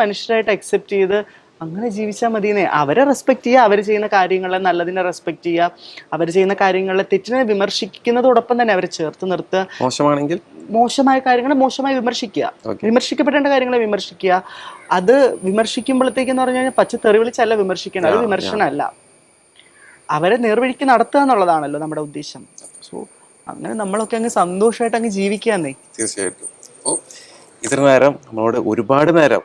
മനുഷ്യരായിട്ട് അക്സെപ്റ്റ് ചെയ്ത് അങ്ങനെ ജീവിച്ചാൽ മതിയെന്നേ. അവരെ റെസ്പെക്ട് ചെയ്യുക, അവർ ചെയ്യുന്ന കാര്യങ്ങളെ നല്ലതിനെ റെസ്പെക്ട് ചെയ്യുക, അവർ ചെയ്യുന്ന കാര്യങ്ങളെ തെറ്റിനെ വിമർശിക്കുന്നതോടൊപ്പം തന്നെ അവരെ ചേർത്ത് നിർത്തുക. മോശമായ കാര്യങ്ങളെ മോശമായി വിമർശിക്കുക, വിമർശിക്കപ്പെടേണ്ട കാര്യങ്ങളെ വിമർശിക്കുക. അത് വിമർശിക്കുമ്പോഴത്തേക്കെന്ന് പറഞ്ഞു കഴിഞ്ഞാൽ പച്ച തെറി വിളിച്ചല്ല വിമർശിക്കണം, അത് വിമർശനമല്ല. അവരെ നേർവഴിക്ക് നടത്തുക എന്നുള്ളതാണല്ലോ നമ്മുടെ ഉദ്ദേശം. സോ അങ്ങനെ നമ്മളൊക്കെ അങ്ങ് സന്തോഷമായിട്ട് അങ്ങ് ജീവിക്കാന്നേ. തീർച്ചയായിട്ടും. ഇത്ര നേരം നമ്മളോട് ഒരുപാട് നേരം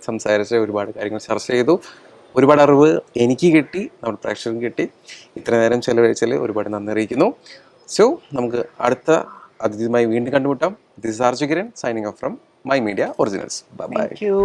സംസാരിച്ച് ഒരുപാട് കാര്യങ്ങൾ ചർച്ച ചെയ്തു. ഒരുപാട് അറിവ് എനിക്ക് കിട്ടി, നമ്മുടെ പ്രേക്ഷകർക്ക് കിട്ടി. ഇത്ര നേരം ചെലവഴിച്ചാൽ ഒരുപാട് നന്ദി അറിയിക്കുന്നു. സോ നമുക്ക് അടുത്ത അതിഥിയുമായി വീണ്ടും കണ്ടുമുട്ടാം. This are Kiran signing off from my media originals. Bye. Thank U.